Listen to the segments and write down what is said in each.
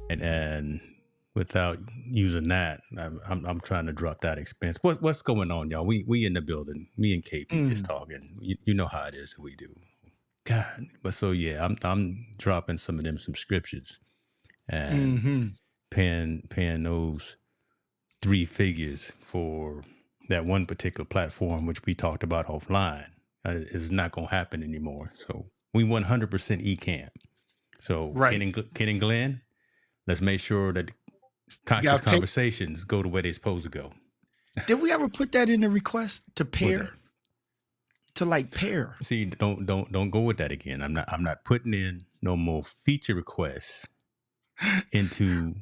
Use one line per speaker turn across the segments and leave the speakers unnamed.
And without using that, I'm trying to drop that expense. What's going on, y'all? We in the building. Me and KP just
Mm.
talking. You know how it is that we do. God, but so yeah, I'm dropping some of them subscriptions and
Mm-hmm.
paying those 3 figures for that one particular platform, which we talked about offline. Is not going to happen anymore. So we 100% eCamp. So
Right.
Ken and Glenn, let's make sure that
You
conscious
gotta pay.
conversations go the way they're supposed to go.
Did we ever put that in the request to
What's
pair?
that?
To like pair?
See, don't go with that again. I'm not putting in no more feature requests into.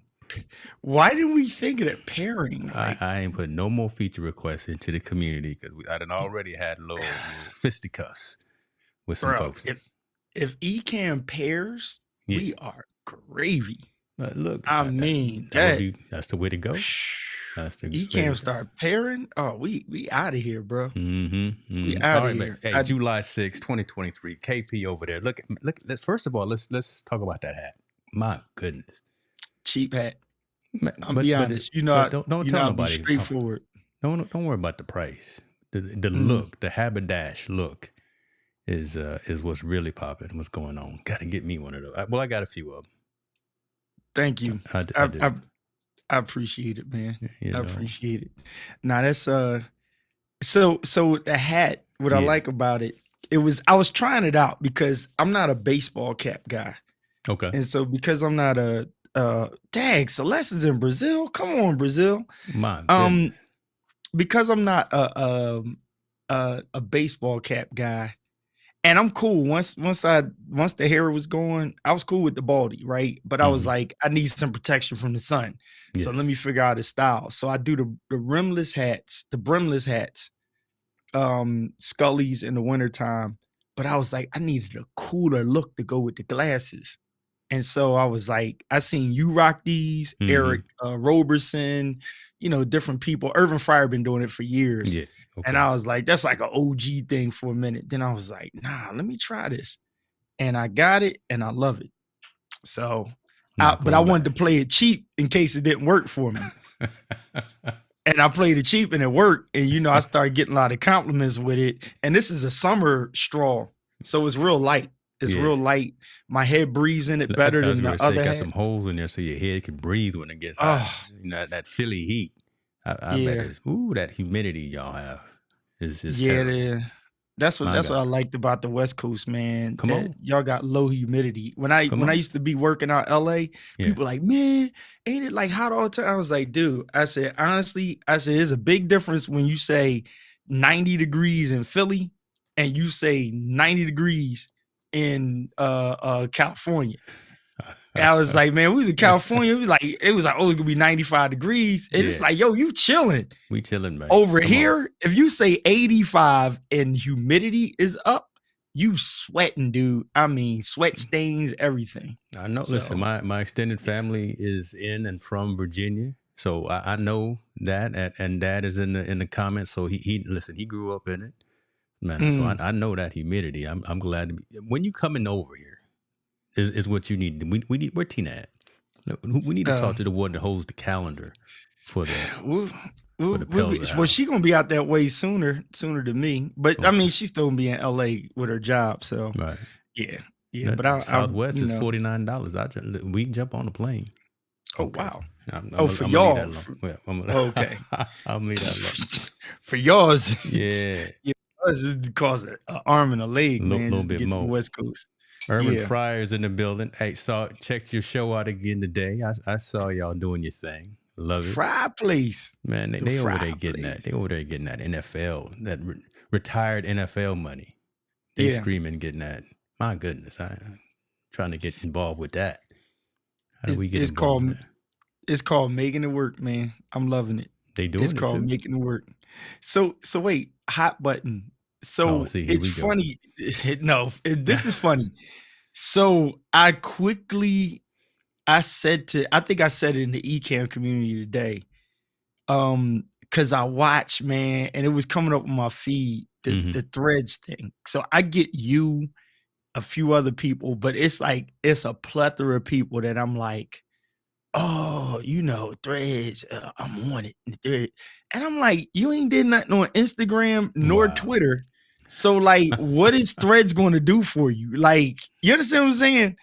Why didn't we think of that pairing? Like,
I ain't putting no more feature requests into the community because I done already had little fisticuffs with some
bro,
folks.
if eCam pairs,
Yeah.
we are gravy.
Look,
I mean,
that's the way to go. That's the way to
eCam
go.
start pairing. Oh, we out of here, bro. We
All
out of
right,
here.
man. Hey, July 6, 2023, KP over there. Look. First of all, let's talk about that hat. My goodness,
Cheap hat.
Man,
I'll be honest.
don't tell
I'll
nobody.
be straightforward.
Don't worry about the price. The look, the haberdash look, is what's really popping. What's going on? Got to get me one of those. I got a few of them.
Thank you.
I
I appreciate it, man.
You
I
know.
appreciate it. Now that's so the hat, what I like about it, I was trying it out because I'm not a baseball cap guy.
Okay.
And so because I'm not a Celeste is in Brazil. Come on, Brazil.
My goodness.
Because I'm not a baseball cap guy. And I'm cool. Once the hair was going, I was cool with the baldy, right? But I was like, I need some protection from the sun. So let me figure out a style. So I do the rimless hats, the brimless hats, Scully's in the wintertime. But I was like, I needed a cooler look to go with the glasses. And so I was like, I seen you rock these, Eric Roberson, different people. Irvin Fryar been doing it for years.
Yeah. Okay.
And I was like, that's like an OG thing for a minute. Then I was like, nah, let me try this. And I got it and I love it. So, but I wanted to play it cheap in case it didn't work for me. And I played it cheap and it worked. And, I started getting a lot of compliments with it. And this is a summer straw. So it's real light. It's real light. My head breathes in it better than the other.
Got some holes in there so your head can breathe when it gets hot. that Philly heat. I bet it's that humidity y'all have is terrible.
That's what I liked about the West Coast, man.
Come on,
y'all got low humidity. When I used to be working out LA, people like, man, ain't it like hot all the time? I was like, dude, I said honestly, there's a big difference when you say 90 degrees in Philly and you say 90 degrees in California. And I was like, man, we was in California. It was like, oh, it's gonna be 95 degrees. And it's like, yo, you chilling.
We chilling, man.
Over here, if you say 85 and humidity is up, you sweating, dude. I mean, sweat stains, everything.
I know. So, listen, my extended family is in and from Virginia. So I know that, and Dad is in the comments. So he grew up in it. Man, so I know that humidity. I'm glad to be. When you coming over here, is what you need. We need. Where Tina at? We need to talk to the one that holds the calendar for the Pelzer.
Well, she gonna be out that way sooner than me. But I mean, she's still gonna be in LA with her job. So
right.
Yeah.
But Southwest is $49. We can jump on the plane.
Oh wow. For y'all. Okay.
I'm leave that alone.
For yours.
Yeah.
It costs an arm and a leg, man,
little bit more.
To the West Coast.
Urban Fryar's in the building. Hey, checked your show out again today. I saw y'all doing your thing. Love it.
Fry place.
Man, they over there getting that. They over there getting that NFL, that retired NFL money. They screaming getting that. My goodness, I'm trying to get involved with that. How do we get involved with that?
It's called making it work, man. I'm loving it.
They
It's
doing it
called
too.
making it work. So wait, hot button.
Oh,
So
see, here
it's
we go.
funny. No, this is funny. So I think I said it in the eCam community today. Because I watched, man, and it was coming up on my feed, the threads thing. So I get you, a few other people, but it's like it's a plethora of people that I'm like, oh, threads, I'm on it. And I'm like, you ain't did nothing on Instagram nor
Wow.
Twitter. So like, what is threads going to do for you? Like, you understand what I'm saying?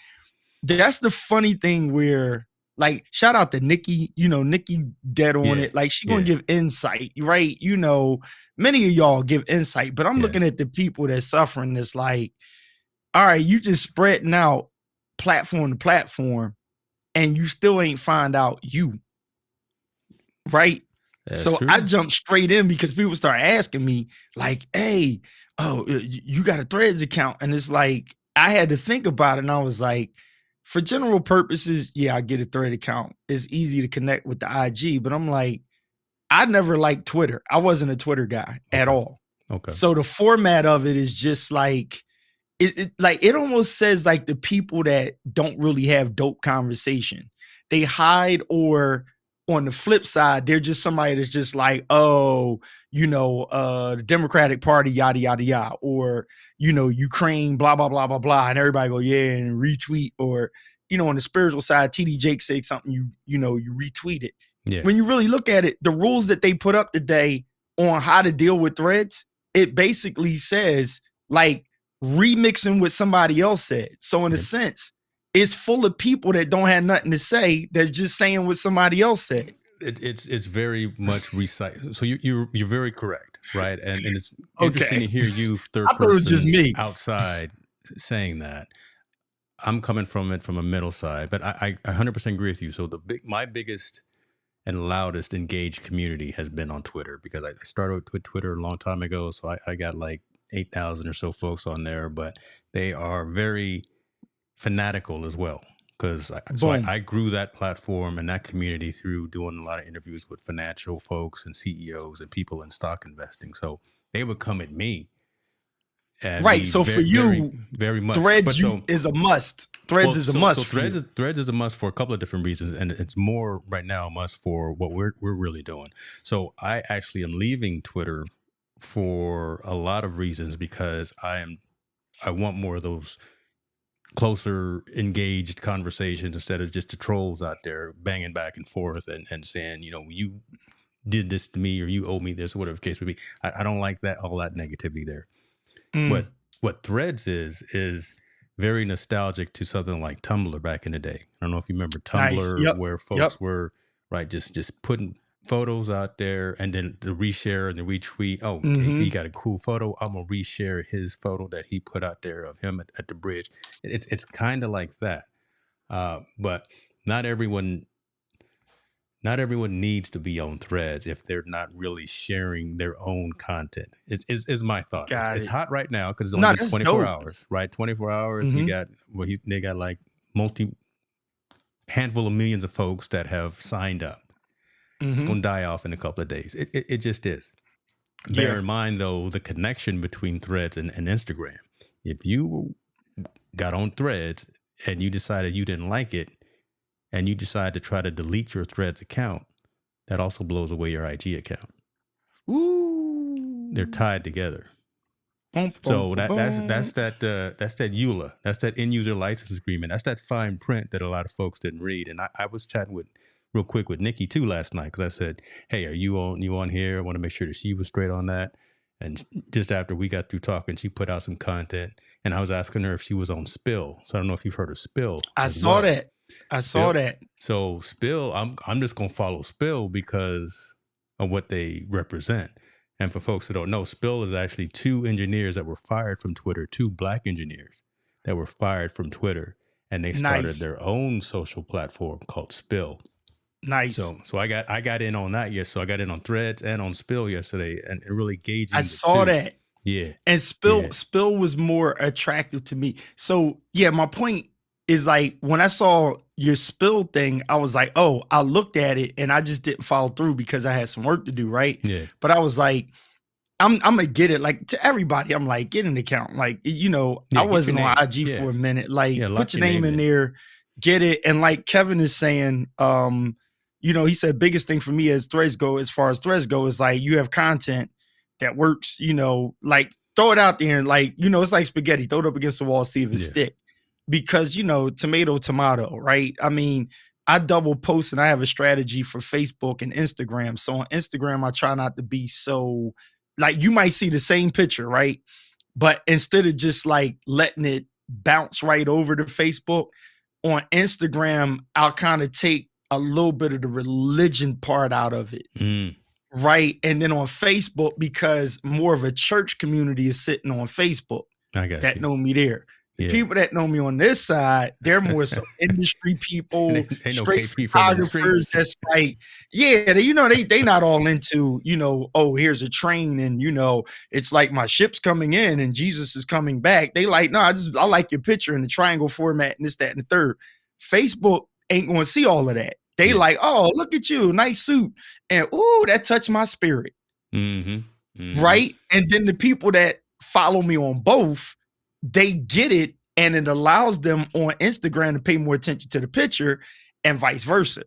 That's the funny thing where, like, shout out to Nikki, Nikki dead on
Yeah.
it. Like, she gonna
Yeah.
give insight, right? Many of y'all give insight, but I'm
Yeah.
looking at the people that's suffering. It's like, all right, you just spreading out platform to platform, and you still ain't find out you, right?
That's
So I
true.
jumped straight in because people start asking me, like, hey, you got a Threads account? And it's like, I had to think about it, and I was like, for general purposes, yeah, I get a Thread account. It's easy to connect with the IG, but I'm like, I never liked Twitter. I wasn't a Twitter guy at
Okay.
all.
Okay.
So the format of it is just like, it almost says like the people that don't really have dope conversation, they hide, or on the flip side, they're just somebody that's just like, oh, the Democratic Party, yada, yada, yada, or, Ukraine, blah, blah, blah, blah, blah. And everybody go, yeah, and retweet, or, on the spiritual side, TD Jake said something, you retweet it.
Yeah.
When you really look at it, the rules that they put up today on how to deal with threads, it basically says like, remixing what somebody else said. So in a sense, it's full of people that don't have nothing to say, that's just saying what somebody else said.
It's very much recycled. So you're very correct, right? And it's interesting to hear you, third
I thought it was just
person
me.
outside, saying that. I'm coming from it from a middle side, but I 100% agree with you. So my biggest and loudest engaged community has been on Twitter, because I started with Twitter a long time ago. So I got like 8,000 or so folks on there, but they are very fanatical as well. Because I grew that platform and that community through doing a lot of interviews with financial folks and CEOs and people in stock investing. So they would come at me and
right.
be
So for you,
very, very much.
Threads is a must. Threads is a must. So
Threads is a must for a couple of different reasons, and it's more right now a must for what we're really doing. So I actually am leaving Twitter for a lot of reasons, because I want more of those closer engaged conversations instead of just the trolls out there banging back and forth and saying, you did this to me, or you owe me this, or whatever the case would be. I don't like all that negativity there. What Threads is very nostalgic to something like Tumblr back in the day. I don't know if you remember Tumblr, where folks were just putting photos out there, and then the reshare and the retweet. Oh, he got a cool photo, I'm gonna reshare his photo that he put out there of him at the bridge. It's kind of like that, but not everyone needs to be on Threads if they're not really sharing their own content. Is my thought. It's hot right now because it's only been 24 hours, right? 24 hours. We got they got like handful of millions of folks that have signed up. It's going to die off in a couple of days. It just is. Bear in mind, though, the connection between Threads and Instagram. If you got on Threads and you decided you didn't like it, and you decide to try to delete your Threads account, that also blows away your IG account.
Ooh.
They're tied together. So that's that EULA. That's that end user license agreement. That's that fine print that a lot of folks didn't read. And I was chatting real quick with Nikki too last night, because I said, hey, are you on here? I want to make sure that she was straight on that. And just after we got through talking, she put out some content, and I was asking her if she was on Spill. So I don't know if you've heard of Spill.
I saw that.
So Spill, I'm just gonna follow Spill because of what they represent. And for folks who don't know, Spill is actually two engineers that were fired from Twitter, two Black engineers that were fired from Twitter, and they started their own social platform called Spill.
Nice.
So I got in on that. So I got in on Threads and on Spill yesterday, and really gauging.
I saw that.
Yeah.
And Spill was more attractive to me. So yeah, my point is, like, when I saw your spill thing, I was like, oh, I looked at it and I just didn't follow through because I had some work to do, right?
Yeah.
But I was like, I'm gonna get it. Like, to everybody, I'm like, get an account. Like, I wasn't on IG for a minute. Like, put your name in there, get it. And like Kevin is saying, he said biggest thing for me as far as threads go, is like you have content that works, like throw it out there and like, it's like spaghetti, throw it up against the wall, see if it stick. Because tomato, right? I mean, I double post and I have a strategy for Facebook and Instagram. So on Instagram, I try not to be so, like, you might see the same picture, right? But instead of just like letting it bounce right over to Facebook, on Instagram, I'll kind of take a little bit of the religion part out of it. Right. And then on Facebook, because more of a church community is sitting on Facebook that know me there. The people that know me on this side, they're more so industry people,
ain't
straight photographers. That's like, they not all into, oh, here's a train and, it's like my ship's coming in and Jesus is coming back. They like, no, I like your picture in the triangle format and this, that, and the third. Facebook ain't going to see all of that. They like, oh, look at you, nice suit. And, ooh, that touched my spirit. Right? And then the people that follow me on both, they get it, and it allows them on Instagram to pay more attention to the picture and vice versa.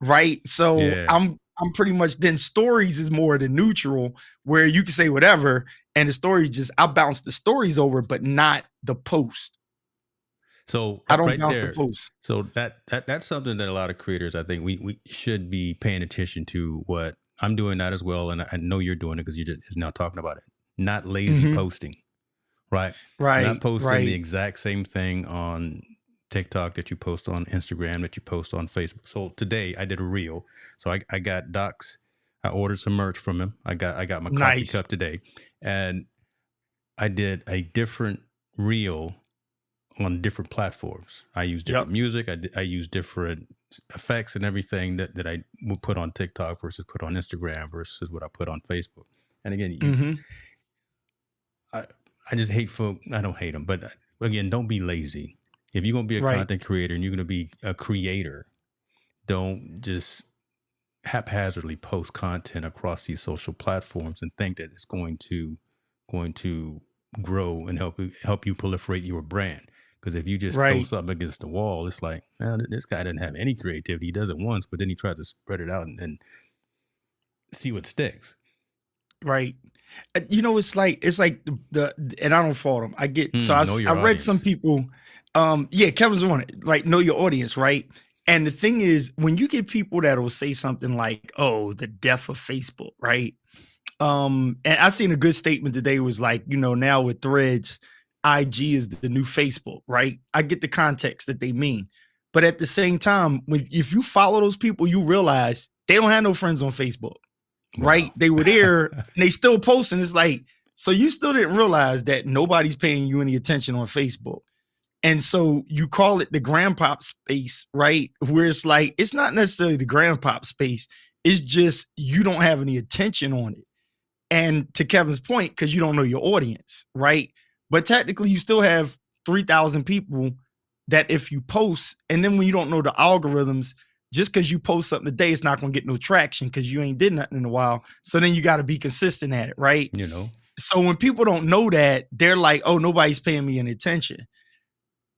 Right? So I'm pretty much, then stories is more the neutral, where you can say whatever, and the story I bounce the stories over, but not the post.
So
I don't bounce the post.
So that's something that a lot of creators, I think we should be paying attention to. What I'm doing that as well, and I know you're doing it because you're just now talking about it. Not lazy posting, right? Not posting the exact same thing on TikTok that you post on Instagram, that you post on Facebook. So today I did a reel. So I got Doc's. I ordered some merch from him. I got my coffee cup today, and I did a different reel on different platforms. I use different music. I use different effects and everything that I would put on TikTok versus put on Instagram versus what I put on Facebook. And again, I just hate folk. I don't hate them, but again, don't be lazy. If you're going to be a content creator and you're going to be a creator, don't just haphazardly post content across these social platforms and think that it's going to grow and help you proliferate your brand. Because if you just throw something against the wall, it's like, this guy doesn't have any creativity. He does it once, but then he tries to spread it out and see what sticks.
Right. It's like the and I don't fault them. I get I read some people. Kevin's on it. Like, know your audience, right? And the thing is, when you get people that will say something like, "Oh, the death of Facebook," right? And I seen a good statement today. Was like, now with Threads, IG is the new Facebook, right? I get the context that they mean, but at the same time, if you follow those people, you realize they don't have no friends on Facebook. Right? They were there and they still posting. It's like, so you still didn't realize that nobody's paying you any attention on Facebook. And so you call it the grandpop space, right? Where it's like, it's not necessarily the grandpop space. It's just, you don't have any attention on it. And to Kevin's point, because you don't know your audience, right? But technically you still have 3,000 people that if you post, and then when you don't know the algorithms, just because you post something today, it's not going to get no traction because you ain't did nothing in a while. So then you got to be consistent at it, right? So when people don't know that, they're like, oh, nobody's paying me any attention.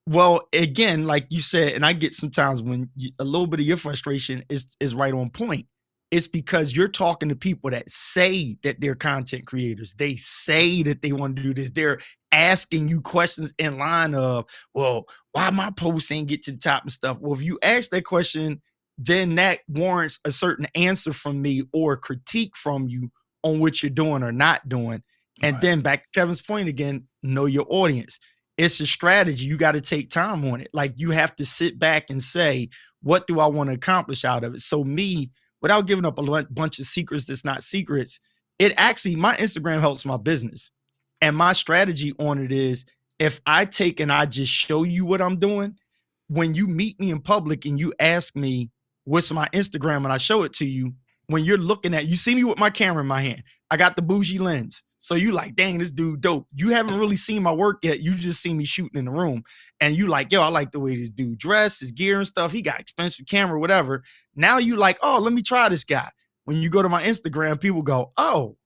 Well, again, like you said, and I get sometimes when a little bit of your frustration is right on point. It's because you're talking to people that say that they're content creators. They say that they want to do this. They're asking you questions in line of, well, why my posts ain't get to the top and stuff? Well, if you ask that question, then that warrants a certain answer from me or critique from you on what you're doing or not doing. And then back to Kevin's point again, know your audience. It's a strategy. You got to take time on it. Like, you have to sit back and say, what do I want to accomplish out of it? So me, without giving up a bunch of secrets that's not secrets, it actually, my Instagram helps my business. And my strategy on it is, if I take and I just show you what I'm doing, when you meet me in public and you ask me, what's my Instagram, and I show it to you, when you're looking at, you see me with my camera in my hand. I got the bougie lens. So you like, dang, this dude dope. You haven't really seen my work yet. You just see me shooting in the room. And you like, yo, I like the way this dude dressed, his gear and stuff. He got expensive camera, whatever. Now you like, oh, let me try this guy. When you go to my Instagram, people go, oh,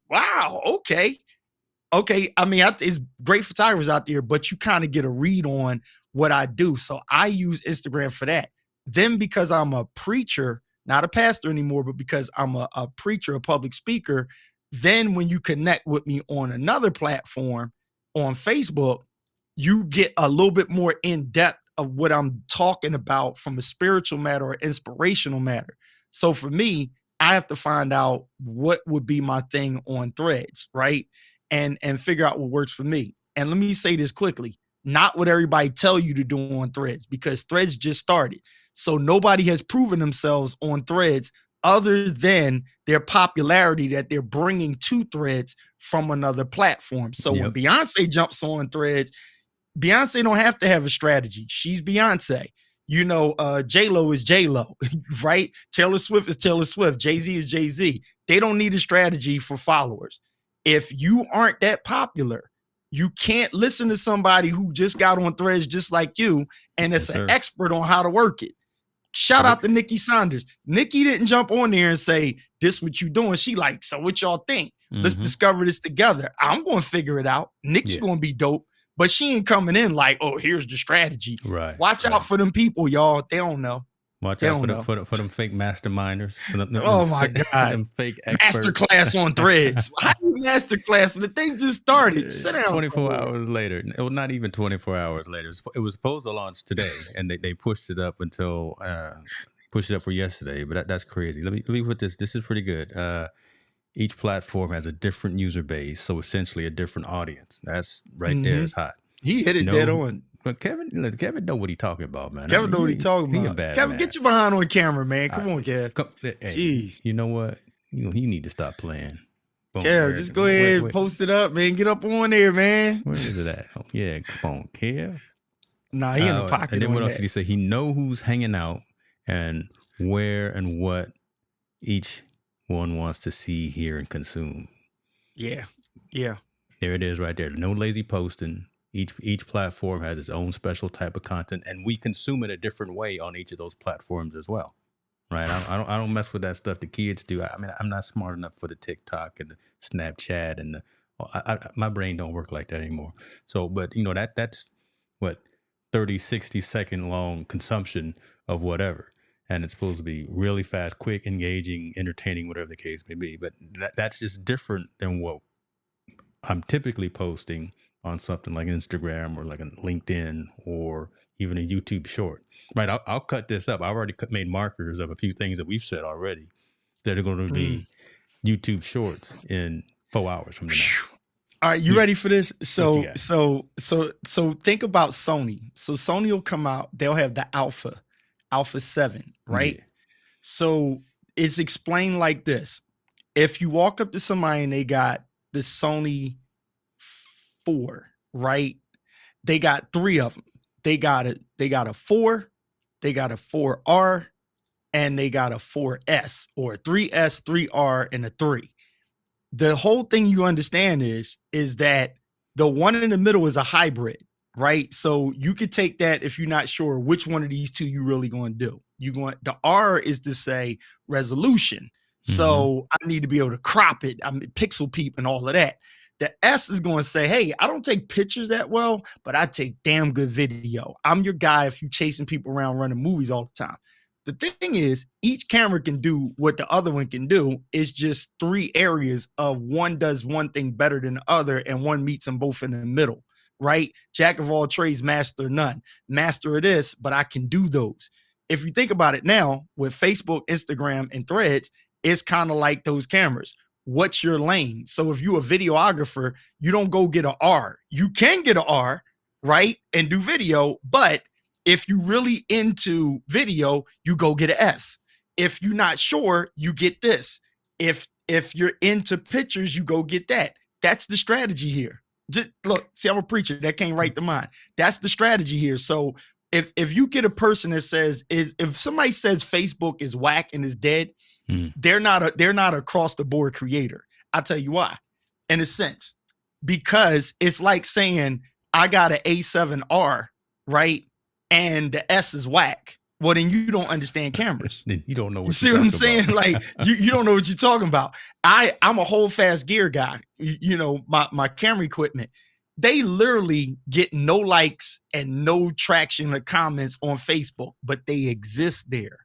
wow, okay. I mean, it's great photographers out there, but you kind of get a read on what I do. So I use Instagram for that. Then because I'm a preacher, not a pastor anymore, but because I'm a preacher, a public speaker, then when you connect with me on another platform, on Facebook, you get a little bit more in depth of what I'm talking about from a spiritual matter or inspirational matter. So for me, I have to find out what would be my thing on Threads, right? And figure out what works for me. And let me say this quickly, not what everybody tell you to do on Threads, because Threads just started. So nobody has proven themselves on Threads other than their popularity that they're bringing to Threads from another platform. So when Beyonce jumps on Threads, Beyonce don't have to have a strategy. She's Beyonce. You know, J-Lo is J-Lo, right? Taylor Swift is Taylor Swift. Jay-Z is Jay-Z. They don't need a strategy for followers. If you aren't that popular, you can't listen to somebody who just got on Threads just like you and is an expert on how to work it. Shout out to Nikki Saunders. Nikki didn't jump on there and say, this what you doing. She like, so what y'all think? Let's discover this together. I'm going to figure it out. Nikki going to be dope, but she ain't coming in like, oh, here's the strategy.
Right.
Watch out for them people, y'all. They don't know.
Watch out for them fake masterminders.
Oh my God.
Them fake experts.
Masterclass on Threads. How do you masterclass? The thing just started. Sit down.
24 hours later. Well, not even 24 hours later. It was supposed to launch today, and they pushed it up until pushed it up for yesterday. But that's crazy. Let me put this. This is pretty good. Each platform has a different user base, so essentially a different audience. That's right there is hot.
He hit it dead on.
But Kevin know what he talking about, man.
Kevin know what he talking about.
He a bad
Kevin,
man.
get your behind on camera, man. Come on, Kev.
Hey,
jeez.
You know what? You need to stop playing.
Kev, just go ahead and post it up, man. Get up on there, man.
Where is it at? Oh, yeah, come on, Kev.
Nah, he in the pocket.
And then what else did he say? He know who's hanging out and where and what each one wants to see, hear, and consume.
Yeah.
There it is right there. No lazy posting. Each platform has its own special type of content, and we consume it a different way on each of those platforms as well, right? I don't mess with that stuff the kids do. I mean, I'm not smart enough for the TikTok and the Snapchat and my brain don't work like that anymore. So, but you know that's what 30, 60 second long consumption of whatever, and it's supposed to be really fast, quick, engaging, entertaining, whatever the case may be. But that's just different than what I'm typically posting on something like Instagram or like a LinkedIn or even a YouTube short, right? I'll cut this up. I've already made markers of a few things that we've said already that are going to be YouTube shorts in 4 hours from now.
All right, you ready for this? So think about Sony. So Sony will come out. They'll have the Alpha 7, right? Yeah. So it's explained like this. If you walk up to somebody and they got the Sony 4, right? They got 3 of them. They got a 4, they got a 4R, and they got a 4S, or a 3S, 3R, and a 3. The whole thing you understand is that the one in the middle is a hybrid, right? So you could take that if you're not sure which one of these two you really going to do. The R is to say resolution. So I need to be able to crop it. I mean, pixel peep and all of that. The S is going to say, hey, I don't take pictures that well, but I take damn good video. I'm your guy if you're chasing people around running movies all the time. The thing is, each camera can do what the other one can do. It's just 3 areas of one does one thing better than the other, and one meets them both in the middle, right? Jack of all trades, master of none. Master of this, but I can do those. If you think about it now, with Facebook, Instagram, and Threads, it's kind of like those cameras. What's your lane? So if you're a videographer, you don't go get an R. You can get an R, right? And do video. But if you're really into video, you go get an S. If you're not sure, you get this. If you're into pictures, you go get that. That's the strategy here. Just look, see, I'm a preacher that can't write the mind. That's the strategy here. So if you get a person that says, if somebody says Facebook is whack and is dead, They're not a across the board creator. I'll tell you why. In a sense, because it's like saying I got an A7R, right? And the S is whack. Well, then you don't understand cameras.
You don't know what
you see what I'm saying? Like you don't know what you're talking about. I'm a hold fast gear guy. You know, my camera equipment. They literally get no likes and no traction or comments on Facebook, but they exist there.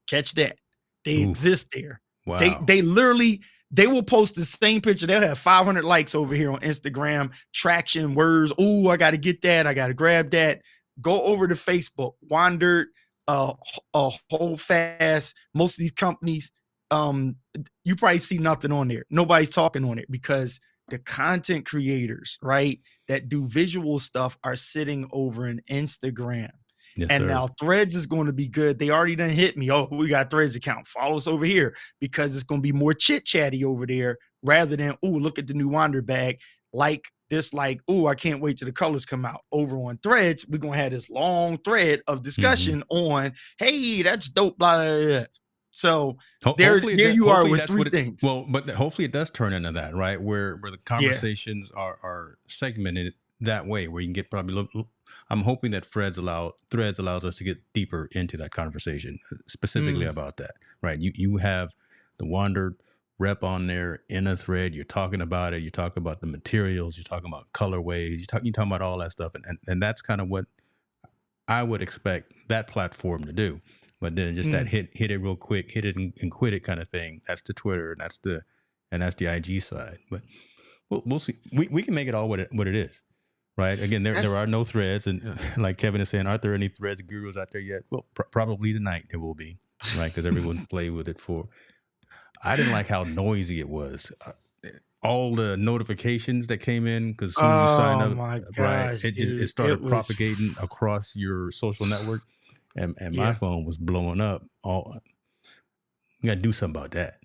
Catch that. They exist there.
Wow.
They literally, they will post the same picture. They'll have 500 likes over here on Instagram, traction, words. Oh, I got to get that. I got to grab that. Go over to Facebook, Wandered, Hold Fast. Most of these companies, you probably see nothing on there. Nobody's talking on it because the content creators, right, that do visual stuff are sitting over in Instagram. Yes, and sir. Now Threads is going to be good. They already done hit me. Oh, we got Threads account. Follow us over here because it's going to be more chit chatty over there rather than, oh, look at the new Wander bag. Like this, like, oh, I can't wait till the colors come out. Over on Threads, we're going to have this long thread of discussion on, hey, that's dope, blah, blah, blah. So there you are with three things.
Well, but hopefully it does turn into that, right? Where the conversations are segmented that way, where you can get probably I'm hoping that Threads allows us to get deeper into that conversation, specifically about that, right? You have the Wandered rep on there in a thread. You're talking about it. You're talking about the materials. You're talking about colorways. You're talking about all that stuff, and that's kind of what I would expect that platform to do. But then just that hit it real quick, hit it and quit it kind of thing. That's the Twitter, and that's the IG side. But we'll see. We can make it all what it is. Right. Again, there are no threads. And like Kevin is saying, aren't there any threads gurus out there yet? Well, probably tonight there will be. Right. Because everyone played with it for. I didn't like how noisy it was. All the notifications that came in because as soon as you sign up,
my gosh,
right, it started propagating across your social network. And my phone was blowing up. You got to do something about that.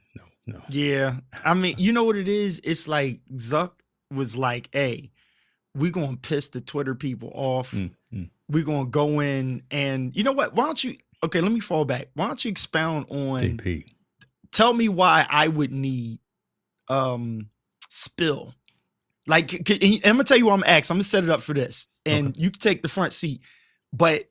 No.
Yeah. I mean, you know what it is? It's like Zuck was like, hey, we're going to piss the Twitter people off. We're going to go in and you know what? Why don't you, okay, let me fall back. Why don't you expound on,
JP.
Tell me why I would need Spill. Like, I'm going to tell you what I'm asking. I'm going to set it up for this and you can take the front seat. But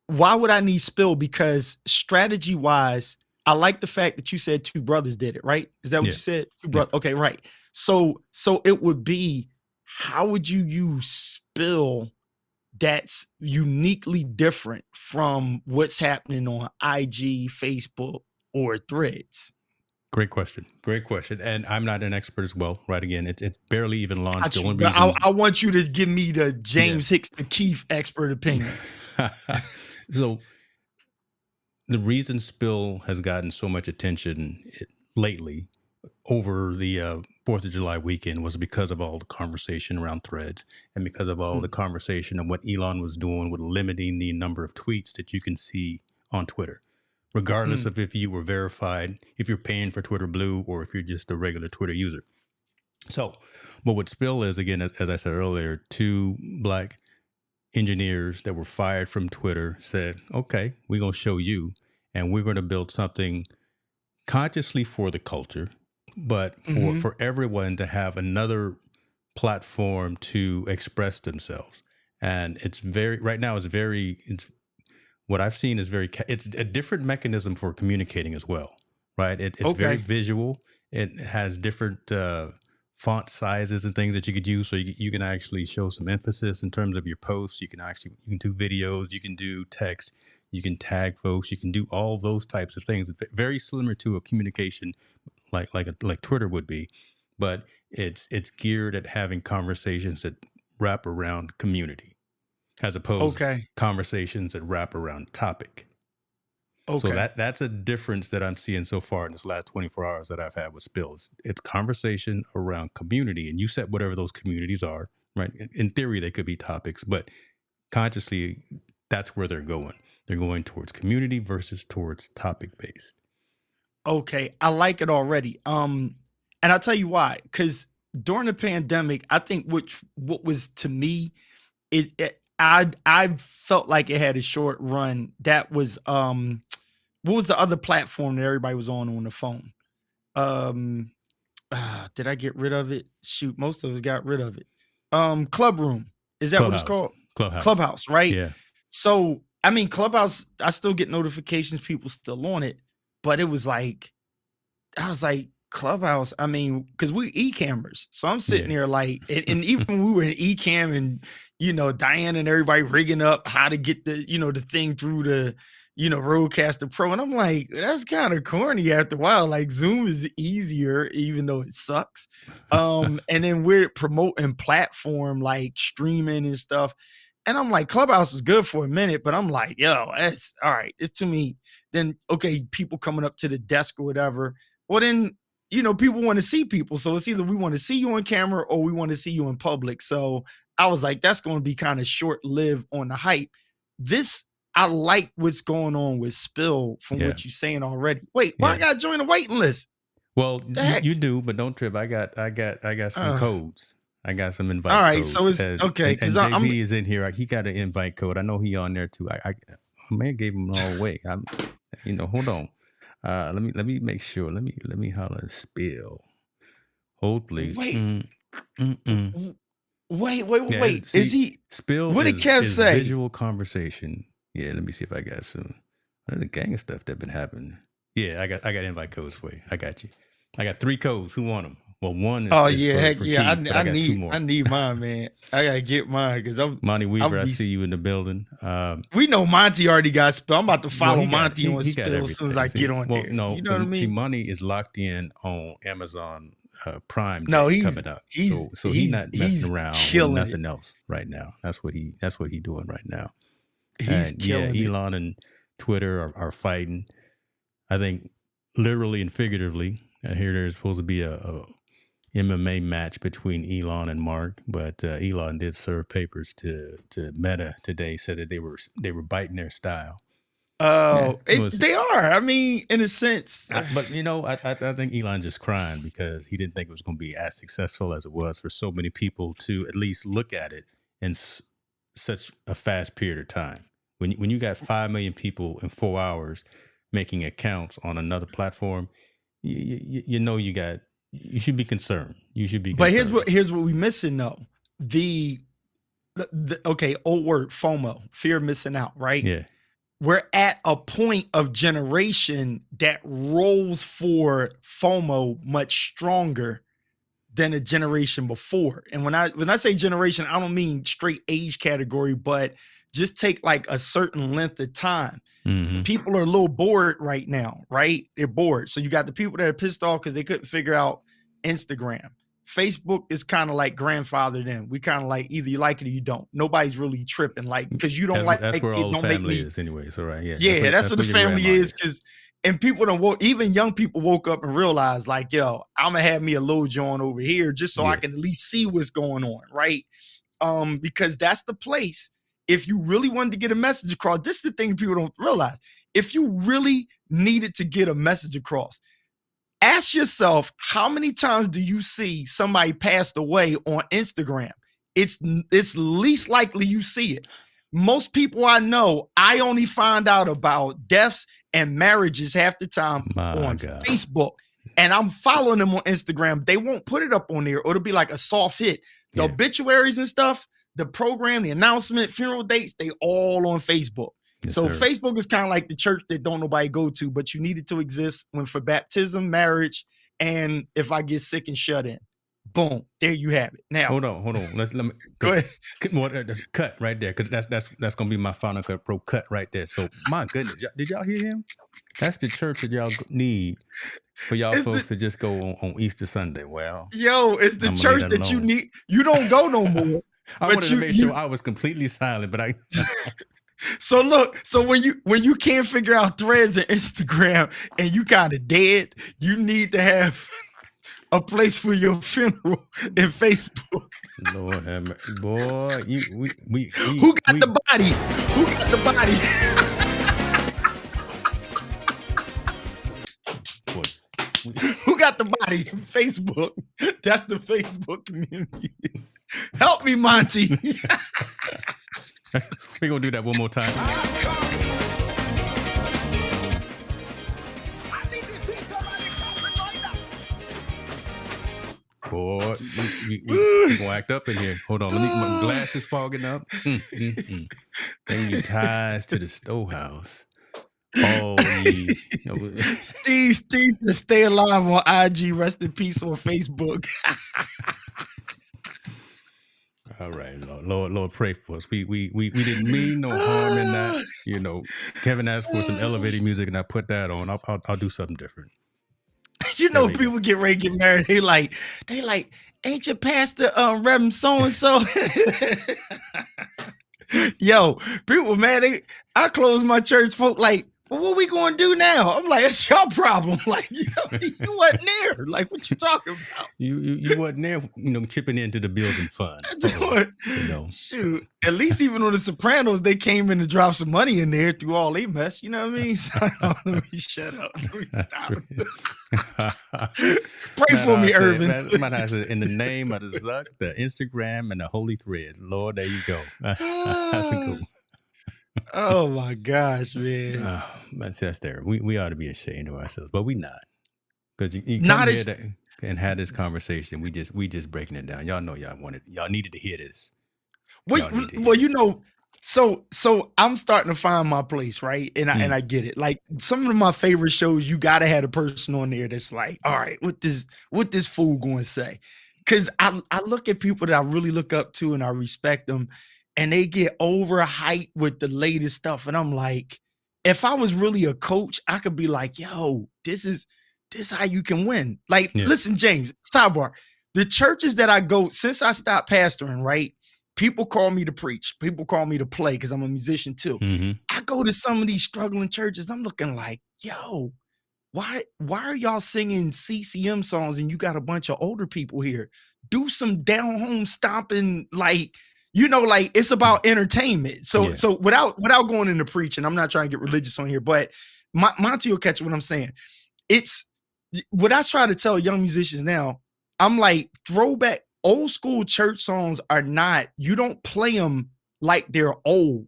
why would I need Spill? Because strategy wise, I like the fact that you said two brothers did it, right? Is that what you said? Two brothers. Okay, right. So it would be, how would you use Spill that's uniquely different from what's happening on IG, Facebook, or Threads?
Great question. And I'm not an expert as well, right? Again, it's barely even launched.
I want you to give me the James Hicks to Keith expert opinion.
So the reason Spill has gotten so much attention lately over the 4th of July weekend was because of all the conversation around Threads and because of all the conversation of what Elon was doing with limiting the number of tweets that you can see on Twitter, regardless of if you were verified, if you're paying for Twitter Blue, or if you're just a regular Twitter user. So, but what Spill is, again, as I said earlier, two black engineers that were fired from Twitter said, okay, we're going to show you, and we're going to build something consciously for the culture, but for everyone to have another platform to express themselves. And it's what I've seen is it's a different mechanism for communicating as well, right? It's very visual. It has different font sizes and things that you could use. So you can actually show some emphasis in terms of your posts. You can do videos, you can do text, you can tag folks, you can do all those types of things. It's very similar to a communication like Twitter would be, but it's geared at having conversations that wrap around community as opposed to conversations that wrap around topic. So that's a difference that I'm seeing so far in this last 24 hours that I've had with Spills. It's conversation around community, and you set whatever those communities are, right? In theory, they could be topics, but consciously, that's where they're going. They're going towards community versus towards topic-based.
Okay, I like it already. And I'll tell you why. Because during the pandemic, I think what was to me I felt like it had a short run. That was what was the other platform that everybody was on the phone? Did I get rid of it? Shoot, most of us got rid of it. Club Room. Is that what it's called? Clubhouse, right?
Yeah.
So, I mean, Clubhouse, I still get notifications, people still on it, but it was like, I was like, Clubhouse, I mean, because we e-cammers. So I'm sitting there like, and even when we were in e-cam and, Diane and everybody rigging up how to get the, the thing through the, Rodecaster Pro. And I'm like, that's kind of corny after a while. Like Zoom is easier, even though it sucks. And then we're promoting platform like streaming and stuff. And I'm like, Clubhouse was good for a minute, but I'm like, yo, that's all right. It's to me. Then, okay, people coming up to the desk or whatever. Well, then, people want to see people. So it's either we want to see you on camera or we want to see you in public. So I was like, that's going to be kind of short-lived on the hype. I like what's going on with Spill from what you're saying already. Wait, why I got to join the waiting list?
Well, you do, but don't trip. I got some codes. I got some invite codes.
All right, so it's okay.
And JB is in here. He got an invite code. I know he on there too. I may have gave him all away. Hold on. Let me make sure. Let me holler Spill. Hold please.
Wait. See, is he
Spill?
What did Kev say?
Visual conversation. Yeah, let me see if I got some. There's a gang of stuff that been happening. Yeah, I got invite codes for you. I got you. I got 3 codes. Who want them? Well, one is. For Keith, I need 2 more.
I need mine, man. I gotta get mine because I'm
Monty Weaver. I see you in the building.
We know Monty already got Spill. I'm about to follow Monty on Spill as soon as I get on there.
No,
you know what I mean?
See, Monty is locked in on Amazon Prime.
He's
coming up. So he's not messing around with nothing else right now. That's what he doing right now.
He's killing it.
Elon and Twitter are fighting. I think literally and figuratively. I hear there's supposed to be a MMA match between Elon and Mark, but Elon did serve papers to Meta today, said that they were biting their style.
They are. I mean, in a sense.
But I think Elon just crying because he didn't think it was going to be as successful as it was for so many people to at least look at it in such a fast period of time. When you got 5 million people in 4 hours making accounts on another platform, you should be concerned. You should be concerned.
But here's what we missing though. The old word FOMO, fear of missing out, right?
Yeah.
We're at a point of generation that rolls for FOMO much stronger than a generation before. And when I say generation, I don't mean straight age category, but just take like a certain length of time. Mm-hmm. People are a little bored right now, right? They're bored. So you got the people that are pissed off because they couldn't figure out Instagram. Facebook is kind of like grandfathered in. We kind of like either you like it or you don't. Nobody's really tripping, like, because you don't like.
That's where all the family is anyway. So right,
yeah, that's what the family is. Because people don't woke, even young people woke up and realized, like, yo, I'm gonna have me a little joint over here just so I can at least see what's going on, right? Because that's the place. If you really wanted to get a message across, this is the thing people don't realize. If you really needed to get a message across, ask yourself, how many times do you see somebody passed away on Instagram? It's least likely you see it. Most people I know, I only find out about deaths and marriages half the time on Facebook. And I'm following them on Instagram. They won't put it up on there, or it'll be like a soft hit. The obituaries and stuff, the program, the announcement, funeral dates, they all on Facebook. Yes, so sir. Facebook is kind of like the church that don't nobody go to, but you need it to exist when for baptism, marriage, and if I get sick and shut in. Boom, there you have it. Now
hold on. Let me
go ahead.
Cut right there, because that's gonna be my Final Cut Pro cut right there. So my goodness, did y'all hear him? That's the church that y'all need for y'all folks to just go on Easter Sunday. Well,
it's the church that you need. You don't go no more.
I wanted to make sure I was completely silent, but I.
So look, when you can't figure out Threads and Instagram and you kind of dead, you need to have a place for your funeral in Facebook.
Lord have mercy, boy.
Who got the body? Who got the body? Who got the body? Facebook. That's the Facebook community. Help me, Monty.
We're going to do that one more time. Boy, we gonna act up in here. Hold on, my glasses fogging up. Bring you ties to the storehouse. All ye.
Steve to stay alive on IG. Rest in peace on Facebook.
All right, Lord, pray for us. We didn't mean no harm in that. You know, Kevin asked for some elevator music, and I put that on. I'll do something different.
You know, people get ready to get married. They like, ain't your pastor Reverend so and so? Yo, people, man, I close my church folk like, well, what we going to do now? I'm like, it's your problem. Like, you wasn't there. Like, what you talking about?
You wasn't there, chipping into the building fund.
Shoot. At least even on The Sopranos, they came in to drop some money in there through all they mess. You know what I mean? So, let me shut up. Let me stop. Pray for me, Irvin.
In the name of the Zuck, the Instagram, and the Holy Thread. Lord, there you go. That's a good one.
Oh my gosh, man!
That's there. We ought to be ashamed of ourselves, but we not, because you come here and had this conversation. We just breaking it down. Y'all know y'all needed to hear this.
Well, so I'm starting to find my place, right? And I get it. Like some of my favorite shows, you gotta have a person on there that's like, all right, what this fool going to say? Because I look at people that I really look up to and I respect them. And they get overhyped with the latest stuff. And I'm like, if I was really a coach, I could be like, yo, this is how you can win. Like, Listen, James, sidebar. The churches that I go, since I stopped pastoring, right? People call me to preach. People call me to play because I'm a musician too. Mm-hmm. I go to some of these struggling churches. I'm looking like, yo, why are y'all singing CCM songs and you got a bunch of older people here? Do some down home stomping, like, like it's about entertainment. So without going into preaching, I'm not trying to get religious on here, but Monty will catch what I'm saying. It's what I try to tell young musicians now. I'm like, throwback old school church songs are not, you don't play them like they're old.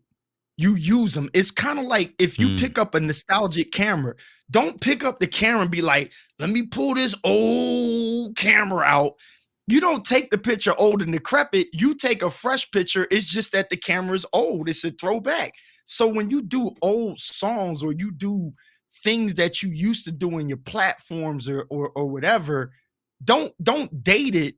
You use them. It's kind of like if you pick up a nostalgic camera, don't pick up the camera and be like, let me pull this old camera out. You don't take the picture old and decrepit. You take a fresh picture. It's just that the camera is old. It's a throwback. So when you do old songs or you do things that you used to do in your platforms or whatever, don't date it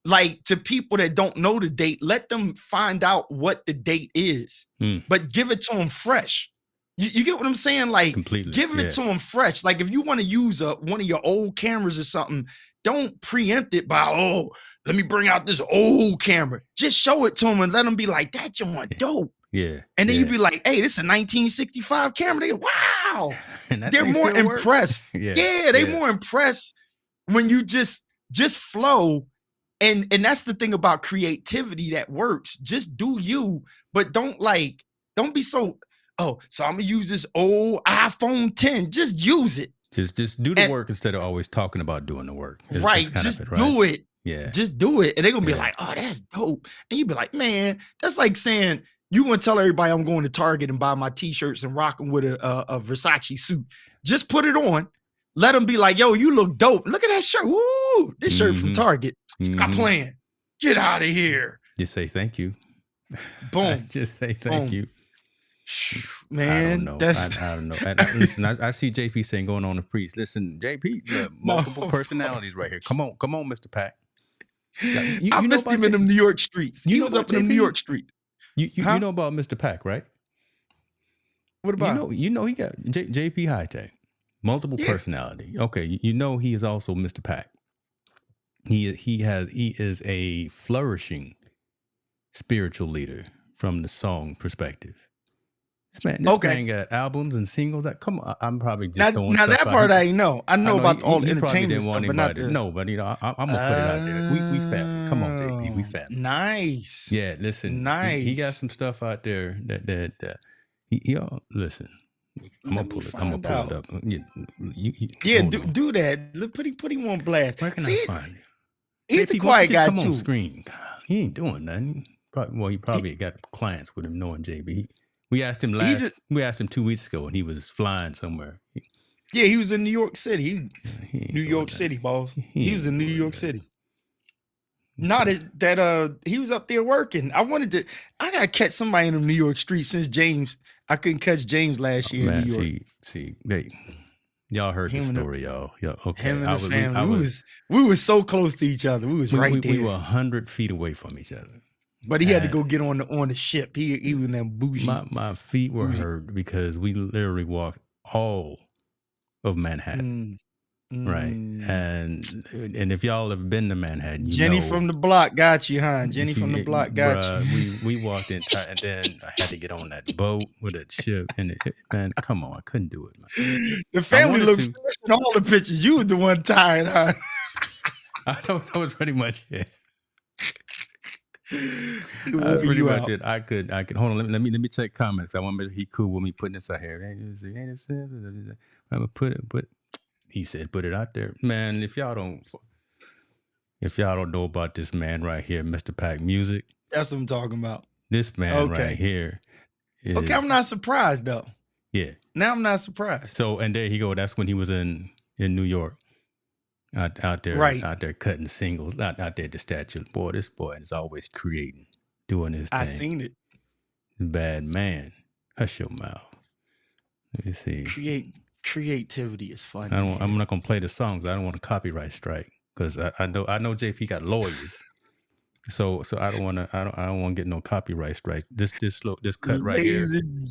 like to people that don't know the date. Let them find out what the date is, but give it to them fresh. You get what I'm saying? Like, completely. Give it to them fresh. Like, if you want to use one of your old cameras or something, don't preempt it by, let me bring out this old camera. Just show it to them and let them be like, that joint dope.
Yeah.
And then you be like, hey, this is a 1965 camera. They go, wow. They're more impressed. They're more impressed when you just flow. And that's the thing about creativity that works. Just do you, but don't be so, so I'm gonna use this old iPhone 10. Just use it.
Just do the work instead of always talking about doing the work.
Just do it. Yeah. Just do it. And they're gonna be like, oh, that's dope. And you be like, man, that's like saying you want to tell everybody I'm going to Target and buy my t-shirts and rock them with a Versace suit. Just put it on. Let them be like, yo, you look dope. Look at that shirt. Woo! This shirt from Target. Stop playing. Get out of here.
Just say thank you.
Boom.
Just say thank you.
Man,
I don't know. Listen, I see JP saying going on the priest. Listen, JP, multiple personalities right here. Come on, Mr. Pack.
I missed him in them New York streets. He was up in them New York streets.
You know about Mr. Pack, right?
What about?
You know he got JP High Tech, multiple personality. Okay, you know he is also Mr. Pack. He is a flourishing spiritual leader from the song perspective. This man got albums and singles. Come on, I'm probably just throwing
now
stuff
that
out.
part I know. I know about all the entertainment stuff, but not
no. But I'm gonna put it out there. We family. Come on, JP, we family.
Nice.
Yeah, listen.
Nice.
He got some stuff out there that listen. I'm gonna pull it up.
Do that. Put him on blast.
Where can I find it?
He's a quiet guy
come
too.
On screen. He ain't doing nothing. He probably got clients with him, knowing JB. We asked him 2 weeks ago, and he was flying somewhere.
He was in New York City. New York City, boss. He was in New York City. Not that he was up there working. I gotta catch somebody in the New York streets since James. I couldn't catch James last year in New York.
Y'all heard the story, y'all. Yeah, okay.
Him and the family. We was so close to each other. We was right there.
We were 100 feet away from each other.
But he had to go get on the ship. He was in that bougie.
My feet were hurt because we literally walked all of Manhattan. Right. And if y'all have been to Manhattan,
Jenny from the block got you, huh? Jenny from the block got
you. We walked in, and then I had to get on that boat with that ship. And man, come on, I couldn't do it, man.
The family looked fresh in all the pictures. You was the one tired, huh?
That was pretty much it. That's pretty much it. I could hold on. Let me check comments. I want to make sure he cool with me putting this out here. I'm gonna put it. He said, "Put it out there, man. If y'all don't know about this man right here, Mr. Pack Music,
that's what I'm talking about.
This man right here.
Okay, I'm not surprised though.
Yeah.
Now I'm not surprised.
So, and there he go. That's when he was in New York, out there, right? Out there cutting singles, out there at the statue. Boy, this boy is always creating, doing his thing.
I seen it.
Bad man. Hush your mouth. Let me see.
Creativity is fun.
I'm not gonna play the songs. I don't want a copyright strike because I know JP got lawyers, so I don't want to get no copyright strike. This cut right here.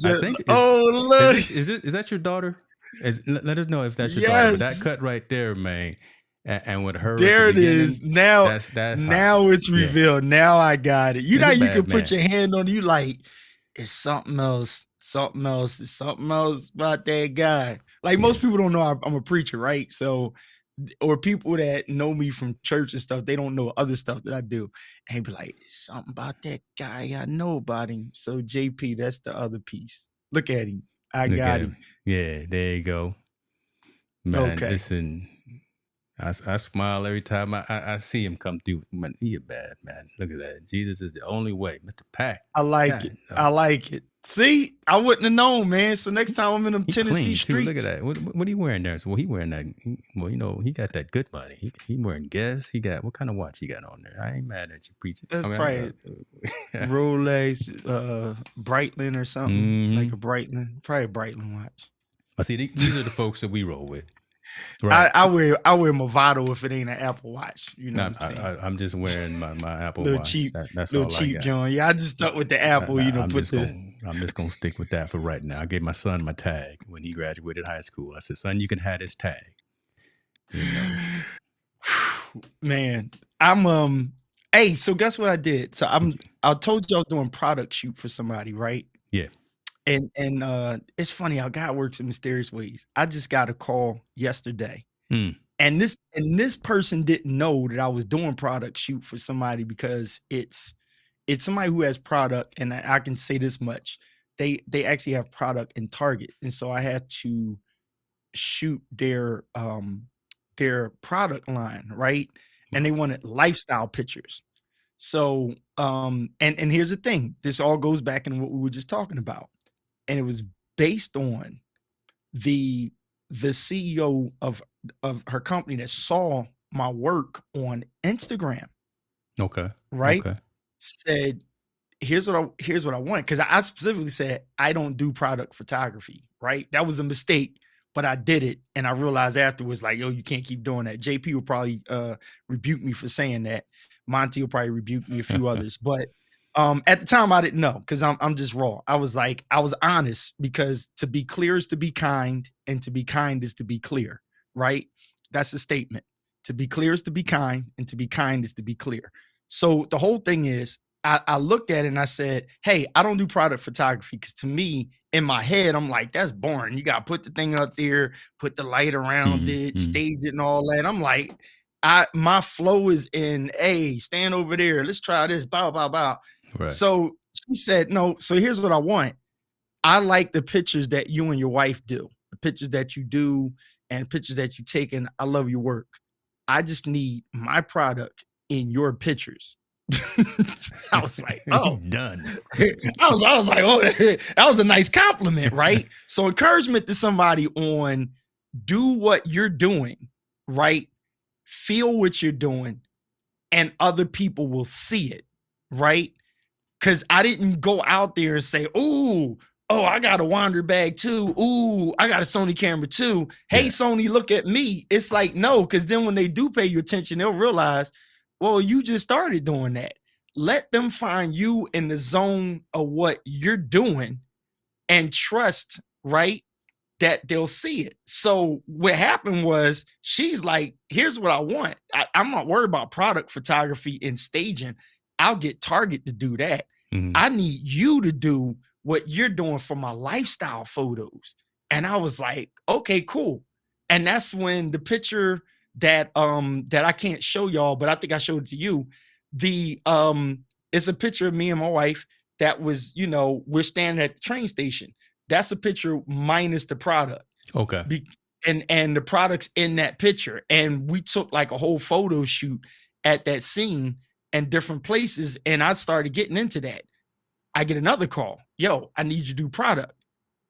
I think.
Look!
Is that your daughter? Let us know if that's your daughter. But that cut right there, man, and with her.
There it is. Now it's revealed. Yeah. Now I got it. You can put your hand on it. You like it's something else. Something else about that guy. Like most people don't know I'm a preacher, right? So, or people that know me from church and stuff, they don't know other stuff that I do. And they be like, there's something about that guy. I know about him. So JP, that's the other piece. Look at him. I got him.
Yeah, there you go. Man, listen, I smile every time I see him come through. Man, he a bad man. Look at that. Jesus is the only way. Mr. Pack.
I like it. No. I like it. See, I wouldn't have known, man. So next time I'm in them Tennessee streets.
Look at that. What are you wearing there? So he wearing that. Well, he got that good money. He wearing Guess. He got what kind of watch he got on there? I ain't mad at you preaching.
That's probably Rolex, Breitling or something like a Breitling. Probably a Breitling watch.
I see. These are the folks that we roll with. Right.
I wear Movado if it ain't an Apple Watch. You know what I'm saying?
I'm just wearing my Apple
little
Watch.
Cheap,
that's
little
all
cheap,
I got.
John. Yeah, I just stuck with the Apple.
I'm just gonna stick with that for right now. I gave my son my tag when he graduated high school. I said, "Son, you can have this tag." You know.
Man, I'm Hey, so guess what I did? So I told you I was doing product shoot for somebody, right?
Yeah.
And it's funny how God works in mysterious ways. I just got a call yesterday, and this person didn't know that I was doing product shoot for somebody because it's somebody who has product, and I can say this much: they actually have product in Target, and so I had to shoot their product line, right? And they wanted lifestyle pictures. So and here's the thing: this all goes back in what we were just talking about. And it was based on the CEO of her company that saw my work on Instagram.
Okay.
Right.
Okay.
Said, here's what I want. Because I specifically said I don't do product photography. Right. That was a mistake, but I did it. And I realized afterwards, like, yo, you can't keep doing that. JP will probably rebuke me for saying that. Monty will probably rebuke me, a few others. But at the time I didn't know because I'm just raw. I was honest because to be clear is to be kind, and to be kind is to be clear, right? That's the statement. To be clear is to be kind, and to be kind is to be clear. So the whole thing is I looked at it and I said, hey, I don't do product photography because to me, in my head, I'm like, that's boring. You got to put the thing up there, put the light around it, stage it and all that. I'm like, my flow is in, hey, stand over there. Let's try this, bow, bow, bow.
Right.
So she said, no. So here's what I want. I like the pictures that you and your wife do, the pictures that you do and pictures that you take. And I love your work. I just need my product in your pictures. I was like, oh,
done.
I was like, oh, that was a nice compliment, right? So encouragement to somebody on do what you're doing, right? Feel what you're doing. and other people will see it, right? Because I didn't go out there and say, oh, I got a Wander bag too. Ooh, I got a Sony camera too. Hey, Sony, look at me. It's like, no, because then when they do pay you attention, they'll realize, well, you just started doing that. Let them find you in the zone of what you're doing and trust, right, that they'll see it. So what happened was she's like, here's what I want. I'm not worried about product photography and staging. I'll get Target to do that. Mm-hmm. I need you to do what you're doing for my lifestyle photos. And I was like, okay, cool. And that's when the picture that I can't show y'all, but I think I showed it to you. It's a picture of me and my wife that was, we're standing at the train station. That's a picture minus the product.
Okay.
And the product's in that picture. And we took like a whole photo shoot at that scene and different places. And I started getting into that. I get another call. Yo, I need you to do product,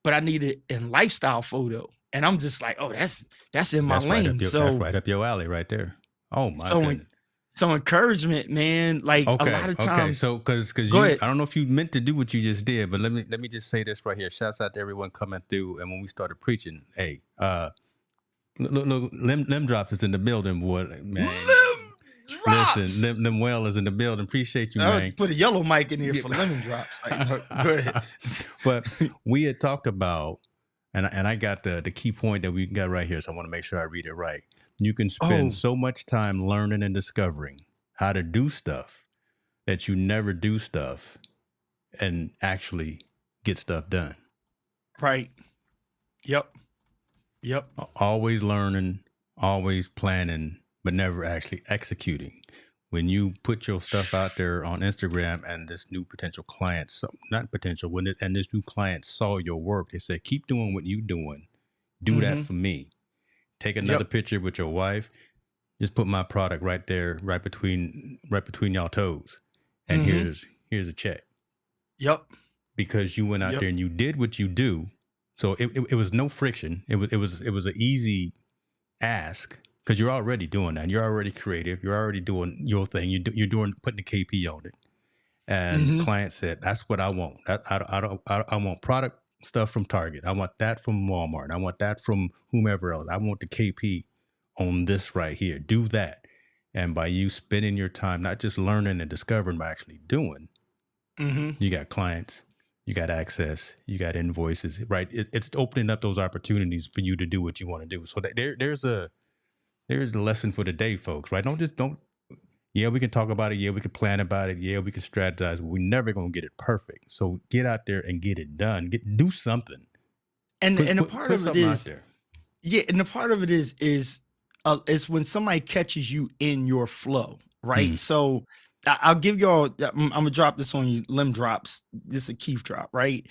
but I need it in lifestyle photo. And I'm just like, oh, that's in my lane.
That's right up your alley right there. Oh my goodness.
So encouragement, man, like a lot of times.
So because I don't know if you meant to do what you just did, but let me just say this right here. Shouts out to everyone coming through. And when we started preaching, hey, look, Lim Drops is in the building, boy, man. Listen, Lim Well is in the building. Appreciate you, man.
Put a yellow mic in here for Lemon Drops. Like, go ahead.
But we had talked about, and I got the key point that we got right here, so I want to make sure I read it right. You can spend so much time learning and discovering how to do stuff that you never do stuff and actually get stuff done.
Right. Yep.
Always learning, always planning, but never actually executing. When you put your stuff out there on Instagram and this new potential client, and this new client saw your work, they said, keep doing what you're doing. Do that for me. Take another picture with your wife. Just put my product right there, right between y'all toes. And here's a check.
Yep.
Because you went out there and you did what you do. So it was no friction. It was an easy ask because you're already doing that. You're already creative. You're already doing your thing. You're doing putting the KP on it. And client said, "That's what I want. I want product stuff from Target. I want that from Walmart. I want that from whomever else. I want the KP on this right here. Do that." And by you spending your time, not just learning and discovering, but actually doing, you got clients, you got access, you got invoices, right? It's opening up those opportunities for you to do what you want to do. So there's a lesson for the day, folks, right? Yeah, we can talk about it. Yeah, we can plan about it. Yeah, we can strategize. But we're never going to get it perfect. So get out there and get it done. Do something.
And a part of it is, and the part of it is when somebody catches you in your flow, right? So I'll give y'all, I'm going to drop this on you, Lim Drops. This is a Keith drop, right?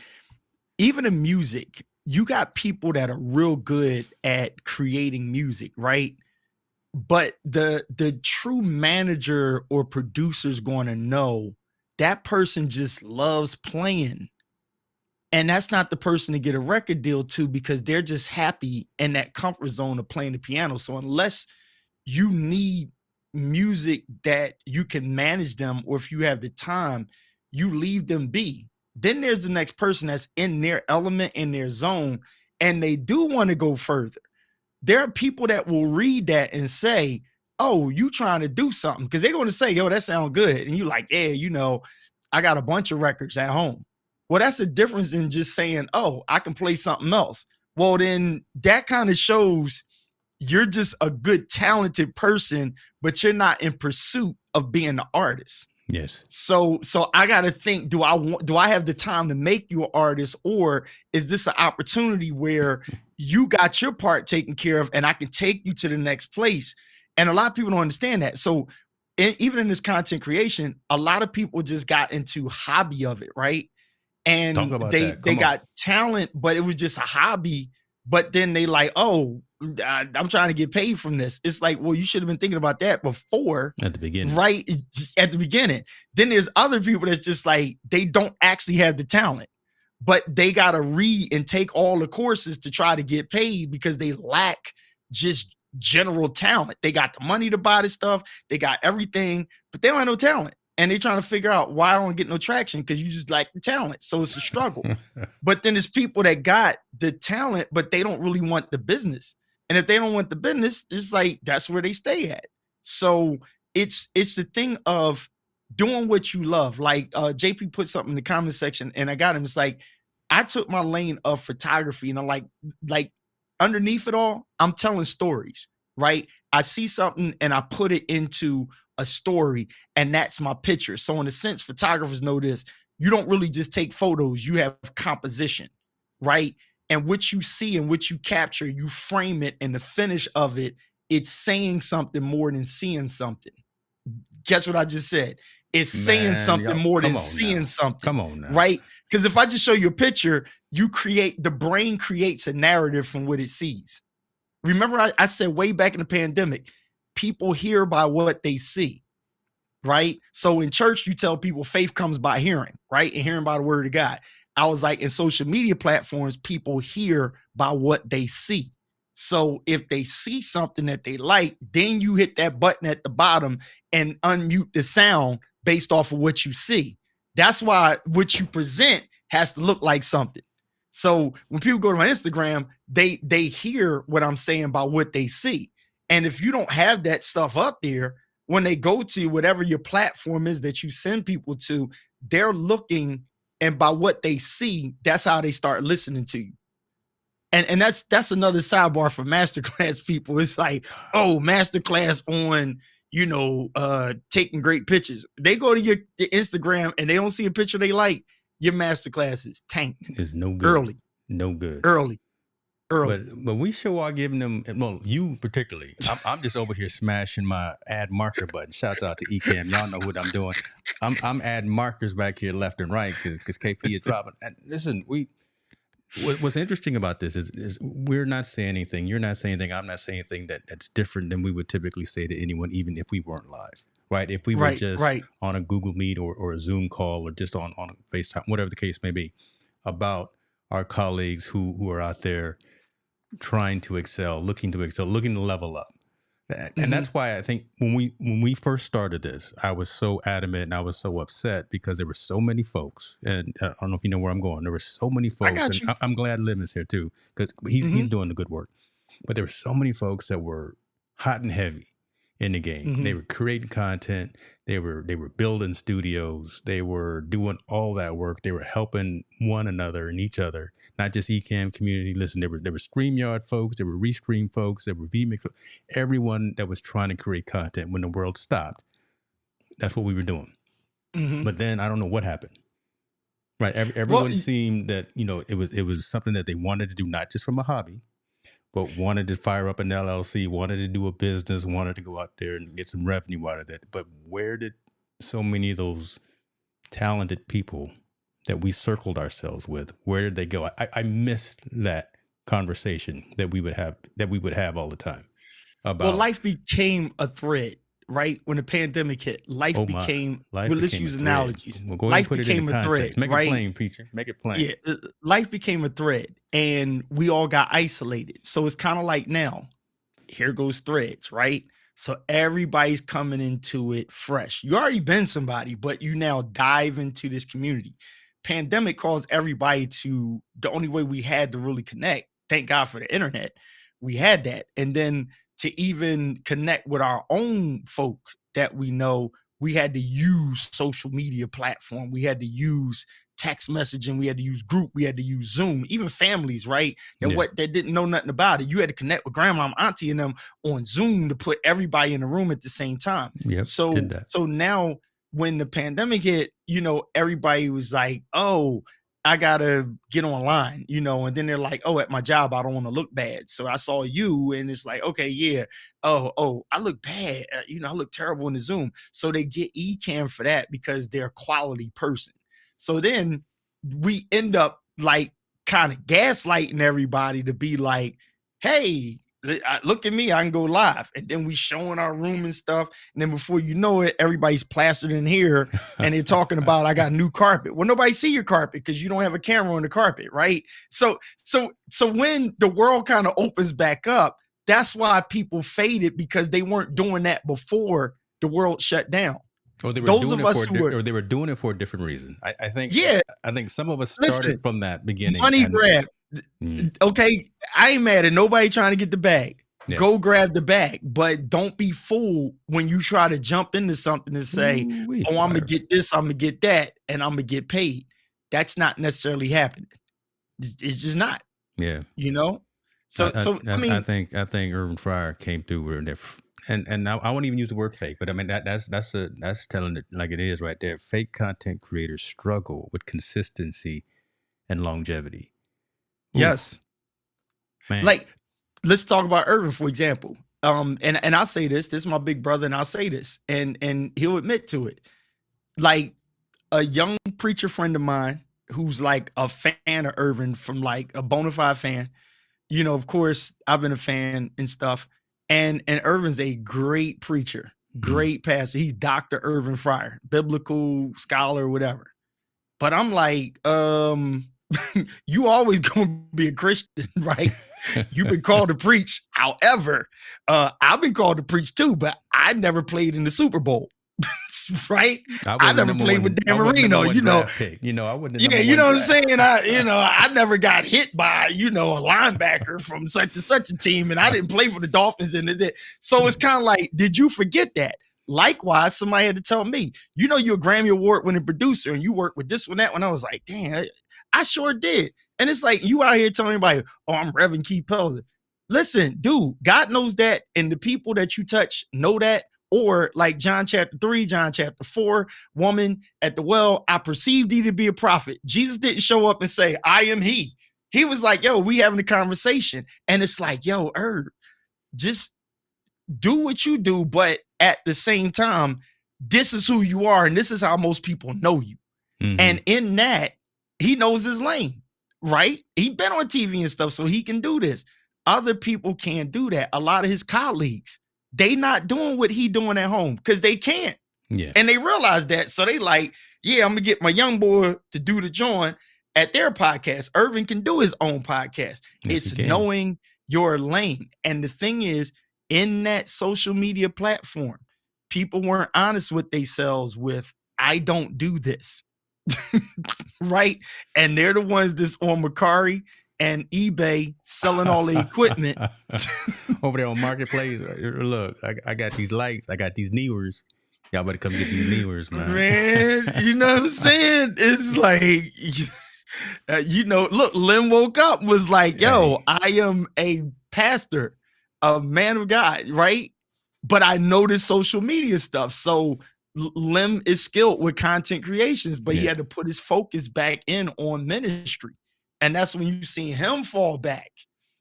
Even in music, you got people that are real good at creating music, right? But the true manager or producer's going to know that person just loves playing. And that's not the person to get a record deal to because they're just happy in that comfort zone of playing the piano. So unless you need music that you can manage them, or if you have the time, you leave them be. Then there's the next person that's in their element, in their zone, and they do want to go further. There are people that will read that and say, oh, you trying to do something, because they're going to say, yo, that sounds good. And you like, yeah, I got a bunch of records at home. Well, that's the difference in just saying, oh, I can play something else. Well, then that kind of shows you're just a good, talented person, but you're not in pursuit of being an artist.
Yes.
So I got to think, do I have the time to make you an artist, or is this an opportunity where you got your part taken care of and I can take you to the next place? And a lot of people don't understand that. So even in this content creation, a lot of people just got into hobby of it, right? And they got talent, but it was just a hobby. But then they like, oh, I'm trying to get paid from this. It's like, well, you should have been thinking about that before.
At the beginning.
Right at the beginning. Then there's other people that's just like, they don't actually have the talent, but they got to read and take all the courses to try to get paid because they lack just general talent. They got the money to buy this stuff. They got everything, but they don't have no talent. And they're trying to figure out why I don't get no traction, because you just lack the talent. So it's a struggle. But then there's people that got the talent, but they don't really want the business. And if they don't want the business, it's like that's where they stay at. So it's the thing of doing what you love. Like JP put something in the comment section, and I got him. It's like, I took my lane of photography, and I'm like underneath it all, I'm telling stories, right? I see something and I put it into a story, and that's my picture. So in a sense, photographers know this. You don't really just take photos, you have composition, right? And what you see and what you capture, you frame it, and the finish of it, it's saying something more than seeing something. Guess what I just said? It's saying something more than seeing something.
Come on now.
Right? Because if I just show you a picture, the brain creates a narrative from what it sees. Remember, I said way back in the pandemic, people hear by what they see, right? So in church, you tell people faith comes by hearing, right? And hearing by the word of God. I was like, in social media platforms, people hear by what they see. So if they see something that they like, then you hit that button at the bottom and unmute the sound based off of what you see. That's why what you present has to look like something. So when people go to my Instagram, they hear what I'm saying by what they see. And if you don't have that stuff up there, when they go to whatever your platform is that you send people to, they're looking, and by what they see, that's how they start listening to you. And that's another sidebar for masterclass people. It's like, oh, masterclass on, taking great pictures. They go to your Instagram and they don't see a picture they like. Your masterclass is tanked.
It's no good.
Early.
But we sure are giving them, well, you particularly. I'm just over here smashing my add marker button. Shouts out to Ecamm. Y'all know what I'm doing. I'm adding markers back here left and right because KP is dropping. And listen, what's interesting about this is we're not saying anything. You're not saying anything. I'm not saying anything that's different than we would typically say to anyone, even if we weren't live, right? If we were just on a Google Meet or a Zoom call or just on a FaceTime, whatever the case may be, about our colleagues who are out there trying to excel, looking to level up. And that's why I think when we first started this, I was so adamant and I was so upset because there were so many folks, and I don't know if you know where I'm going. There were so many folks, and I'm glad Lim is here too, because he's doing the good work. But there were so many folks that were hot and heavy in the game. They were creating content. They were building studios. They were doing all that work. They were helping one another and each other, not just Ecamm community. Listen, there were StreamYard folks. There were Restream folks. There were vMix folks. Everyone that was trying to create content when the world stopped. That's what we were doing. But then I don't know what happened. Right? Everyone seemed that it was something that they wanted to do, not just from a hobby, but wanted to fire up an LLC, wanted to do a business, wanted to go out there and get some revenue out of that. But where did so many of those talented people that we circled ourselves with, where did they go? I missed that conversation that we would have all the time. About
life became a thread, right? When the pandemic hit, let's use analogies.
Well, go ahead and put it into context. Make it plain, preacher. Make it plain.
Yeah, life became a thread, and we all got isolated. So it's kind of like now, here goes threads, right? So everybody's coming into it fresh. You already been somebody, but you now dive into this community. Pandemic caused everybody to, the only way we had to really connect, thank God for the internet, we had that. And then to even connect with our own folk that we know, we had to use social media platform. We had to use text messaging. We had to use group. We had to use Zoom. Even families, right? That didn't know nothing about it. You had to connect with grandma and auntie and them on Zoom to put everybody in the room at the same time.
Yep,
so now when the pandemic hit, everybody was like, oh, I gotta get online, and then they're like, oh, at my job, I don't want to look bad. So I saw you and it's like, okay, yeah. Oh, I look bad. I look terrible in the Zoom. So they get Ecamm for that because they're a quality person. So then we end up like kind of gaslighting everybody to be like, hey, look at me, I can go live. And then we showing our room and stuff. And then before you know it, everybody's plastered in here and they're talking about, I got new carpet. Well, nobody see your carpet because you don't have a camera on the carpet, right? So when the world kind of opens back up, that's why people faded, because they weren't doing that before the world shut down.
Or they were doing it or they were doing it for a different reason. I think some of us started from that beginning.
Money grab. Okay, I ain't mad at nobody trying to get the bag. Yeah. Go grab the bag, but don't be fooled when you try to jump into something and say, I'm gonna get this, I'm gonna get that, and I'm gonna get paid. That's not necessarily happening. It's just not.
Yeah.
You know? I mean,
I think Irvin Fryar came through with and I won't even use the word fake, but I mean that's telling it like it is right there. Fake content creators struggle with consistency and longevity. Ooh.
Yes. Man. Like, let's talk about Irvin, for example. And I'll say this is my big brother, and I'll say this, and he'll admit to it. Like, a young preacher friend of mine who's like a fan of Irvin, from like a bona fide fan. You know, of course, I've been a fan and stuff. And Irvin's a great preacher, great pastor. He's Dr. Irvin Fryar, biblical scholar, whatever. But I'm like, you always gonna be a Christian, right? You've been called to preach. However, I've been called to preach too, but I never played in the Super Bowl. Right? I never played with Dan Marino, you know.
I wouldn't.
Yeah, you know what I'm saying? I never got hit by, a linebacker from such and such a team, and I didn't play for the Dolphins. So it's kind of like, did you forget that? Likewise, somebody had to tell me, you're a Grammy Award winning producer, and you work with this one, that one. I was like, damn, I sure did. And it's like, you out here telling everybody, oh, I'm Reverend Keith Pelzer. Listen, dude, God knows that, and the people that you touch know that. Or like John chapter 3, John chapter 4, woman at the well, I perceived thee to be a prophet. Jesus didn't show up and say, I am he. He was like, yo, we having a conversation. And it's like, yo, just do what you do. But at the same time, this is who you are. And this is how most people know you. Mm-hmm. And in that, he knows his lane, right? He been on TV and stuff, so he can do this. Other people can't do that. A lot of his colleagues, they not doing what he doing at home because they can't. Yeah. And they realize that. So they like, yeah, I'm going to get my young boy to do the joint at their podcast. Irvin can do his own podcast. Yes, it's knowing your lane. And the thing is, in that social media platform, people weren't honest with themselves with, I don't do this. Right? And they're the ones that's on Mercari and eBay selling all the equipment.
Over there on Marketplace. Look, I got these lights. I got these Neewers. Y'all better come get these Neewers, man.
Man, you know what I'm saying? It's like, look, Lim woke up, was like, yo, I am a pastor, a man of God, right? But I know this social media stuff. So Lim is skilled with content creations, but he had to put his focus back in on ministry. And that's when you see him fall back,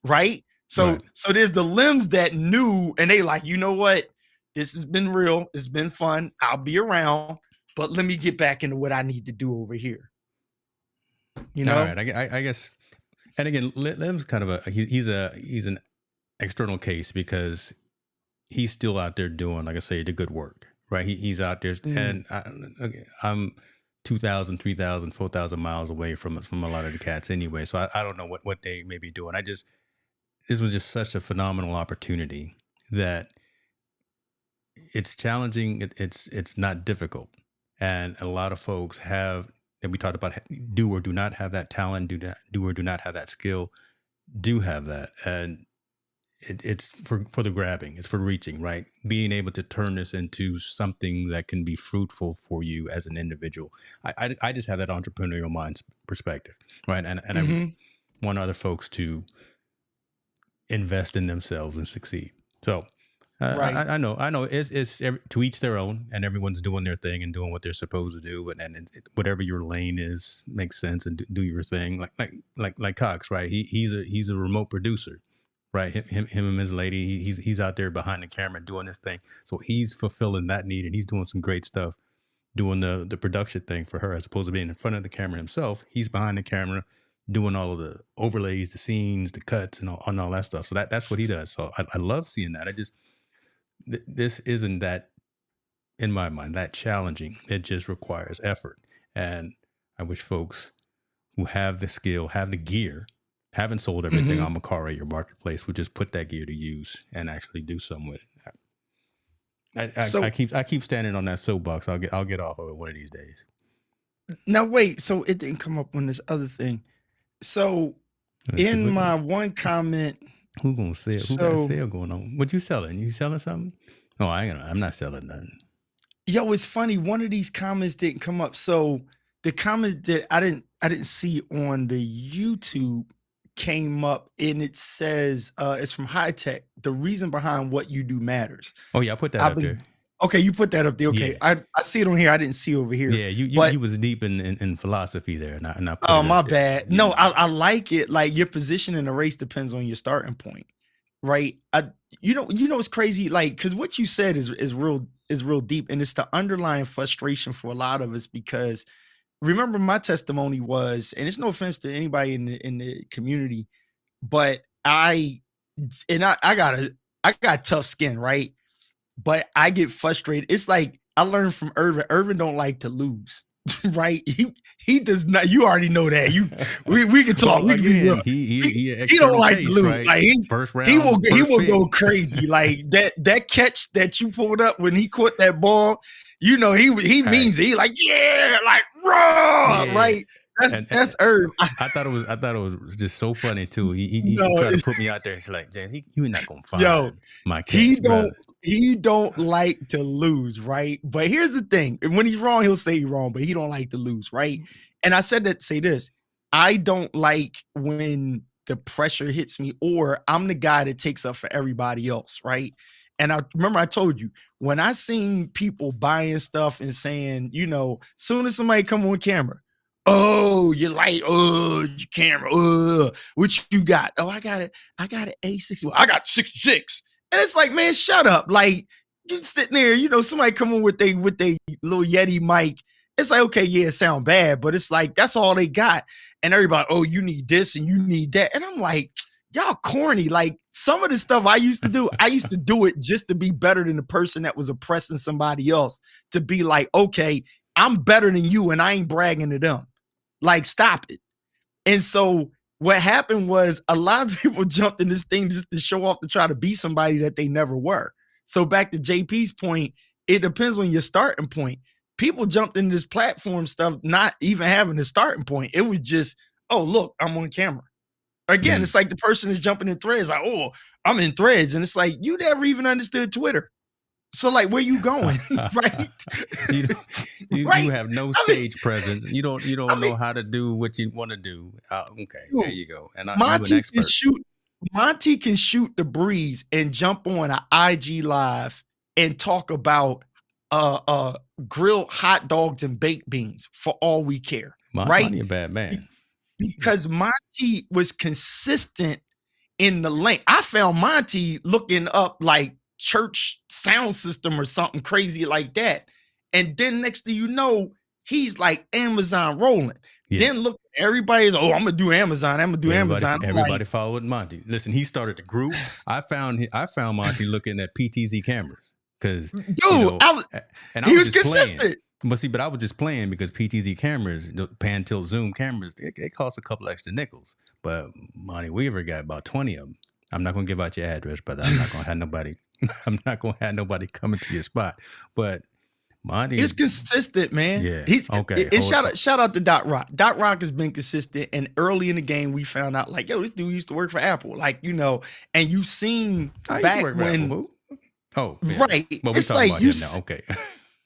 right? So there's the limbs that knew, and they like, you know what? This has been real. It's been fun. I'll be around, but let me get back into what I need to do over here. You know?
All right, I guess. And again, Lim's kind of he's an external case because he's still out there doing, like I say, the good work, right? He's out there, and I'm 2,000, 3,000, 4,000 miles away from a lot of the cats anyway. So I don't know what they may be doing. This was just such a phenomenal opportunity that it's challenging. It's not difficult. And a lot of folks have, and we talked about, do or do not have that talent, do or do not have that skill, do have that. And it's for the grabbing, it's for reaching, right? Being able to turn this into something that can be fruitful for you as an individual. I just have that entrepreneurial mind perspective, right? And I want other folks to invest in themselves and succeed. So I know it's to each their own, and everyone's doing their thing and doing what they're supposed to do, and whatever your lane is makes sense, and do your thing. Like Cox, right? He's a remote producer. Right, him and his lady, he's out there behind the camera doing this thing. So he's fulfilling that need, and he's doing some great stuff, doing the production thing for her, as opposed to being in front of the camera himself. He's behind the camera, doing all of the overlays, the scenes, the cuts, and all that stuff. So that's what he does. So I love seeing that. This isn't that, in my mind, that challenging. It just requires effort, and I wish folks who have the skill, have the gear, haven't sold everything on Mercari or Marketplace. We just put that gear to use and actually do something with it. I keep standing on that soapbox. I'll get off of it one of these days.
Now wait, so it didn't come up on this other thing. So in my one comment,
who gonna sell? Who got a sale going on? What you selling? You selling something? Oh, I'm not selling nothing.
Yo, it's funny. One of these comments didn't come up. So the comment that I didn't see on the YouTube came up, and it says it's from High Tech. The reason behind what you do matters.
Oh yeah, I put that up there.
Okay, you put that up there. Okay, yeah. I see it on here. I didn't see it over here.
Yeah, you was deep in philosophy there, and I put
oh, my bad. Yeah. No, I like it. Like, your position in the race depends on your starting point, right? You know it's crazy, like, because what you said is real deep, and it's the underlying frustration for a lot of us. Because remember, my testimony was, and it's no offense to anybody in the community, but I got tough skin, right? But I get frustrated. It's like I learned from Irvin. Irvin don't like to lose, right? He does not. You already know that. We can talk.
Well, again, he
don't like to lose.
Right?
Like
first round,
he will go crazy. Like that catch that you pulled up when he caught that ball. You know he means it. He like, yeah, like raw, yeah. Right? That's Irv.
I thought it was just so funny too. He tried to put me out there. He's like, James, you're not gonna find my catch.
He don't like to lose, right? But here's the thing: when he's wrong, he'll say he's wrong, but he don't like to lose, right? And I said that to say this: I don't like when the pressure hits me, or I'm the guy that takes up for everybody else, right? And I remember I told you, when I seen people buying stuff and saying, soon as somebody come on camera, oh, you like, your camera, what you got? Oh, I got it. I got an A60. I got 66. And it's like, man, shut up. Like, you sitting there, somebody come on with they little Yeti mic. It's like, okay, yeah, it sound bad, but it's like, that's all they got. And everybody, oh, you need this and you need that. And I'm like, y'all corny. Like, some of the stuff I used to do it just to be better than the person that was oppressing somebody else, to be like, okay, I'm better than you and I ain't bragging to them. Like, stop it. And so what happened was a lot of people jumped in this thing just to show off, to try to be somebody that they never were. So back to JP's point, it depends on your starting point. People jumped in this platform stuff not even having a starting point. It was just, oh, look, I'm on camera. Again, It's like the person is jumping in Threads, like, oh, I'm in Threads. And it's like, you never even understood Twitter. So, like, where you going, right?
You have no stage presence. You don't know how to do what you want to do. Okay, there you go. And
Monty can shoot the breeze and jump on an IG live and talk about grilled hot dogs and baked beans for all we care, right?
Monty a bad man.
Because Monty was consistent in the lane. I found Monty looking up like church sound system or something crazy like that, and then next thing you know, he's like Amazon rolling. Yeah. Then look, everybody's, oh, I'm gonna do Amazon. Amazon.
Everybody followed Monty. Listen, he started the group. I found Monty looking at PTZ cameras because,
dude, he was consistent.
Playing. But I was just playing because PTZ cameras, the pan tilt zoom cameras, it cost a couple extra nickels. But Monty Weaver got about 20 of them. I'm not gonna give out your address, brother. I'm not gonna have nobody coming to your spot. But Monty
is consistent, man.
Yeah.
He's okay. And shout out to Dot Rock. Dot Rock has been consistent. And early in the game, we found out, like, yo, this dude used to work for Apple. Like, and you seen back when.
Oh, yeah.
Right.
But we talking about him now. Okay.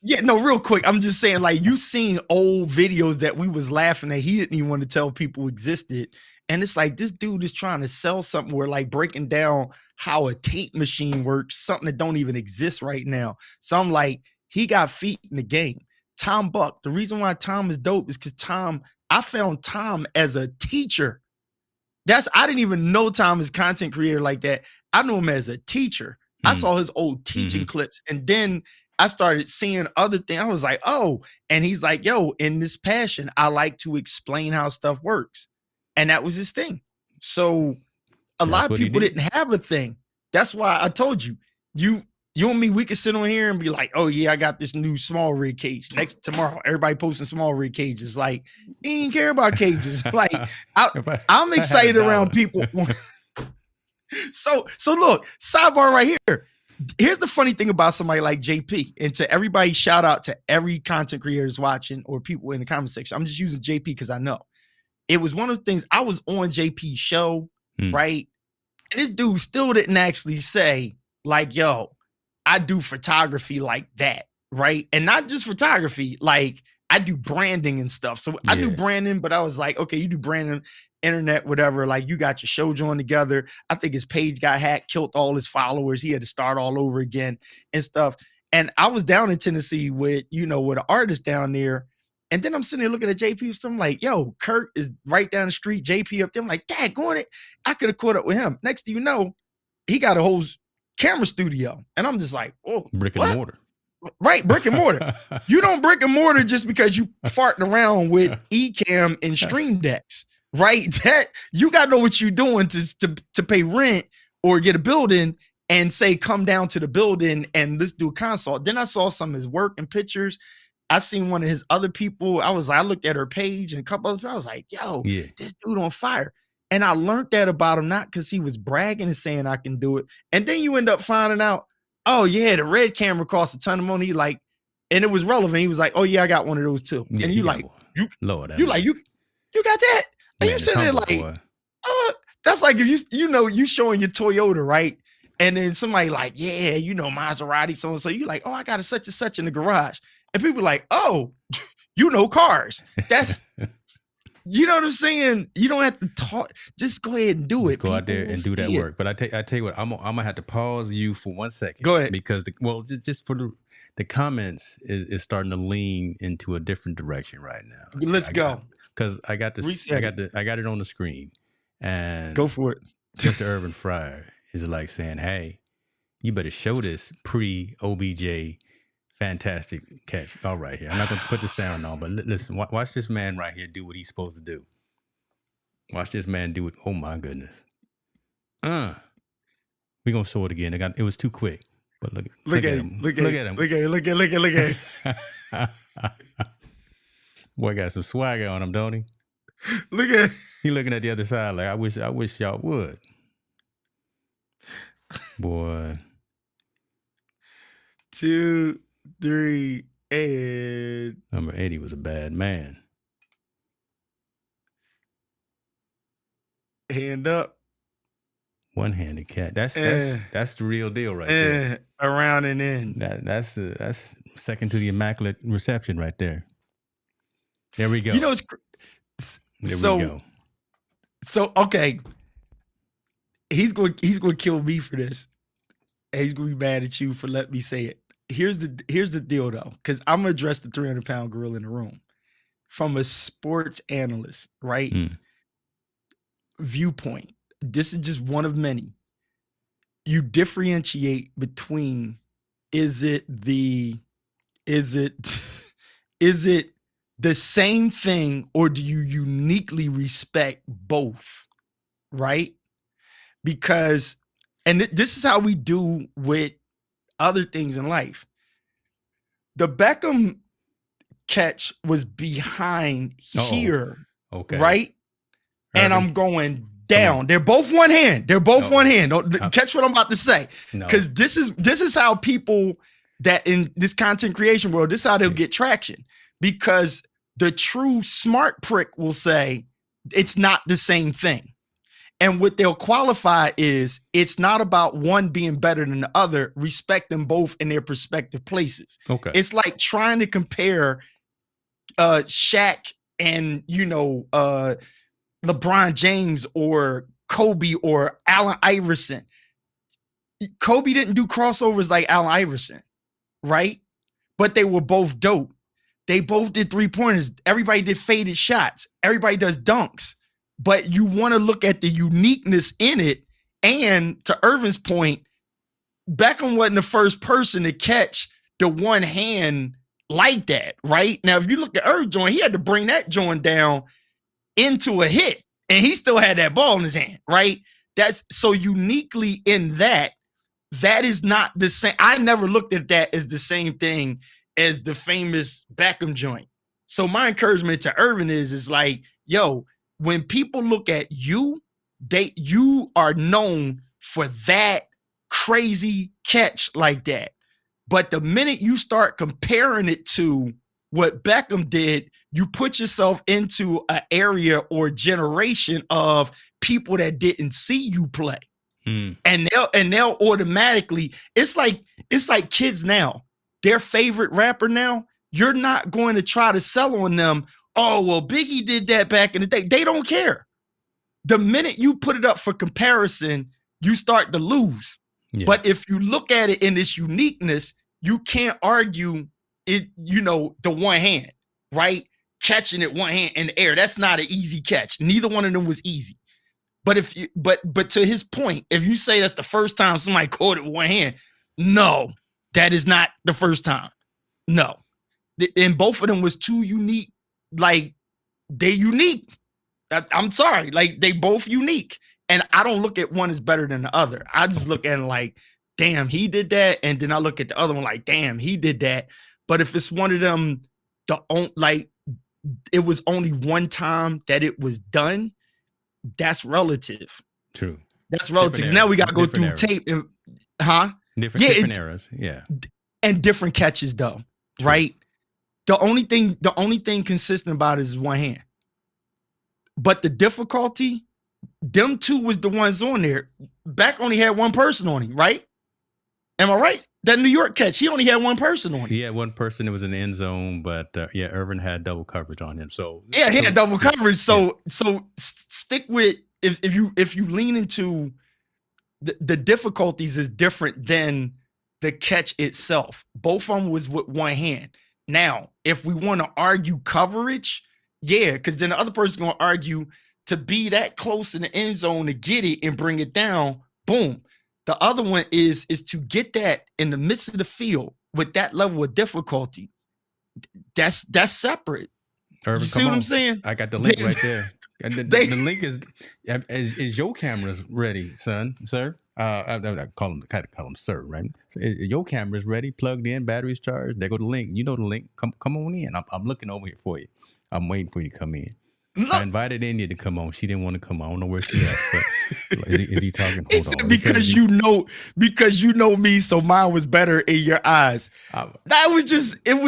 Yeah, no, real quick. I'm just saying, like, you seen old videos that we was laughing at. He didn't even want to tell people existed. And it's like, this dude is trying to sell something where, like, breaking down how a tape machine works, something that don't even exist right now. So I'm like, he got feet in the game. Tom Buck. The reason why Tom is dope is because I found Tom as a teacher. I didn't even know Tom as content creator like that. I knew him as a teacher. I saw his old teaching clips, and then I started seeing other things. I was like, oh, and he's like, yo, in this passion, I like to explain how stuff works. And that was his thing. So a lot of people didn't have a thing. That's why I told you, You and me, we could sit on here and be like, oh yeah, I got this new small rig cage. Next tomorrow, everybody posting small rig cages. Like, he didn't care about cages. Like, I'm excited around people. So look, sidebar right here. Here's the funny thing about somebody like JP, and to everybody, shout out to every content creators watching or people in the comment section. I'm just using JP because I know it was one of the things. I was on JP's show, right? And this dude still didn't actually say, like, yo, I do photography like that, right? And not just photography, like I do branding and stuff. So I do branding, but I was like, okay, you do branding, internet, whatever. Like you got your show joined together. I think his page got hacked, killed all his followers. He had to start all over again and stuff. And I was down in Tennessee with, with an artist down there. And then I'm sitting there looking at JP. So I'm like, yo, Kurt is right down the street. JP up there. I'm like, dad, going it. I could have caught up with him. Next thing you know, he got a whole camera studio. And I'm just like, oh,
brick and mortar.
Right, brick and mortar. You don't brick and mortar just because you farting around with Ecamm and Stream Decks, right? That you got to know what you're doing to pay rent or get a building and say, come down to the building and let's do a consult. Then I saw some of his work and pictures. I seen one of his other people. I looked at her page and a couple others. I was like, yo, this dude on fire. And I learned that about him, not because he was bragging and saying I can do it. And then you end up finding out, oh yeah, the red camera costs a ton of money. Like, and it was relevant. He was like, oh yeah, I got one of those too. Yeah, and you like, you got that? And you sitting there like, that's like if you showing your Toyota, right? And then somebody like, yeah, Maserati, so and so. You like, oh, I got a such and such in the garage. And people like, oh, cars. That's you know what I'm saying? You don't have to talk. Just go ahead and do it.
Go out there and do that work. But I tell you what, I'm gonna have to pause you for 1 second.
Go ahead.
Because just for the comments is starting to lean into a different direction right now.
Let's go.
Because I got this. I got it on the screen. And
go for it.
Mr. Urban Fryar is like saying, hey, you better show this pre-OBJ fantastic catch. All right, here. I'm not going to put the sound on, but listen, watch this man right here do what he's supposed to do. Watch this man do it. Oh, my goodness. We're going to show it again. It was too quick, but look at him. Look at him.
Look at him.
Boy, got some swagger on him, don't he?
Look at him.
He looking at the other side like, I wish y'all would. Boy.
2, 3, and
number 80 was a bad man.
Hand up.
One-handed cat. That's the real deal right there.
Around and in.
That's second to the immaculate reception right there. There we go.
We go. So okay. He's going to kill me for this. He's going to be mad at you for letting me say it. Here's the deal though, because I'm gonna address the 300-pound gorilla in the room from a sports analyst, right? Viewpoint. This is just one of many. You differentiate between is it the same thing, or do you uniquely respect both, right? Because, and this is how we do with other things in life. The Beckham catch was behind here, okay, right? Urban. And I'm going down. They're both one hand. One hand. Don't catch what I'm about to say, because this is how people that in this content creation world, this is how they'll get traction, because the true smart prick will say it's not the same thing. And what they'll qualify is it's not about one being better than the other. Respect them both in their respective places.
Okay.
It's like trying to compare Shaq and, LeBron James or Kobe or Allen Iverson. Kobe didn't do crossovers like Allen Iverson, right? But they were both dope. They both did 3-pointers. Everybody did faded shots. Everybody does dunks. But you want to look at the uniqueness in it. And to Irvin's point, Beckham wasn't the first person to catch the one hand like that, right? Now, if you look at Irv joint, he had to bring that joint down into a hit, and he still had that ball in his hand, right? That's so uniquely in that. that is not the same. I never looked at that as the same thing as the famous Beckham joint. So my encouragement to Irvin is like, yo, when people look at you, you are known for that crazy catch like that. But the minute you start comparing it to what Beckham did, you put yourself into an area or generation of people that didn't see you play. And they'll automatically, it's like kids now, their favorite rapper now, you're not going to try to sell on them. Oh, well, Biggie did that back in the day. They don't care. The minute you put it up for comparison, you start to lose. Yeah. But if you look at it in this uniqueness, you can't argue it, the one hand, right? Catching it one hand in the air. That's not an easy catch. Neither one of them was easy. But but to his point, if you say that's the first time somebody caught it with one hand, no, that is not the first time. No. And both of them was too unique. Like, they unique. I'm sorry. Like, they both unique. And I don't look at one as better than the other. I just look at it like, damn, he did that. And then I look at the other one like, damn, he did that. But if it's one of them, it was only one time that it was done, that's relative.
True.
That's relative. Now we got to go through tape.
Different eras. Yeah.
And different catches, though. True. Right? The only thing consistent about it is one hand. But the difficulty, them two was the ones on there. Beck only had one person on him, right? Am I right? That New York catch, he only had one person on him.
He had one person that was in the end zone, but Irvin had double coverage on him. So
he had double coverage. So stick with if you lean into the difficulties is different than the catch itself. Both of them was with one hand. Now, if we want to argue coverage, yeah, because then the other person's going to argue to be that close in the end zone to get it and bring it down. Boom. The other one is to get that in the midst of the field with that level of difficulty. That's separate.
Irvin,
you see what I'm saying?
I got the link right there. The link is your cameras ready, sir? I call him sir, right? So your camera's ready, plugged in, batteries charged. There go the link. You know the link. Come on in. I'm looking over here for you. I'm waiting for you to come in. Look. I invited India to come on. She didn't want to come on. I don't know where she at. But is he talking? Hold on.
Because you know me, so mine was better in your eyes. It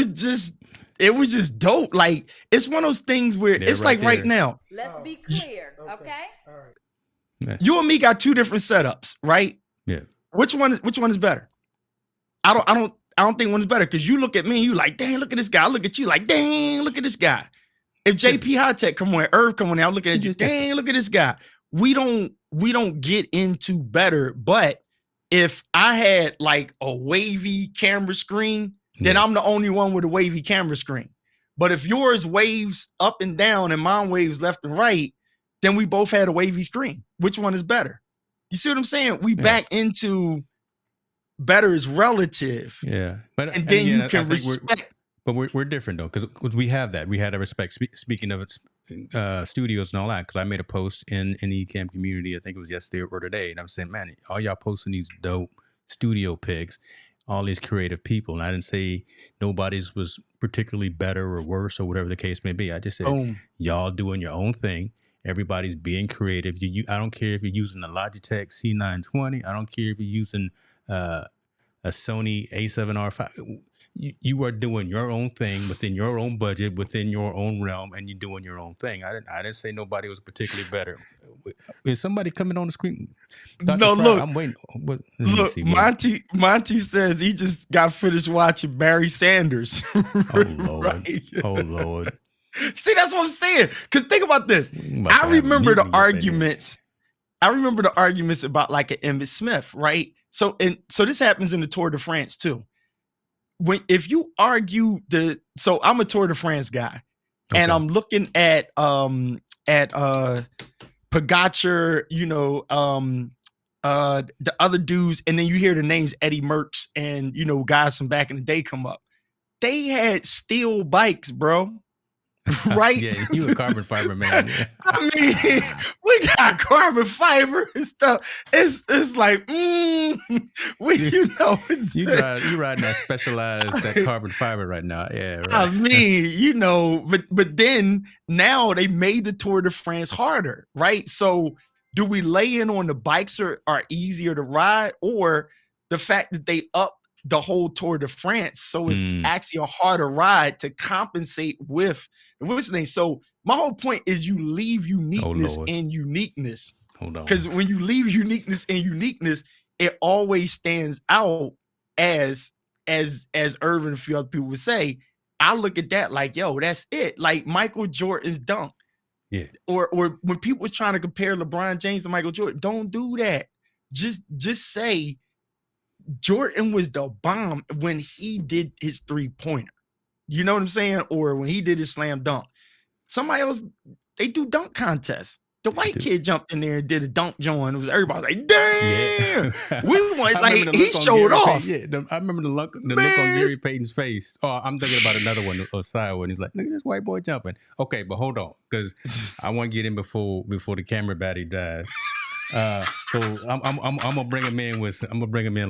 was just dope. Like, it's one of those things where it's right like there. Right now.
Let's be clear, okay?
All right. Yeah. You and me got two different setups, right?
Yeah.
Which one is better? I don't think one is better because you look at me, you like, dang, look at this guy. I look at you like, dang, look at this guy. If JP High Tech come on, Irv come on, I'm looking at you, dang, look at this guy. We don't get into better, but if I had like a wavy camera screen, then I'm the only one with a wavy camera screen. But if yours waves up and down and mine waves left and right, then we both had a wavy screen. Which one is better? You see what I'm saying? We back into better is relative.
Yeah.
And then you can respect.
But we're different though, because we have that. We had a respect. Speaking of studios and all that, because I made a post in the ECAM community, I think it was yesterday or today, and I'm saying, man, all y'all posting these dope studio pics, all these creative people, and I didn't say nobody's was particularly better or worse or whatever the case may be. I just said y'all doing your own thing. Everybody's being creative. I don't care if you're using a Logitech C920. I don't care if you're using a Sony A7R5. You are doing your own thing within your own budget, within your own realm, and you're doing your own thing. I didn't say nobody was particularly better. Is somebody coming on the screen?
Dr. No, Fryar, look.
I'm waiting.
Monty says he just got finished watching Barry Sanders.
Oh, Lord. Right? Oh, Lord.
See, that's what I'm saying. Because think about this. I remember the arguments. I remember the arguments about like an Emmitt Smith, right? So this happens in the Tour de France too. If you argue so I'm a Tour de France guy, and I'm looking at Pogacar, the other dudes, and then you hear the names Eddie Merckx and guys from back in the day come up. They had steel bikes, bro. right?
Yeah, you a carbon fiber man. Yeah.
I mean, we got carbon fiber and stuff. It's like, you
riding that specialized that carbon fiber right now. Yeah, right.
I mean, but then now they made the Tour de France harder, right? So do we lay in on the bikes are easier to ride, or the fact that they up the whole Tour de France, so it's actually a harder ride to compensate with what's the name? So my whole point is you leave uniqueness and uniqueness.
Hold on.
Because when you leave uniqueness and uniqueness, it always stands out as Irvin and a few other people would say. I look at that like, yo, that's it. Like Michael Jordan's dunk.
Yeah.
Or when people were trying to compare LeBron James to Michael Jordan, don't do that. Just say Jordan was the bomb when he did his 3-pointer. You know what I'm saying? Or when he did his slam dunk. Somebody else, they do dunk contests. The white kid jumped in there and did a dunk joint. It was everybody was like, damn. Yeah. We want like he showed off.
I remember the look on Gary Payton's face. Oh, I'm thinking about another one, Osai, when he's like, look at this white boy jumping. Okay, but hold on, because I want to get in before the camera battery dies. So I'm gonna bring him in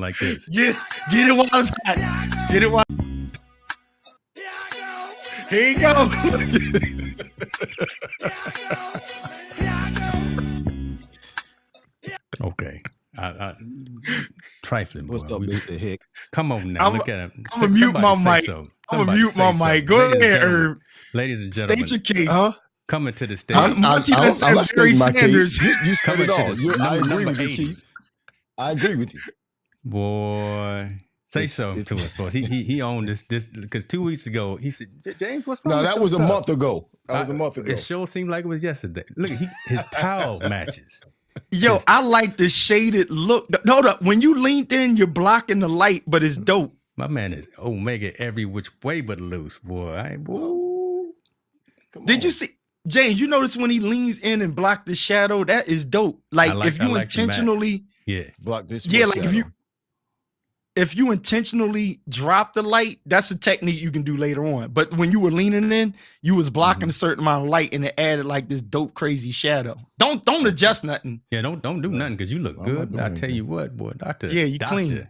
like this.
Get it while it's hot. Get it while. Here you go.
Okay. Trifling.
What's up, Mr. Hicks?
Come on now, look at him.
I'm gonna mute my mic. I'm gonna mute my mic. Go ahead, Herb.
Ladies and gentlemen.
State your case.
Coming to the stage.
I'm not stating my case. You said it all. I agree with you, Chief. I agree with you.
Boy. Say something to us, boy. He owned this because 2 weeks ago he said, James, what's wrong?
No, that was a month ago.
It sure seemed like it was yesterday. Look, his towel matches.
Yo, I like the shaded look. Hold up. When you leaned in, you're blocking the light, but it's dope.
My man is Omega every which way but loose, boy.
Did you see, James, you notice when he leans in and block the shadow? That is dope. Like if you intentionally
block this.
Yeah, like if you intentionally drop the light, that's a technique you can do later on. But when you were leaning in, you was blocking a certain amount of light, and it added like this dope, crazy shadow. Don't adjust nothing.
Yeah, don't do nothing because you look good. I tell you what, boy,
you clean.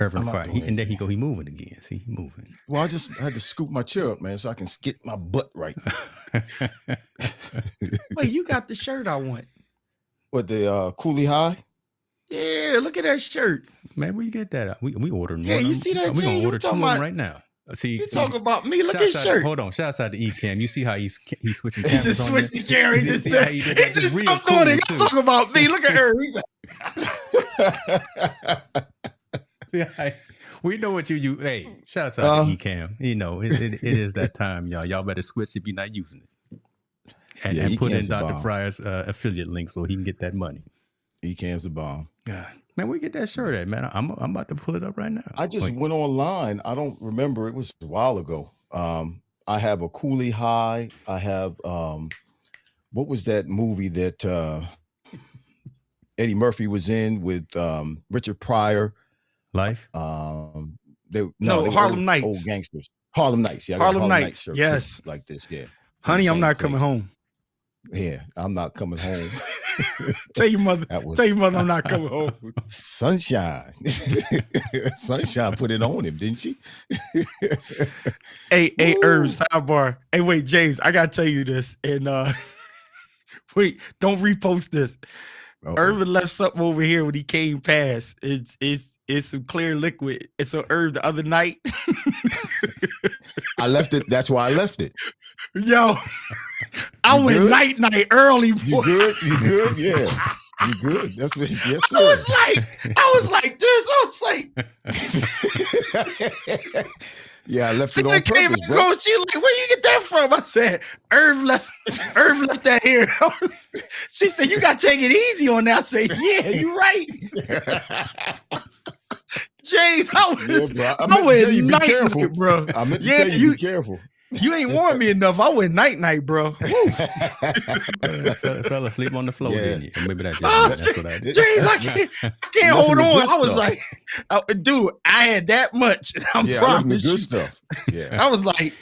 Irvin Fryar. And there he go. He moving again. See, he moving.
Well, I just had to scoop my chair up, man, so I can get my butt right.
Wait, you got the shirt I want.
What, the Coolie High?
Yeah, look at that shirt.
Man, where you get that? We ordering one.
Yeah, you see that?
We gonna order 2 of them right now. See,
you talking about me? Look at his shirt.
Hold on, shouts out to Ecam. You see how he's switching
cameras. He just switched the camera. He just
real
I'm doing it. Y'all talking about me? Look at her.
See, we know what you. Hey, shouts out to Ecam. You know, it is that time, y'all. Y'all better switch if you're not using it, and put in Dr. Fryar's affiliate link so he can get that money.
Ecam's a bomb.
God, man, where you get that shirt at, man? I'm about to pull it up right now.
I just went online. I don't remember. It was a while ago. I have a Coolie High. I have what was that movie that Eddie Murphy was in with Richard Pryor?
Life.
Harlem Nights.
Old gangsters. Harlem Nights. Yeah,
Harlem Nights.
Shirt
yes,
like this. Yeah.
Honey, I'm not coming home.
Yeah, I'm not coming home.
Tell your mother I'm not coming home.
Sunshine. Sunshine put it on him, didn't she?
Hey, Irv, sidebar. Hey, wait, James, I gotta tell you this. And wait, don't repost this. Irvin left something over here when he came past. It's some clear liquid. And so Irv the other night.
I left it. That's why I left it.
Yo, I went night early.
You good? You good? Yeah. You good? That's what. Yes, sir.
I was like this.
Yeah, I left it on purpose, bro.
She like, where you get that from? I said, Irv left that here. She said, you got to take it easy on that. I said, yeah, you're right. James, I went night, bro.
I meant to tell you, be careful.
You ain't warned me enough. I went night, bro.
Fell asleep on the floor, didn't you? Maybe that's what I did.
James, I can't hold on. I was like, dude, I had that much. And I'm promising
good stuff. Yeah.
I was like,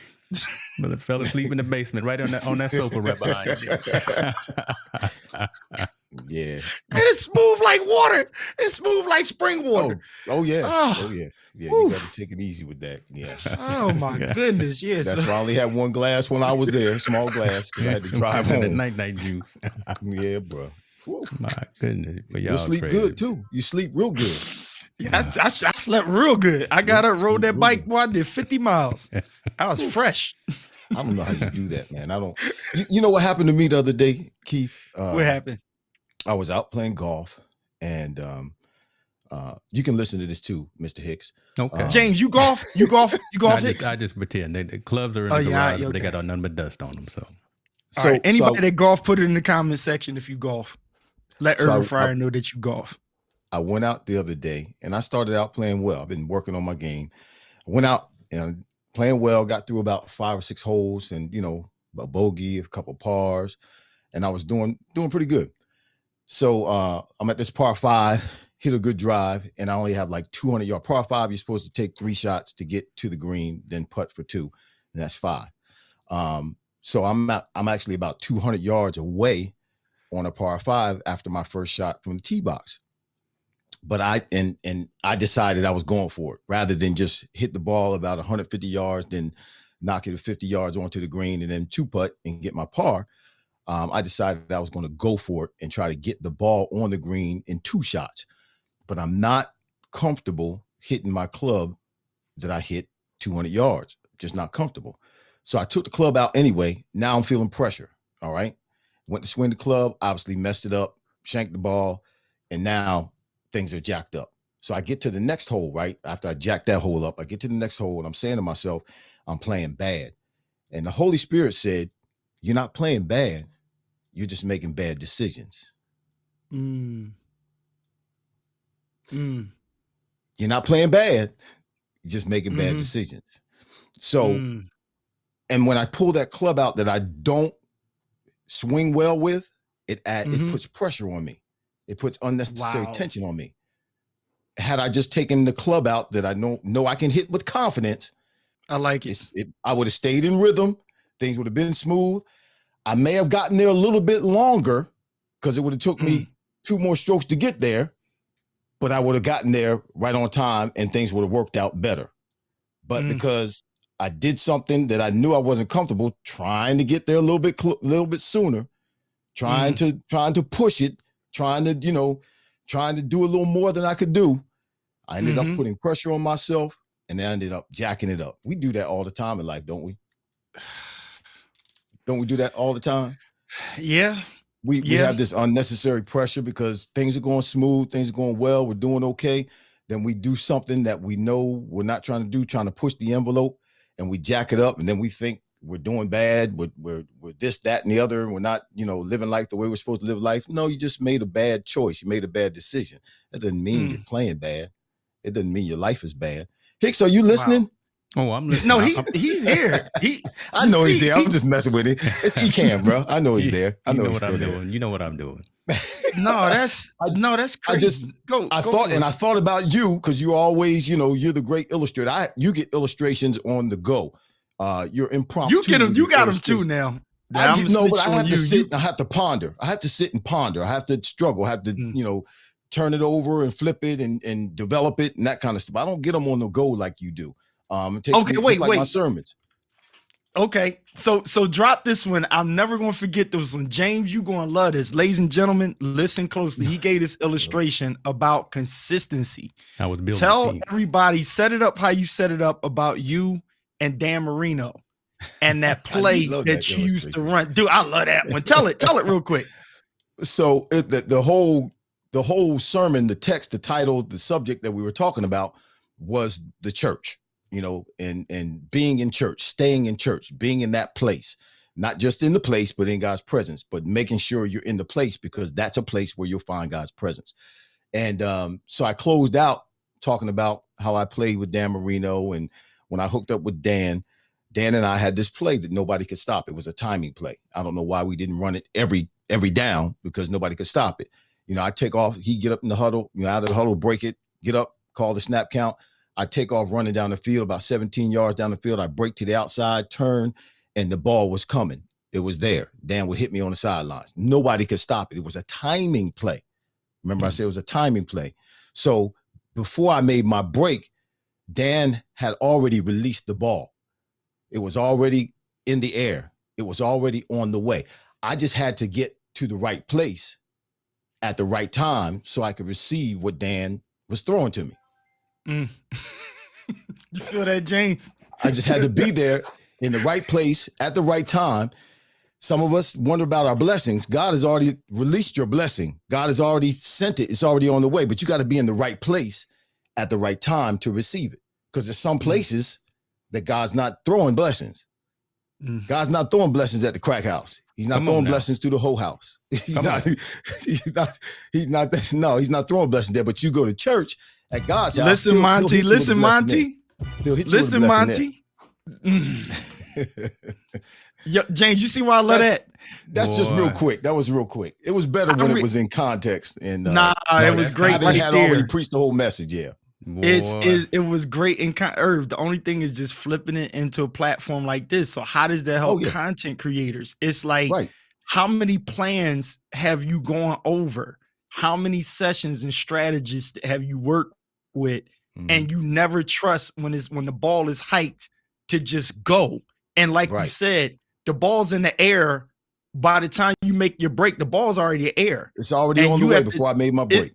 Brother fell asleep in the basement, right on that sofa right behind you.
Yeah.
And it's smooth like water. It's smooth like spring water.
Oh yeah.
Oh,
Yeah. Yeah.
woof.
You got to take it easy with that. Yeah.
Oh my goodness. Yes.
That's why I only had one glass when I was there, small glass, because I had to drive home.
Night juice.
Yeah, bro. Woo.
My goodness. But y'all
You sleep
crazy.
good too. You sleep real good.
Yeah, I slept real good. I got up, rode that bike, boy. I did 50 miles. I was fresh.
I don't know how you do that, man. I don't. You know what happened to me the other day, Keith?
What happened?
I was out playing golf, and you can listen to this too, Mr. Hicks.
Okay.
James, you golf? You golf? You golf, Hicks?
I just pretend. The clubs are in the garage, but they got nothing but dust on them. So,
all right. Anybody that golf, put it in the comment section if you golf. Let Urban Fryar know that you golf.
I went out the other day, and I started out playing well. I've been working on my game. I went out and playing well, got through about 5 or 6 holes, and a bogey, a couple pars, and I was doing pretty good. So I'm at this par 5, hit a good drive, and I only have like 200 yards. Par 5, you're supposed to take 3 shots to get to the green, then putt for 2, and that's 5. So I'm actually about 200 yards away on a par 5 after my first shot from the tee box. But I decided I was going for it rather than just hit the ball about 150 yards, then knock it 50 yards onto the green and then 2-putt and get my par. I decided I was going to go for it and try to get the ball on the green in 2 shots. But I'm not comfortable hitting my club that I hit 200 yards. Just not comfortable. So I took the club out anyway. Now I'm feeling pressure. All right. Went to swing the club, obviously messed it up, shanked the ball, and now things are jacked up. So I get to the next hole, right? After I jack that hole up, I get to the next hole and I'm saying to myself, I'm playing bad. And the Holy Spirit said, you're not playing bad. You're just making bad decisions. You're not playing bad. You're just making bad decisions. So, and when I pull that club out that I don't swing well with, it puts pressure on me. It puts unnecessary tension on me. Had I just taken the club out that I know I can hit with confidence,
I like it.
I would have stayed in rhythm. Things would have been smooth. I may have gotten there a little bit longer because it would have took me 2 more strokes to get there, but I would have gotten there right on time and things would have worked out better. But because I did something that I knew I wasn't comfortable, trying to get there a little bit sooner, trying to push it, trying to do a little more than I could do, I ended up putting pressure on myself and I ended up jacking it up. We do that all the time in life, don't we? Don't we do that all the time?
Yeah.
We have this unnecessary pressure because things are going smooth, things are going well, we're doing okay. Then we do something that we know we're not trying to do, trying to push the envelope, and we jack it up, and then we think we're doing bad, we're this, that, and the other, and we're not, living life the way we're supposed to live life. No, you just made a bad choice. You made a bad decision. That doesn't mean you're playing bad. It doesn't mean your life is bad. Hicks, are you listening?
Wow.
Oh, I'm listening.
No, he's here.
I know he's there. I'm just messing with it. It's Ecam, bro. I know he's there. I know
what I'm doing. You know what I'm doing.
No, that's crazy.
I thought about you because you always, you're the great illustrator. You get illustrations on the go. You're impromptu.
You got them too now.
But I have to sit. I have to ponder. I have to sit and ponder. I have to struggle. I have to, turn it over and flip it and develop it and that kind of stuff. I don't get them on the go like you do. Wait. My sermons.
Okay, so drop this one. I'm never going to forget this one. James, you going to love this. Ladies and gentlemen, listen closely. He gave this illustration about consistency.
I was building.
Tell everybody, set it up how you set it up about you and Dan Marino and that play that you used to run. Dude, I love that one. Tell it real quick.
So the whole sermon, the text, the title, the subject that we were talking about was the church. And being in church, staying in church, being in that place, not just in the place, but in God's presence, but making sure you're in the place because that's a place where you'll find God's presence. And so I closed out talking about how I played with Dan Marino. And when I hooked up with Dan and I had this play that nobody could stop. It was a timing play. I don't know why we didn't run it every down because nobody could stop it. I take off, he get up in the huddle, out of the huddle, break it, get up, call the snap count. I take off running down the field, about 17 yards down the field. I break to the outside, turn, and the ball was coming. It was there. Dan would hit me on the sidelines. Nobody could stop it. It was a timing play. Remember, I said it was a timing play. So before I made my break, Dan had already released the ball. It was already in the air. It was already on the way. I just had to get to the right place at the right time so I could receive what Dan was throwing to me.
You feel that, James?
I just had to be there in the right place at the right time. Some of us wonder about our blessings. God has already released your blessing. God has already sent it. It's already on the way, but you got to be in the right place at the right time to receive it. Because there's some places that God's not throwing blessings. God's not throwing blessings at the crack house. He's not throwing blessings through the whole house. He's not throwing blessings there, but you go to church at God's house.
Listen, Monty. Listen, Monty. Yo, James, you see why I love that?
That's just real quick. That was real quick. It was better when it was in context. And
it was great.
I had already preached the whole message. Yeah.
It was great in Irv. The only thing is just flipping it into a platform like this. So how does that help content creators? It's like, how many plans have you gone over? How many sessions and strategists have you worked with? And you never trust when the ball is hiked to just go. And like you said, the ball's in the air. By the time you make your break, the ball's already in the air.
It's already on the way before I made my break.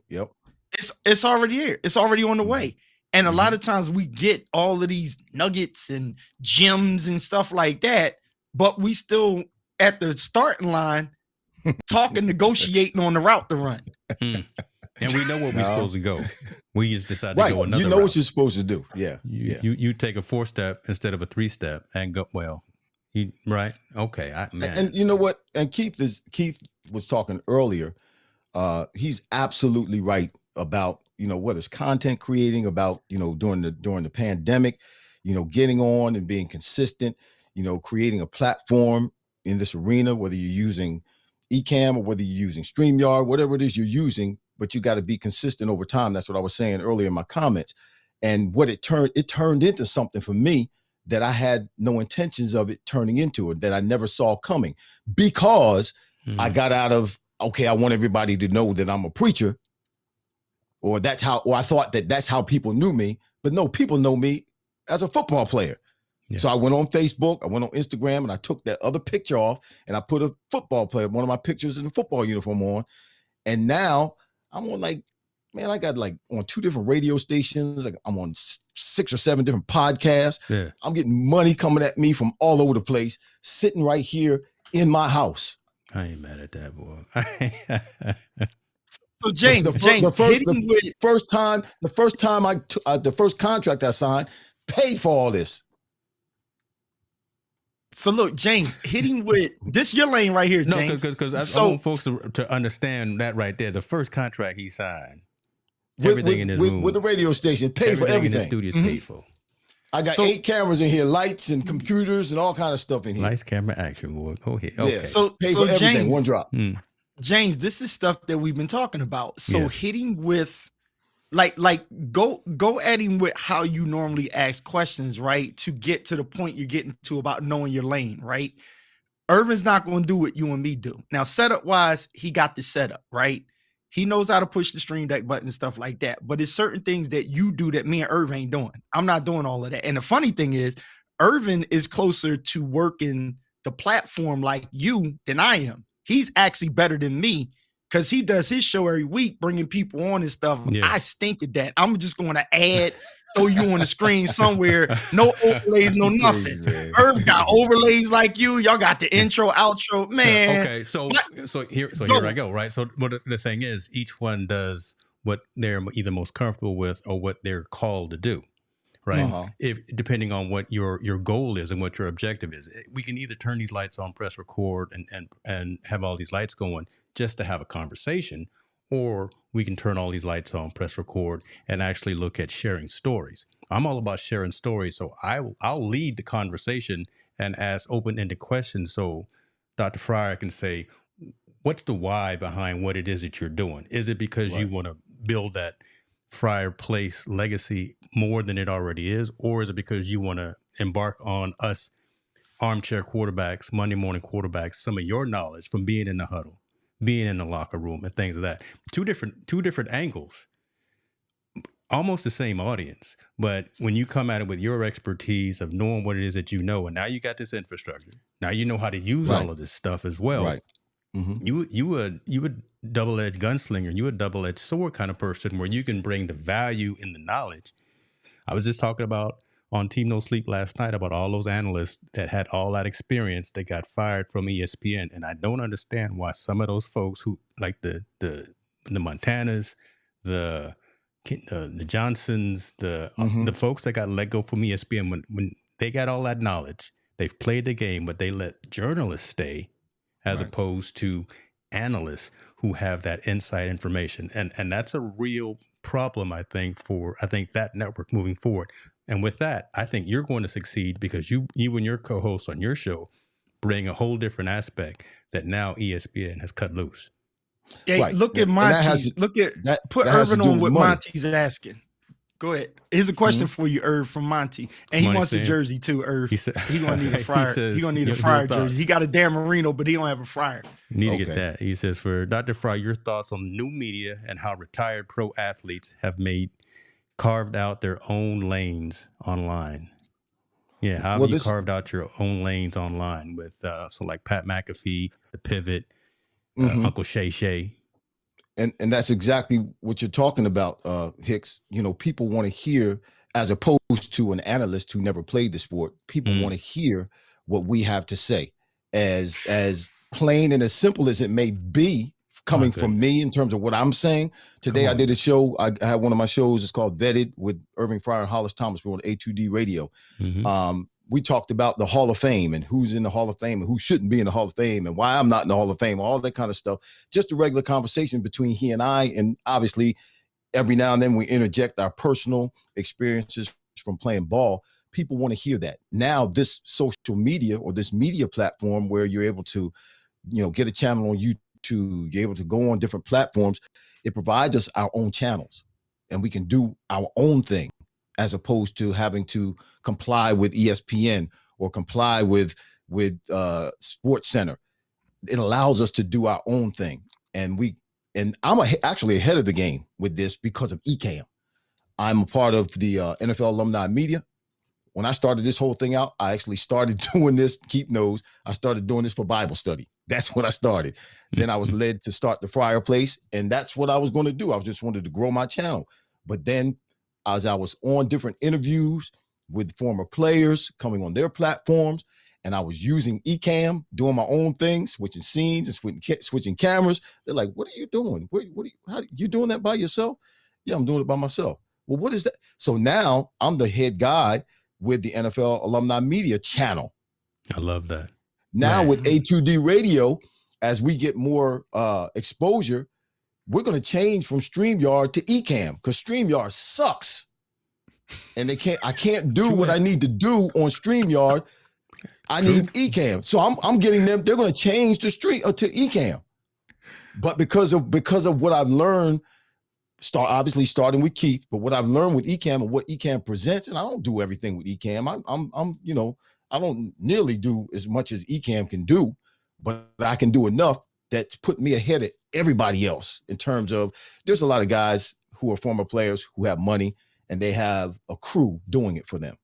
It's already here. It's already on the way. And a lot of times we get all of these nuggets and gems and stuff like that, but we still at the starting line talking, negotiating on the route to run.
And we know where we're supposed to go. We just decide to go another
You know
route.
What you're supposed to do. Yeah.
You take a 4-step instead of a 3-step and go, right? Okay.
And you know what? And Keith was talking earlier. He's absolutely right about, whether it's content creating, about, during the pandemic, getting on and being consistent, creating a platform in this arena, whether you're using Ecamm or whether you're using StreamYard, whatever it is you're using, but you got to be consistent over time. That's what I was saying earlier in my comments. And what it turned into something for me that I had no intentions of it turning into, it that I never saw coming, because I got out of, I want everybody to know that I'm a preacher, or I thought that that's how people knew me. But no, people know me as a football player. Yeah. So I went on Facebook, I went on Instagram, and I took that other picture off and I put a football player, one of my pictures in a football uniform on. And now I'm on I got on 2 different radio stations. I'm on 6 or 7 different podcasts. Yeah. I'm getting money coming at me from all over the place, sitting right here in my house.
I ain't mad at that, boy.
So James,
the first contract I signed paid for all this.
So look, James, hitting with this your lane right here, James.
No, because I want folks to understand that right there. The first contract he signed, everything in his room
with the radio station paid for everything.
In the studio is paid for.
I got 8 cameras in here, lights and computers and all kind of stuff in here.
Lights, camera, action, boy. Go ahead. Okay.
Yeah. So everything, James, one drop.
James, this is stuff that we've been talking about. So hitting with go at him with how you normally ask questions, right? To get to the point you're getting to about knowing your lane, right? Irvin's not going to do what you and me do. Now, setup wise, he got the setup, right? He knows how to push the stream deck button and stuff like that. But it's certain things that you do that me and Irvin ain't doing. I'm not doing all of that. And the funny thing is, Irvin is closer to working the platform like you than I am. He's actually better than me because he does his show every week, bringing people on and stuff. Yeah. I stink at that. I'm just going to add, throw you on the screen somewhere. No overlays, no nothing. Irv got overlays like you. Y'all got the intro, outro, man.
Okay, so here I go. Right. So what the thing is, each one does what they're either most comfortable with or what they're called to do. Right. Uh-huh. If depending on what your goal is and what your objective is, we can either turn these lights on, press record, and have all these lights going just to have a conversation, or we can turn all these lights on, press record, and actually look at sharing stories. I'm all about sharing stories, so I'll lead the conversation and ask open-ended questions, so Dr. Fryar can say, what's the why behind what it is that you're doing? Is it because you want to build that Fryar Place legacy more than it already is? Or is it because you want to embark on us armchair quarterbacks, Monday morning quarterbacks, some of your knowledge from being in the huddle, being in the locker room and things of that? Two different angles, almost the same audience. But when you come at it with your expertise of knowing what it is that you know, and now you got this infrastructure, now you know how to use all of this stuff as well.
Right. Mm-hmm.
You would double-edged gunslinger, you a double-edged sword kind of person where you can bring the value in the knowledge. I was just talking about on Team No Sleep last night about all those analysts that had all that experience that got fired from ESPN, and I don't understand why some of those folks who like the Montanas, the Johnsons, the folks that got let go from ESPN when they got all that knowledge, they've played the game, but they let journalists stay as opposed to analysts who have that inside information. And that's a real problem, I think, for that network moving forward. And with that, I think you're going to succeed because you and your co-host on your show bring a whole different aspect that now ESPN has cut loose.
Hey, look at Monty. Put Irvin on what Monty's asking. Go ahead. Here's a question for you, Irv, from Monty. And he wants a jersey too, Irv. He's gonna need a Fryar. He's gonna need a Fryar jersey. He got a Dan Marino, but he don't have a Fryar.
You need to get that. He says, for Dr. Fryar, your thoughts on new media and how retired pro athletes have carved out their own lanes online. Yeah, how have you carved out your own lanes online with so like Pat McAfee, the Pivot, Uncle Shay Shay.
And that's exactly what you're talking about, Hicks. You know, people want to hear, as opposed to an analyst who never played the sport, people want to hear what we have to say. As plain and as simple as it may be, coming from me in terms of what I'm saying. Today I did a show. I had one of my shows. It's called Vetted with Irving Fryar and Hollis Thomas. We're on A2D Radio. We talked about the Hall of Fame and who's in the Hall of Fame and who shouldn't be in the Hall of Fame and why I'm not in the Hall of Fame, all that kind of stuff. Just a regular conversation between he and I. And obviously, every now and then we interject our personal experiences from playing ball. People want to hear that. Now, this social media or this media platform where you're able to, get a channel on YouTube, you're able to go on different platforms, it provides us our own channels and we can do our own thing, as opposed to having to comply with ESPN or comply with Sports Center. It allows us to do our own thing. And I'm actually ahead of the game with this because of ECAM. I'm a part of the NFL alumni media. When I started this whole thing out, I actually started doing this, Keep knows, I started doing this for Bible study. That's what I started. Then I was led to start the Fryar Place, and that's what I was going to do. I just wanted to grow my channel. But then as I was on different interviews with former players coming on their platforms, and I was using ECAM, doing my own thing, switching scenes and switching cameras. They're like, what are you doing? How you doing that by yourself? Yeah, I'm doing it by myself. Well, what is that? So now I'm the head guy with the NFL Alumni Media channel.
I love that.
Now with A2D Radio, as we get more exposure, we're going to change from StreamYard to ECAM because StreamYard sucks. And I can't do what I need to do on StreamYard. I need ECAM. So I'm getting them, they're going to change to ECAM. But because of what I've learned, obviously starting with Keith, but what I've learned with ECAM and what ECAM presents, and I don't do everything with ECAM. I don't nearly do as much as ECAM can do, but I can do enough that's put me ahead of everybody else in terms of there's a lot of guys who are former players who have money and they have a crew doing it for them.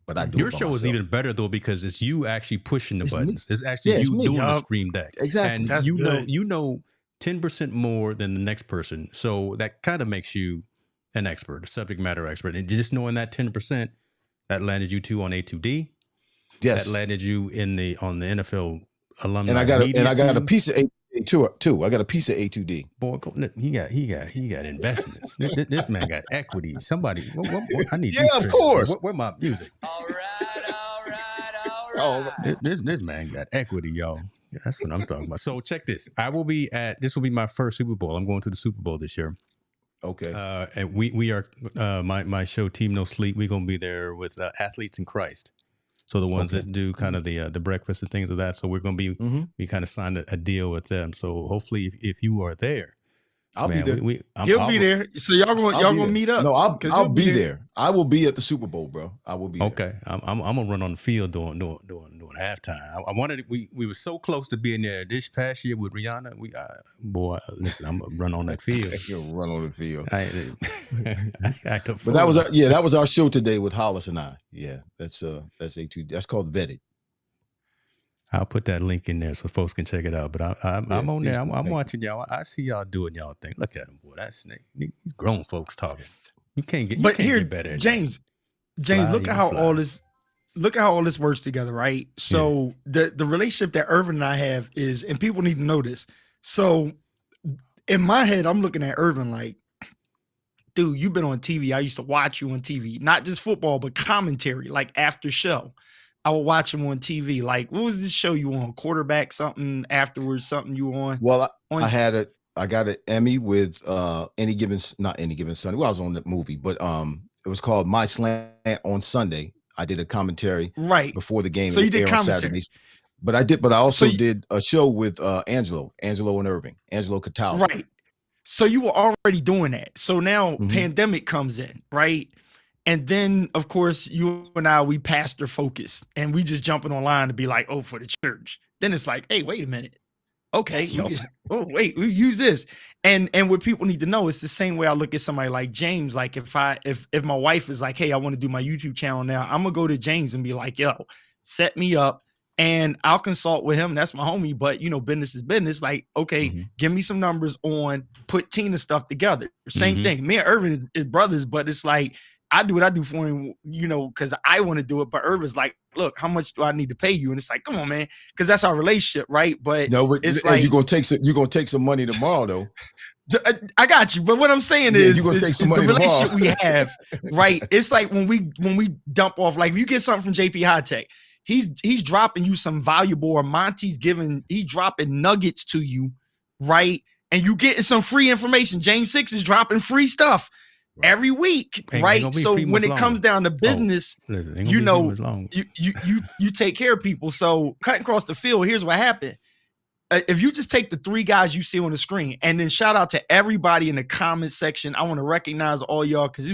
But I do
your show is even better though because it's you actually pushing the buttons.
Me.
It's actually you doing the Scream Deck.
Exactly.
And
that's
you know 10% more than the next person. So that kind of makes you an expert, a subject matter expert. And just knowing that 10%, that landed you on A2D.
Yes.
That landed you on the NFL alumni.
And I got a piece of A2D too. I got a piece of A2D.
Boy, he got investments. this man got equity. Somebody, what, I need.
Yeah, of course.
Where my music?
All right.
This man got equity, y'all. Yeah, that's what I'm talking about. So check this. This will be my first Super Bowl. I'm going to the Super Bowl this year.
Okay.
And we are my show Team No Sleep. We're gonna be there with Athletes in Christ. So the ones that do kind of the breakfast and things of that. So we're gonna be we kind of signed a deal with them. So hopefully if you are there,
I'll be there.
He'll be there. So y'all gonna meet up.
No, I'll be there. I will be at the Super Bowl, bro. I will be there.
Okay. I'm gonna run on the field during halftime. I wanted we were so close to being there this past year with Rihanna. Listen, I'm gonna run on that field.
You'll run on the field.
But
that was our show today with Hollis and I. Yeah, that's A2. That's called Vetted.
I'll put that link in there so folks can check it out. But I'm on there. I'm watching y'all. I see y'all doing y'all thing. Look at him, boy. That's these grown folks talking. You can't get better.
James, look at how all this works together, right? So the relationship that Irvin and I have is, and people need to know this. So in my head, I'm looking at Irvin like, dude, you've been on TV. I used to watch you on TV, not just football, but commentary, like after show. I would watch him on TV. Like, what was this show you on? Quarterback something afterwards, something you on?
Well, I got an Emmy with not any given Sunday. Well, I was on that movie, but it was called My Slant on Sunday. I did a commentary before the game.
So you did commentary.
Saturdays. But I also did a show with Angelo and Irving, Angelo Cataldo.
Right. So you were already doing that. So now pandemic comes in, right? And then, of course, you and I, we pastor focused, and we just jumping online to be like, oh, for the church. Then it's like, hey, wait a minute. Okay. Wait, we use this. And what people need to know, it's the same way I look at somebody like James. Like if my wife is like, hey, I want to do my YouTube channel now, I'm going to go to James and be like, yo, set me up. And I'll consult with him. That's my homie. But, business is business. Like, okay, give me some numbers on put Tina stuff together. Same thing. Me and Irvin is brothers, but it's like, I do what I do for him, because I want to do it. But Irvin's like, look, how much do I need to pay you? And it's like, come on, man, because that's our relationship, right? But it's like
you're gonna take some money tomorrow, though.
I got you. But what I'm saying is the relationship we have, right? It's like when we dump off, like if you get something from JP High Tech, he's dropping you some valuable, or Monty's dropping nuggets to you, right? And you getting some free information. James 6 is dropping free stuff every week, right? So when it comes down to business, you take care of people. So cutting across the field, here's what happened. If you just take the three guys you see on the screen, and then shout out to everybody in the comment section. I want to recognize all y'all, because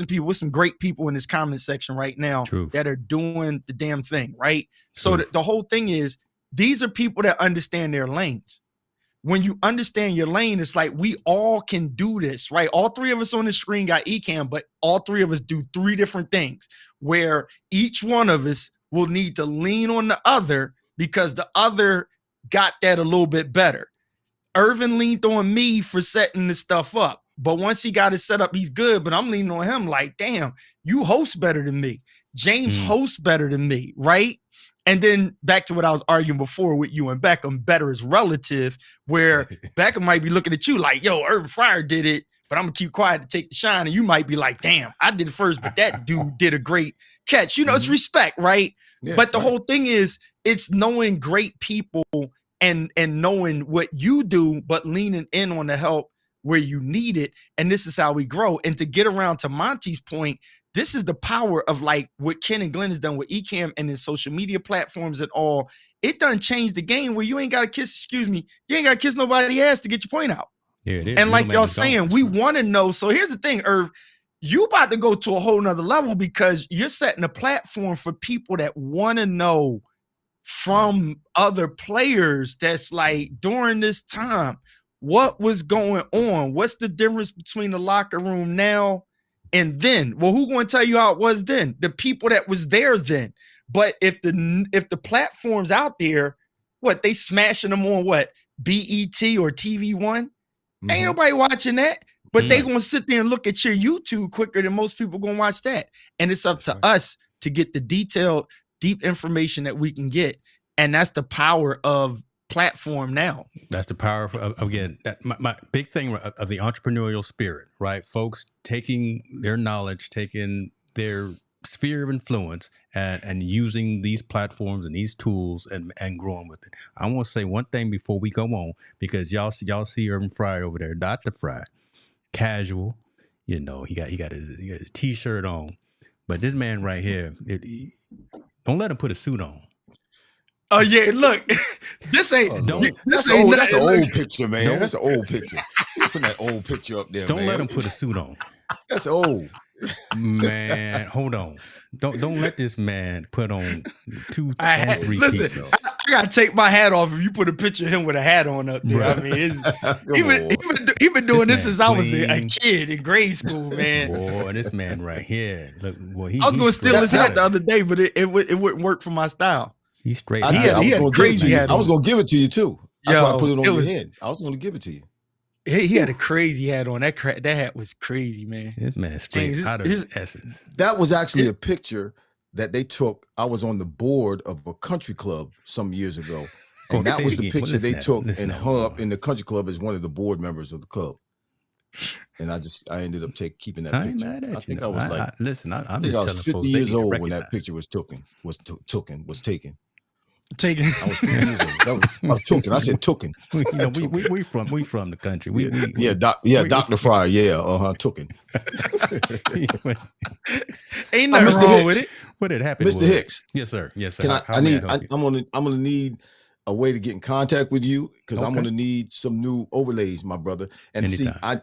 people with some great people in this comment section right now that are doing the damn thing, right? So the whole thing is, these are people that understand their lanes. When you understand your lane, it's like we all can do this, right? All three of us on the screen got eCam, but all three of us do three different things, where each one of us will need to lean on the other because the other got that a little bit better. Irvin leaned on me for setting this stuff up, but once he got it set up, he's good. But I'm leaning on him like, damn, you host better than me. James hosts better than me, right? And then back to what I was arguing before with you and Beckham, better is relative, where Beckham might be looking at you like, yo, Irvin Fryar did it, but I'm going to keep quiet to take the shine. And you might be like, damn, I did it first, but that dude did a great catch. It's respect, right? Yeah, but the whole thing is, it's knowing great people and knowing what you do, but leaning in on the help where you need it. And this is how we grow. And to get around to Monty's point, this is the power of like what Ken and Glenn has done with eCam and then social media platforms and all. It done changed the game where you ain't got to kiss nobody ass to get your point out.
Yeah, it is.
And like y'all saying, we want to know. So here's the thing, Irv, you about to go to a whole nother level, because you're setting a platform for people that want to know from other players that's like, during this time, what was going on? What's the difference between the locker room now and then? Well, who going to tell you how it was then? The people that was there then. But if the platforms out there, what, they smashing them on what, BET or TV1? Ain't nobody watching that. But they going to sit there and look at your YouTube quicker than most people going to watch that. And it's up to us to get the detailed, deep information that we can get. And that's the power of platform now.
That's the power of again, my big thing of the entrepreneurial spirit, right? Folks taking their knowledge, taking their sphere of influence and using these platforms and these tools and growing with it. I want to say one thing before we go on, because y'all see Irvin Fryar over there, Dr. Fry, casual, he got his t-shirt on, but this man right here, don't let him put a suit on.
Oh yeah, look, this ain't.
That's an old picture, man. That's an old picture. Putting that old picture up there,
Don't
man.
let him put a suit on.
That's old.
Man, hold on. Don't let this man put on 2 and 3
listen,
pieces.
I gotta take my hat off if you put a picture of him with a hat on up there.
Bruh.
I mean, he been doing this since I was a kid in grade school, man.
Boy, this man right here. Look, boy,
I was going to steal his hat the other day, but it wouldn't work for my style.
He's straight.
He had a crazy hat.
I was going to give it to you too. That's why I put it on your
was,
head. I was going to give it to you.
He had a crazy hat on. That hat was crazy, man.
This man straight out of his essence.
That was actually a picture that they took. I was on the board of a country club some years ago. And that was the picture they took and hung up in the country club as one of the board members of the club. And I ended up keeping that picture.
I ain't mad at you.
I think I was like,
I'm
just
telling
I was 50
folks
years old when that picture was taken.
Taken.
I was 50 years old. I was taken. I said taken.
we from the country.
Dr. Fryar. Yeah, taken.
Ain't nothing wrong with it.
What had happened,
Mr. Hicks?
Yes, sir.
I'm gonna need a way to get in contact with you because I'm gonna need some new overlays, my brother. And anytime.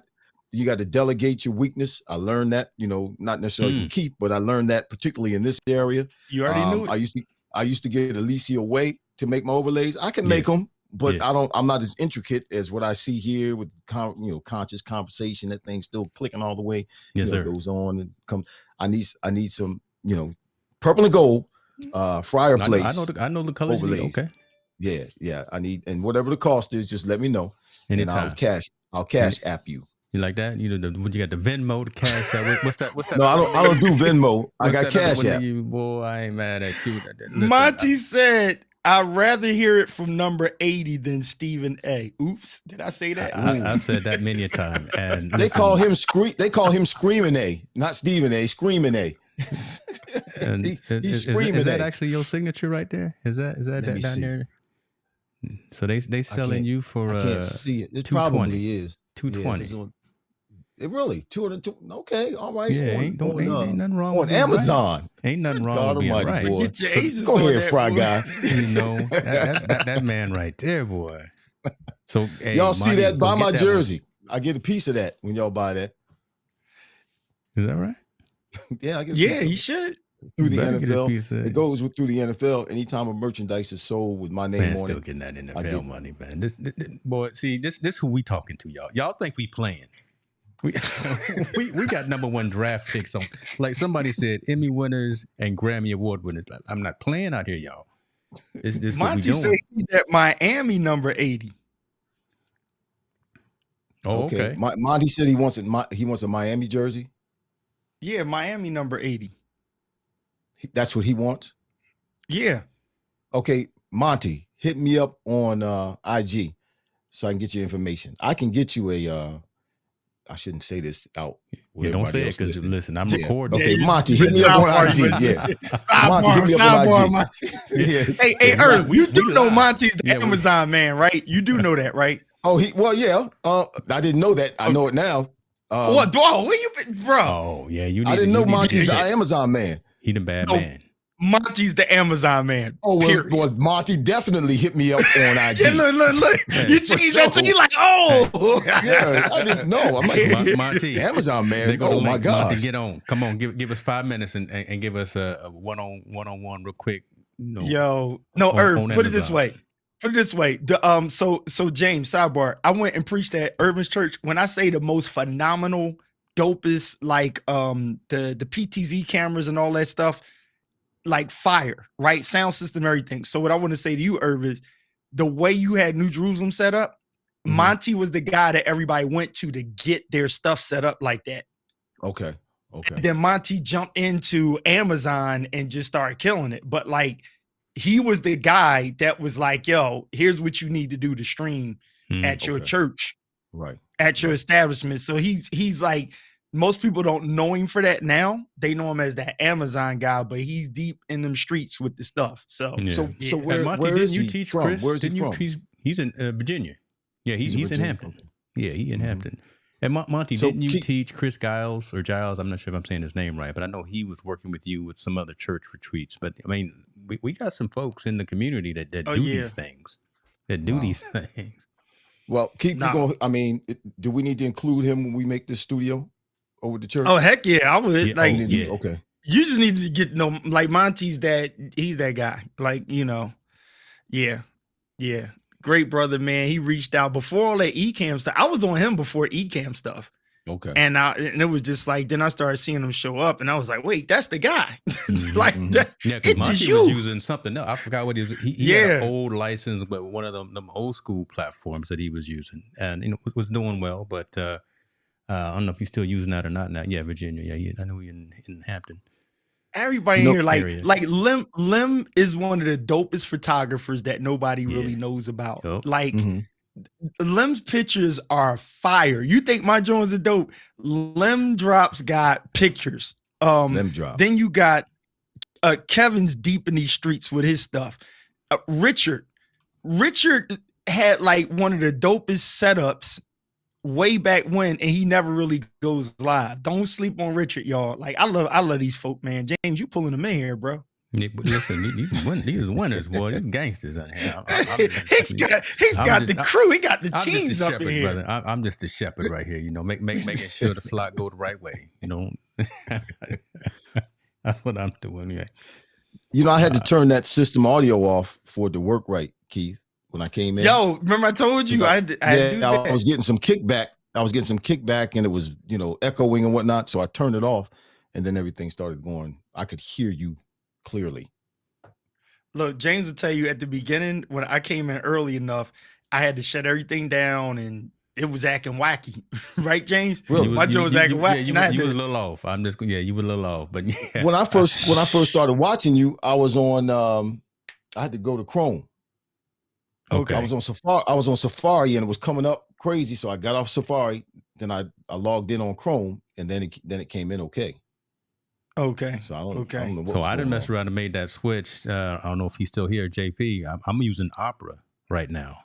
You got to delegate your weakness. I learned that, not necessarily keep, but I learned that particularly in this area.
You already knew it.
I used to get Alicia away to make my overlays. I can make them, but I'm not as intricate as what I see here with conscious conversation. That thing's still clicking all the way.
Yes, sir.
Goes on and comes. I need some, purple and gold Fryar plates.
I know the colors. Okay.
Yeah. I need, and whatever the cost is, just let me know.
Anytime.
And I'll cash app you.
You like that? You got the Venmo, the cash app. What's that?
No, I don't do Venmo. I got cash app.
Boy, I ain't mad at you. Listen,
Monty said, I'd rather hear it from number 80 than Stephen A. Oops, did I say that?
I've said that many a time. And
they call him Screaming A, not Stephen A. Screaming A.
And
he's screaming.
Is that actually your signature right there? Is that down there? So they selling you for
I can't see it. It probably is
220.
It really 200. Okay, all right.
Yeah, ain't nothing wrong
on
with
Amazon.
Right. Ain't nothing wrong with being right.
Boy. Get your agents
go ahead, Fry guy.
That man right there, boy. So hey,
y'all see that? Buy my jersey. I get a piece of that when y'all buy that.
Is that right?
Yeah, I get.
You should.
Through the NFL, it goes through the NFL. Anytime a merchandise is sold with my name on
still
it,
getting that NFL money, man. This boy, see, this who we talking to, y'all. Y'all think we playing? We got #1 draft picks on. Like somebody said, Emmy winners and Grammy Award winners. Like, I'm not playing out here, y'all. This
Monty said he's at Miami number 80.
Oh, okay. Monty said he wants a Miami jersey.
Yeah, Miami number 80.
That's what he wants?
Yeah.
Okay, Monty, hit me up on IG so I can get your information. I can get you I shouldn't say this out.
Yeah, don't say it because listen, I'm recording.
Okay, Monty, hit me up on IG.
Sidebar, Monty. Hey, Earl, you do know Monty's the Amazon man, right? You do know that, right?
Oh, I didn't know that. I know it now.
What? Where you been, bro?
Oh, yeah,
I didn't know Monty's the Amazon man.
He the bad man.
Monty's the Amazon man.
Oh, well, Monty definitely hit me up on IG.
Yeah, look. You changed that to you like, oh.
Yeah, I didn't know. I'm like,
Monty,
Amazon man. Oh my God.
Monty, get on. Come on, give us 5 minutes and give us a one-on-one real quick.
Herb, put it this way. So James, sidebar. I went and preached at Urban's Church. When I say the most phenomenal, dopest, like the PTZ cameras and all that stuff, like fire, right? Sound system, everything. So what I want to say to you, Herb, is the way you had New Jerusalem set up, Monty was the guy that everybody went to get their stuff set up like that.
Okay.
And then Monty jumped into Amazon and just started killing it. But like, he was the guy that was like, yo, here's what you need to do to stream at your church,
right?
At your establishment. So he's like, most people don't know him for that now. They know him as that Amazon guy, but he's deep in them streets with the stuff. So
where,
Monty,
didn't
you teach
from?
Chris?
Where's
didn't
he
you
from?
He's in Virginia. Yeah, he's in Hampton.
Okay.
Yeah, he in Hampton. And Monty, didn't you teach Chris Giles or Giles? I'm not sure if I'm saying his name right, but I know he was working with you with some other church retreats. But I mean, we got some folks in the community that do these things. These things.
Well, Keith, do we need to include him when we make this studio over the church?
Oh, heck yeah, I would.
Yeah,
okay.
You just need to get like Monty's dad. He's that guy. Like, yeah. Great brother, man. He reached out before all that Ecamm stuff. I was on him before Ecamm stuff.
Okay.
And it was just like, then I started seeing him show up and I was like, wait, that's the guy. Like, that,
yeah, because Monty was using something else. I forgot what he was. He had an old license, but one of them old school platforms that he was using, and was doing well. But I don't know if he's still using that or not now. Yeah, Virginia. Yeah, I know he's in Hampton.
Everybody in here, like Lim is one of the dopest photographers that nobody really knows about.
Yep.
Like Lim's pictures are fire. You think my Jones are dope? Lim Drops got pictures.
Lim Drop.
Then you got Kevin's deep in these streets with his stuff. Richard had like one of the dopest setups way back when, and he never really goes live. Don't sleep on Richard, y'all. Like I love these folk, man. James, you pulling them in here, bro.
Yeah, but listen, these winners, boy. These gangsters out here.
He's got the crew. He got the teams up in here.
Brother. I'm just the shepherd right here. Making sure the flock go the right way. That's what I'm doing. Yeah.
I had to turn that system audio off for it to work right, Keith. When I came in,
remember I told you I
was getting some kickback. And it was echoing and whatnot. So I turned it off, and then everything started going. I could hear you clearly.
Look, James will tell you at the beginning when I came in early enough, I had to shut everything down, and it was acting wacky, right, James?
Really?
My Joe was acting wacky.
You was a little off. You were a little off, but yeah.
When I first started watching you, I was on. I had to go to Chrome.
Okay.
I was on Safari and it was coming up crazy. So I got off Safari, then I logged in on Chrome, and then it came in okay.
Okay.
So I don't know
so I didn't mess around and made that switch. I don't know if he's still here, JP. I'm using Opera right now.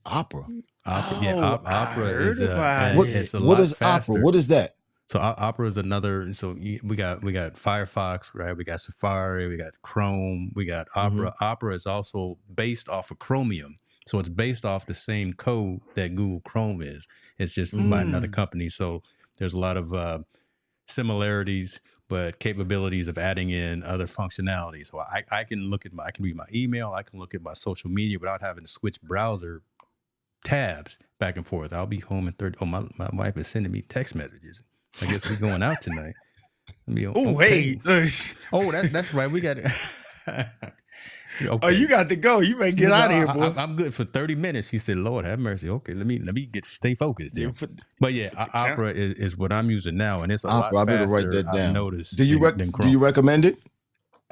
Opera.
Opera is
what is faster. Opera? What is that?
So Opera is another. So we got Firefox, right? We got Safari, we got Chrome, we got Opera. Mm-hmm. Opera is also based off of Chromium, so it's based off the same code that Google Chrome is. It's just by another company. So there's a lot of similarities, but capabilities of adding in other functionality. So I can read my email, I can look at my social media without having to switch browser tabs back and forth. I'll be home in 30. Oh, my wife is sending me text messages. I guess we're going out tonight.
Wait.
Oh, that's right. We got it. Okay.
Oh, you got to go. You may get out of here, boy.
I'm good for 30 minutes. She said, Lord have mercy. Okay, let me stay focused there. But yeah, Opera is what I'm using now, and it's a lot faster. I better write that down. I've noticed.
Do you recommend it?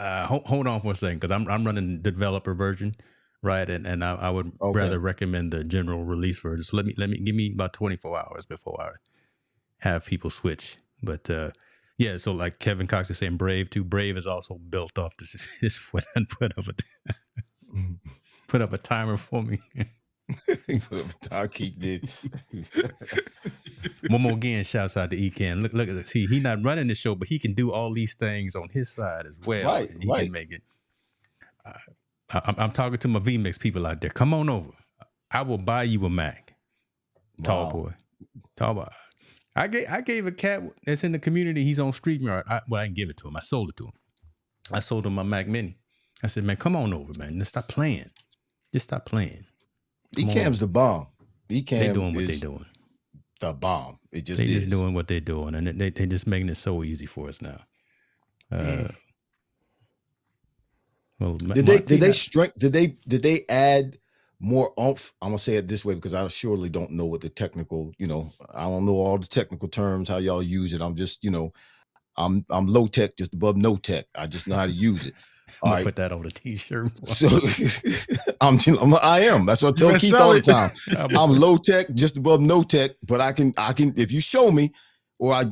Hold on for a second, because I'm running the developer version, right? And I would rather recommend the general release version. So let me give me about 24 hours before I have people switch. But yeah, so like Kevin Cox is saying, Brave too. Brave is also built off this put up a timer for me.
I keep did.
One more again, shouts out to Ecamm. Look at this. See, he's not running the show, but he can do all these things on his side as well.
Right,
and he can make it. I'm talking to my VMix people out there. Come on over. I will buy you a Mac. Tall boy. I gave a cat that's in the community. He's on StreamYard. I didn't give it to him. I sold it to him. I sold him my Mac Mini. I said, man, come on over, man. Just stop playing.
Ecamm's the bomb. Ecamm
they doing what they doing.
The bomb. They just
doing what they're doing, and they just making it so easy for us now. Well,
did they add more oomph? I'm gonna say it this way because I surely don't know what the technical, I don't know all the technical terms, how y'all use it. I'm just, I'm low tech, just above no tech. I just know how to use it.
I'm gonna put that on a t-shirt.
So I am. That's what I tell Keith all the time. I'm low tech, just above no tech, but I can if you show me, or I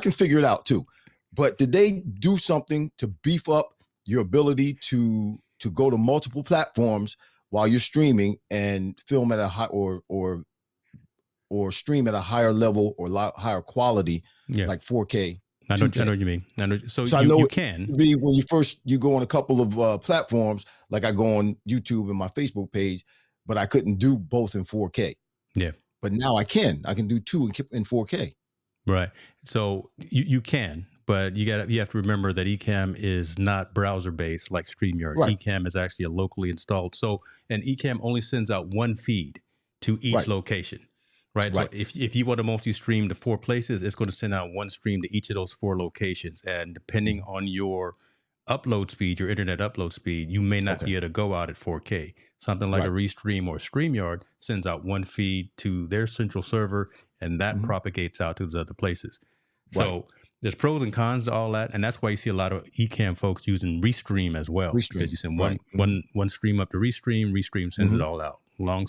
can figure it out too. But did they do something to beef up your ability to go to multiple platforms while you're streaming and film at a high or stream at a higher level or higher quality, like 4K?
I know what you mean. So
I know
you can
be when you go on a couple of platforms, like I go on YouTube and my Facebook page, but I couldn't do both in 4K.
Yeah.
But now I can do 2 in 4K.
Right. So you can, but you have to remember that Ecamm is not browser based like StreamYard.
Right.
Ecamm is actually a locally installed. So and Ecamm only sends out one feed to each location. Right. So if you want to multi-stream to 4 places, it's going to send out one stream to each of those 4 locations. And depending on your upload speed, your internet upload speed, you may not be able to go out at 4K. Something like a Restream or StreamYard sends out one feed to their central server, and that propagates out to those other places. So there's pros and cons to all that, and that's why you see a lot of Ecamm folks using Restream as well, because you send one stream up to Restream sends it all out. Long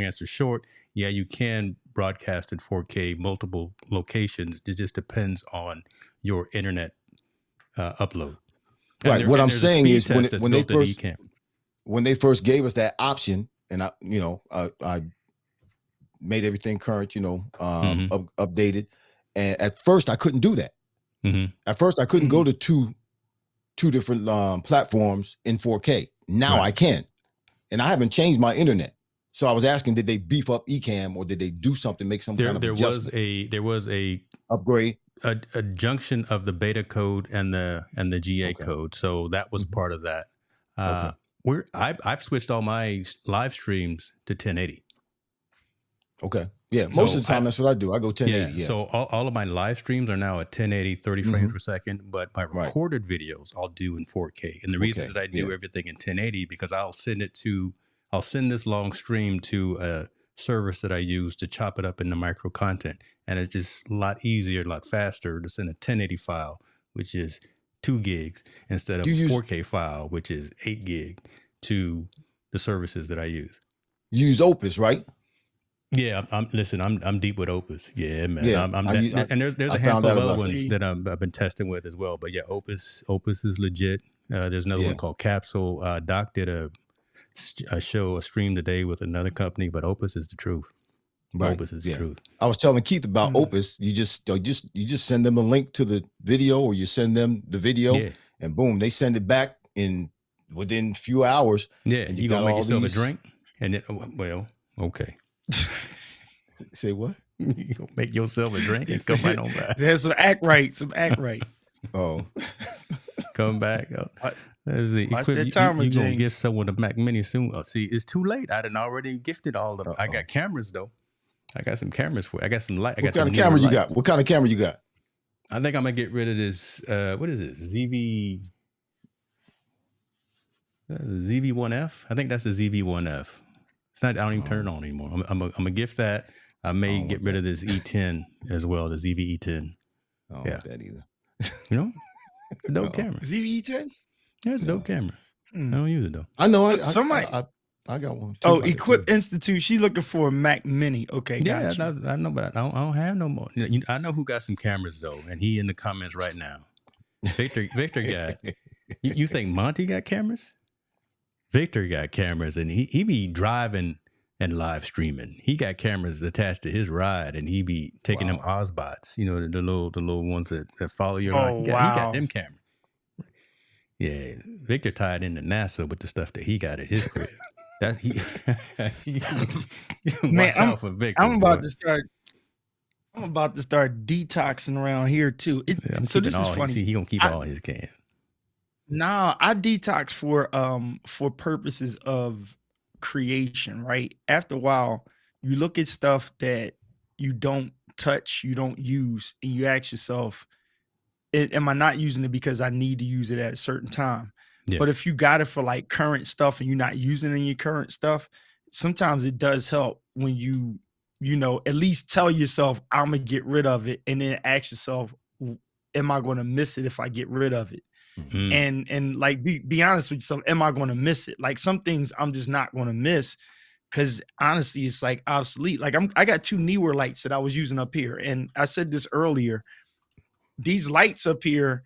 answer short, yeah, you can broadcast in 4K multiple locations. It just depends on your internet upload.
Right. What I'm saying is when they first gave us that option, and I made everything current, updated. And at first I couldn't do that. At first I couldn't go to two different platforms in 4K. Now I can. And I haven't changed my internet. So I was asking, did they beef up Ecamm, or did they do something, make some kind of adjustment?
There was a
upgrade,
a junction of the beta code and the GA code. So that was part of that. I've switched all my live streams to 1080.
Okay. Yeah. Most of the time, that's what I do. I go 1080. Yeah.
So all of my live streams are now at 1080, 30 frames per second, but my recorded videos I'll do in 4K. And the reason that I do everything in 1080, because I'll send this long stream to a service that I use to chop it up into micro content. And it's just a lot easier, a lot faster to send a 1080 file, which is 2 gigs, instead of a 4K file, which is 8 gig, to the services that I use.
You use Opus, right?
Yeah, I'm deep with Opus. Yeah, man. Yeah, and there's a handful of other ones that I've been testing with as well. But yeah, Opus is legit. There's another one called Capsule. Doc did a stream today with another company, but Opus is the truth. Opus is the truth.
I was telling Keith about Opus. You just send them a link to the video, or you send them the video, and boom, they send it back within a few hours.
Yeah, and you gonna make yourself a drink, and then okay.
Say what?
You gonna make yourself a drink and come right on back.
There's some act right.
Oh,
come back. There's the equipment. You're gonna gift someone a Mac Mini soon. Oh, see, it's too late. I done already gifted all of them. I got cameras though. I got some cameras for you. I got some light.
What kind of camera you got? What kind of camera you got?
I think I'm gonna get rid of this. What is it? ZV1F. I think that's the ZV1F. It's not. I don't even turn it on anymore. I'm gonna gift that. I may get rid of this E10 as well, the ZV-E10.
I don't want that either.
You know, it's a dope camera.
ZV-E10.
Yeah, it's a dope camera. I don't use it though.
I know. I got one.
Equip Institute. She's looking for a Mac Mini. Okay,
yeah, I know, but I don't have no more. I know who got some cameras though, and he in the comments right now. Victor got. You think Monty got cameras? Victor got cameras, and he be driving and live streaming. He got cameras attached to his ride, and he be taking them Ozbots. You know, the little ones that follow you around. He got them cameras. Yeah, Victor tied into NASA with the stuff that he got at his crib. That's
Man, watch out for Victor. I'm about to start detoxing around here too. So this is funny.
He gonna keep all his cans.
Nah, I detox for purposes of creation, right? After a while, you look at stuff that you don't touch, you don't use, and you ask yourself, am I not using it because I need to use it at a certain time? Yeah. But if you got it for like current stuff and you're not using it in your current stuff, sometimes it does help when you at least tell yourself, I'm gonna get rid of it, and then ask yourself, am I going to miss it if I get rid of it? Mm-hmm. And like be honest with yourself, am I going to miss it? Like some things I'm just not going to miss, because honestly, it's like obsolete. Like I got 2 Neewer lights that I was using up here, and I said this earlier. These lights up here,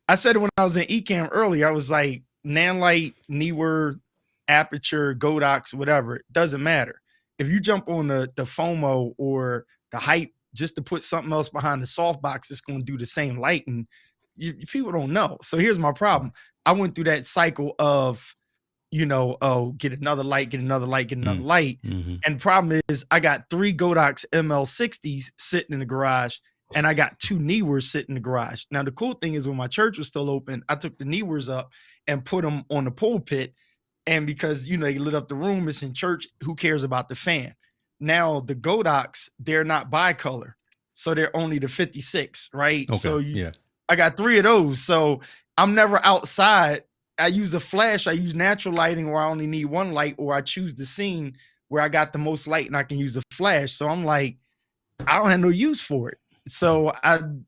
I said it when I was in Ecamm earlier. I was like, Nanlite, Neewer, Aperture, Godox, whatever. It doesn't matter. If you jump on the FOMO or the Hype just to put something else behind the softbox, it's going to do the same lighting. People don't know. So here's my problem. I went through that cycle of get another light, get another light, get another light. And the problem is I got 3 Godox ML60s sitting in the garage, and I got 2 Newars sitting in the garage. Now, the cool thing is when my church was still open, I took the Newars up and put them on the pulpit. And because, they lit up the room, it's in church, who cares about the fan? Now, the Godox, they're not bicolor. So they're only the 56, right?
Okay,
So I got 3 of those. So I'm never outside. I use a flash. I use natural lighting where I only need 1 light, or I choose the scene where I got the most light and I can use a flash. So I'm like, I don't have no use for it. So I'm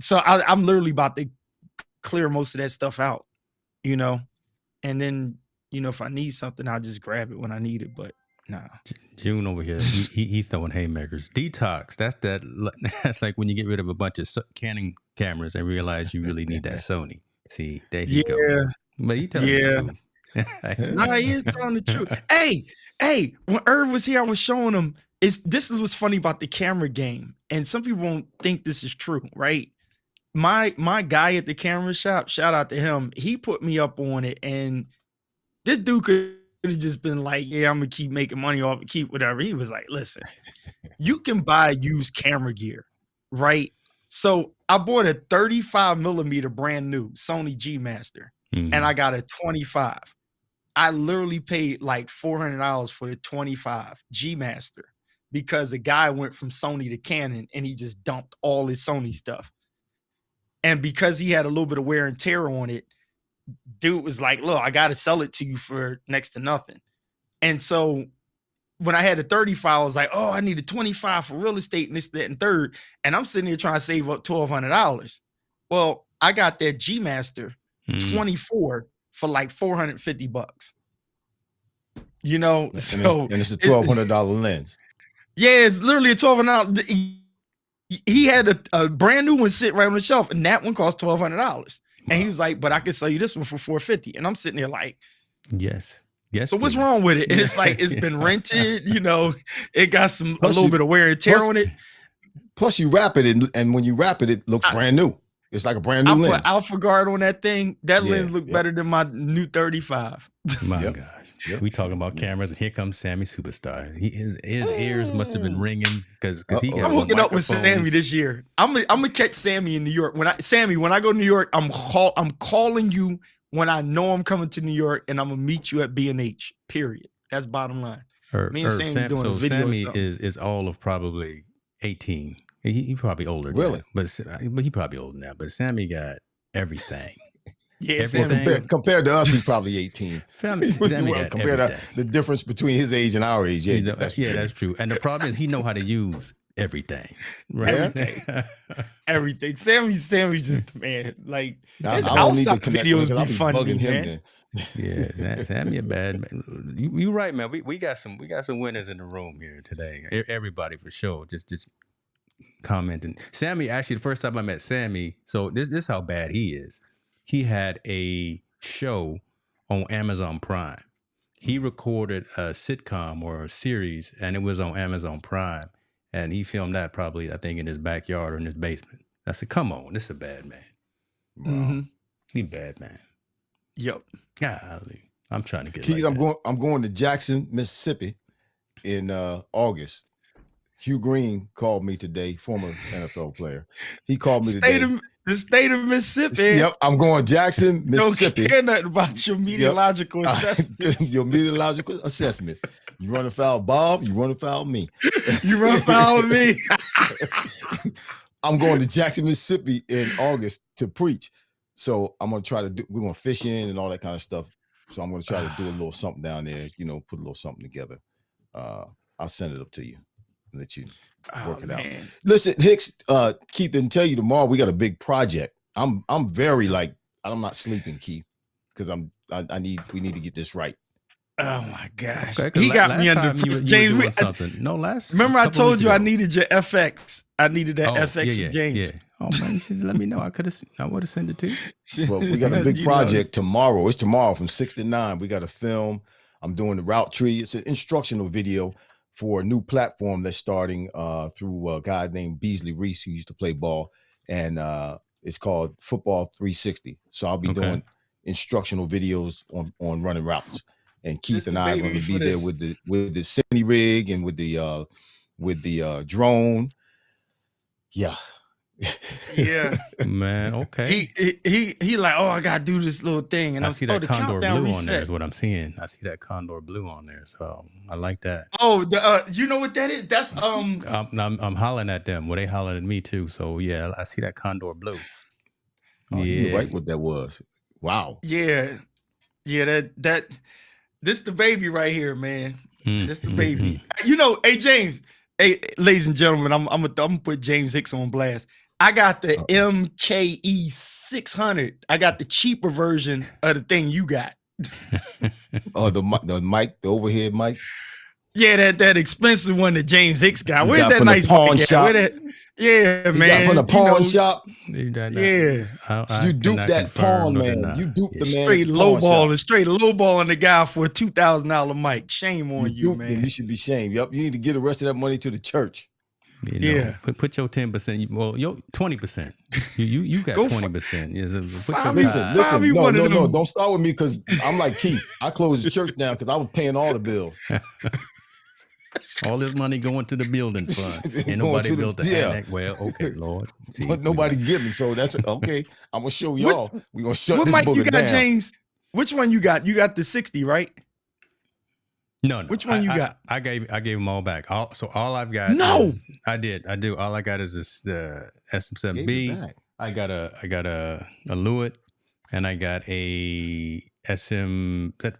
literally about to clear most of that stuff out, and then, if I need something, I'll just grab it when I need it. But nah.
June over here, he throwing haymakers. Detox. That's like when you get rid of a bunch of Canon cameras and realize you really need that Sony. See, there you go. But he telling the truth.
Nah, he is telling the truth. Hey, when Irv was here, I was showing him. This is what's funny about the camera game, and some people won't think this is true, right? My guy at the camera shop, shout out to him. He put me up on it, and this dude could have just been like, yeah, I'm gonna keep making money off it, keep whatever. He was like, listen, you can buy used camera gear, right? So I bought a 35 millimeter brand new Sony G Master, and I got a 25. I literally paid like $400 for the 25 G Master because a guy went from Sony to Canon and he just dumped all his Sony stuff. And because he had a little bit of wear and tear on it, dude was like, look, I got to sell it to you for next to nothing. And so when I had a 35, I was like, oh, I need a 25 for real estate and this, that, and third. And I'm sitting here trying to save up $1,200. Well, I got that G Master 24 for like $450.
And
so
it's a $1,200 lens.
Yeah, it's literally a $1,200. He had a brand new one sitting right on the shelf, and that one cost $1,200. And he was like, but I can sell you this one for $450. And I'm sitting there like,
yes.
So what's wrong with it? And it's like, it's been rented, it got a little bit of wear and tear on it.
Plus you wrap it, and when you wrap it, it looks brand new. It's like a brand new lens.
I put Alpha Guard on that thing. That lens looked better than my new 35.
My gosh. Yep. We talking about cameras, and here comes Sammy Superstar. His ears must have been ringing because he got.
I'm hooking up with Sammy this year. I'm gonna catch Sammy in New York. When I go to New York, I'm calling you when I know I'm coming to New York, and I'm gonna meet you at B&H. Period. That's bottom line. Me and Sammy doing a video.
Sammy is all of probably 18. He probably older.
Really?
Now, but he probably older now. But Sammy got everything.
Yeah,
compared to us, he's probably 18.
Sammy
compared to the difference between his age and our age. Yeah,
that's true. And the problem is he know how to use everything. Right?
Everything. Sammy's just the man. Like his outside videos be funny, man.
Yeah, Sammy a bad man. You right, man. We got some winners in the room here today. Everybody for sure. Just commenting. Sammy, actually, the first time I met Sammy, so this is how bad he is. He had a show on Amazon Prime. He recorded a sitcom or a series, and it was on Amazon Prime. And he filmed that probably, I think, in his backyard or in his basement. I said, come on, this is a bad man. Wow. Mm-hmm. He bad man.
Yep.
Golly. I'm trying to get
Keith, I'm going to Jackson, Mississippi in August. Hugh Green called me today, former NFL player. He called me today.
The state of Mississippi.
Yep, I'm going Jackson, Mississippi.
Don't care nothing about your meteorological assessment.
Your meteorological assessment. You run afoul Bob, you run afoul me.
You run afoul me.
I'm going to Jackson, Mississippi in August to preach. So I'm going to try to we're going to fish in and all that kind of stuff. So I'm going to try to do a little something down there, put a little something together. I'll send it up to you and let you work it out. Listen, Hicks, Keith didn't tell you tomorrow we got a big project. I'm very I'm not sleeping, Keith, because we need to get this right.
Oh my gosh. Okay, he got me under James. Remember I told you I needed your FX. I needed that FX from James. Yeah.
Oh man, you should let me know. I would have sent it to you.
Well, we got a big project tomorrow. It's tomorrow from 6 to 9. We got a film. I'm doing the route tree. It's an instructional video for a new platform that's starting through a guy named Beasley Reese, who used to play ball, and it's called Football 360. So I'll be doing instructional videos on running routes. And Keith
This
and
the
I are
baby
going to be
for
there
this.
with the cine rig and with the drone. Yeah.
Yeah.
Man, okay.
He like, oh, I gotta do this little thing, and
I
I'm
see that
the
Condor
countdown
blue on there
reset.
is what I'm seeing. I see that Condor blue on there, so I like that.
Oh, you know what that is? That's
I'm hollering at them. Well, they hollering at me too. So yeah, I see that Condor blue.
Oh, you knew right what that was. Wow.
Yeah. That this the baby right here, man. This the baby. You know, hey James. Hey, ladies and gentlemen, I'm gonna put James Hicks on blast. I got the MKE 600. I got the cheaper version of the thing you got.
Oh, the mic, the overhead mic.
Yeah, that expensive one that James Hicks got.
You
Where's
got
that
from the
nice
pawn
mic at?
shop.
Yeah,
He
man.
got from the pawn shop.
Yeah.
So you duped that pawn man. You duped the man.
Straight lowballing the guy for a $2,000 mic. Shame on you, man.
Him. You should be shamed. Yep. You need to give the rest of that money to the church.
You know, put your 10%. Well, your 20%. You got 20%.
Listen. No. Don't start with me because I'm like Keith. I closed the church down because I was paying all the bills.
All this money going to the building fund. Ain't nobody built the annex. Well, okay, Lord. See,
but nobody giving, so that's okay. I'm gonna show y'all. We're gonna shut this
mic you got,
down.
James? Which one you got? You got the 60, right?
No.
Which one you got?
I gave them all back. All I've got.
No,
I do. All I got is the SM7B. I got a Lewitt, and I got a SM. Is that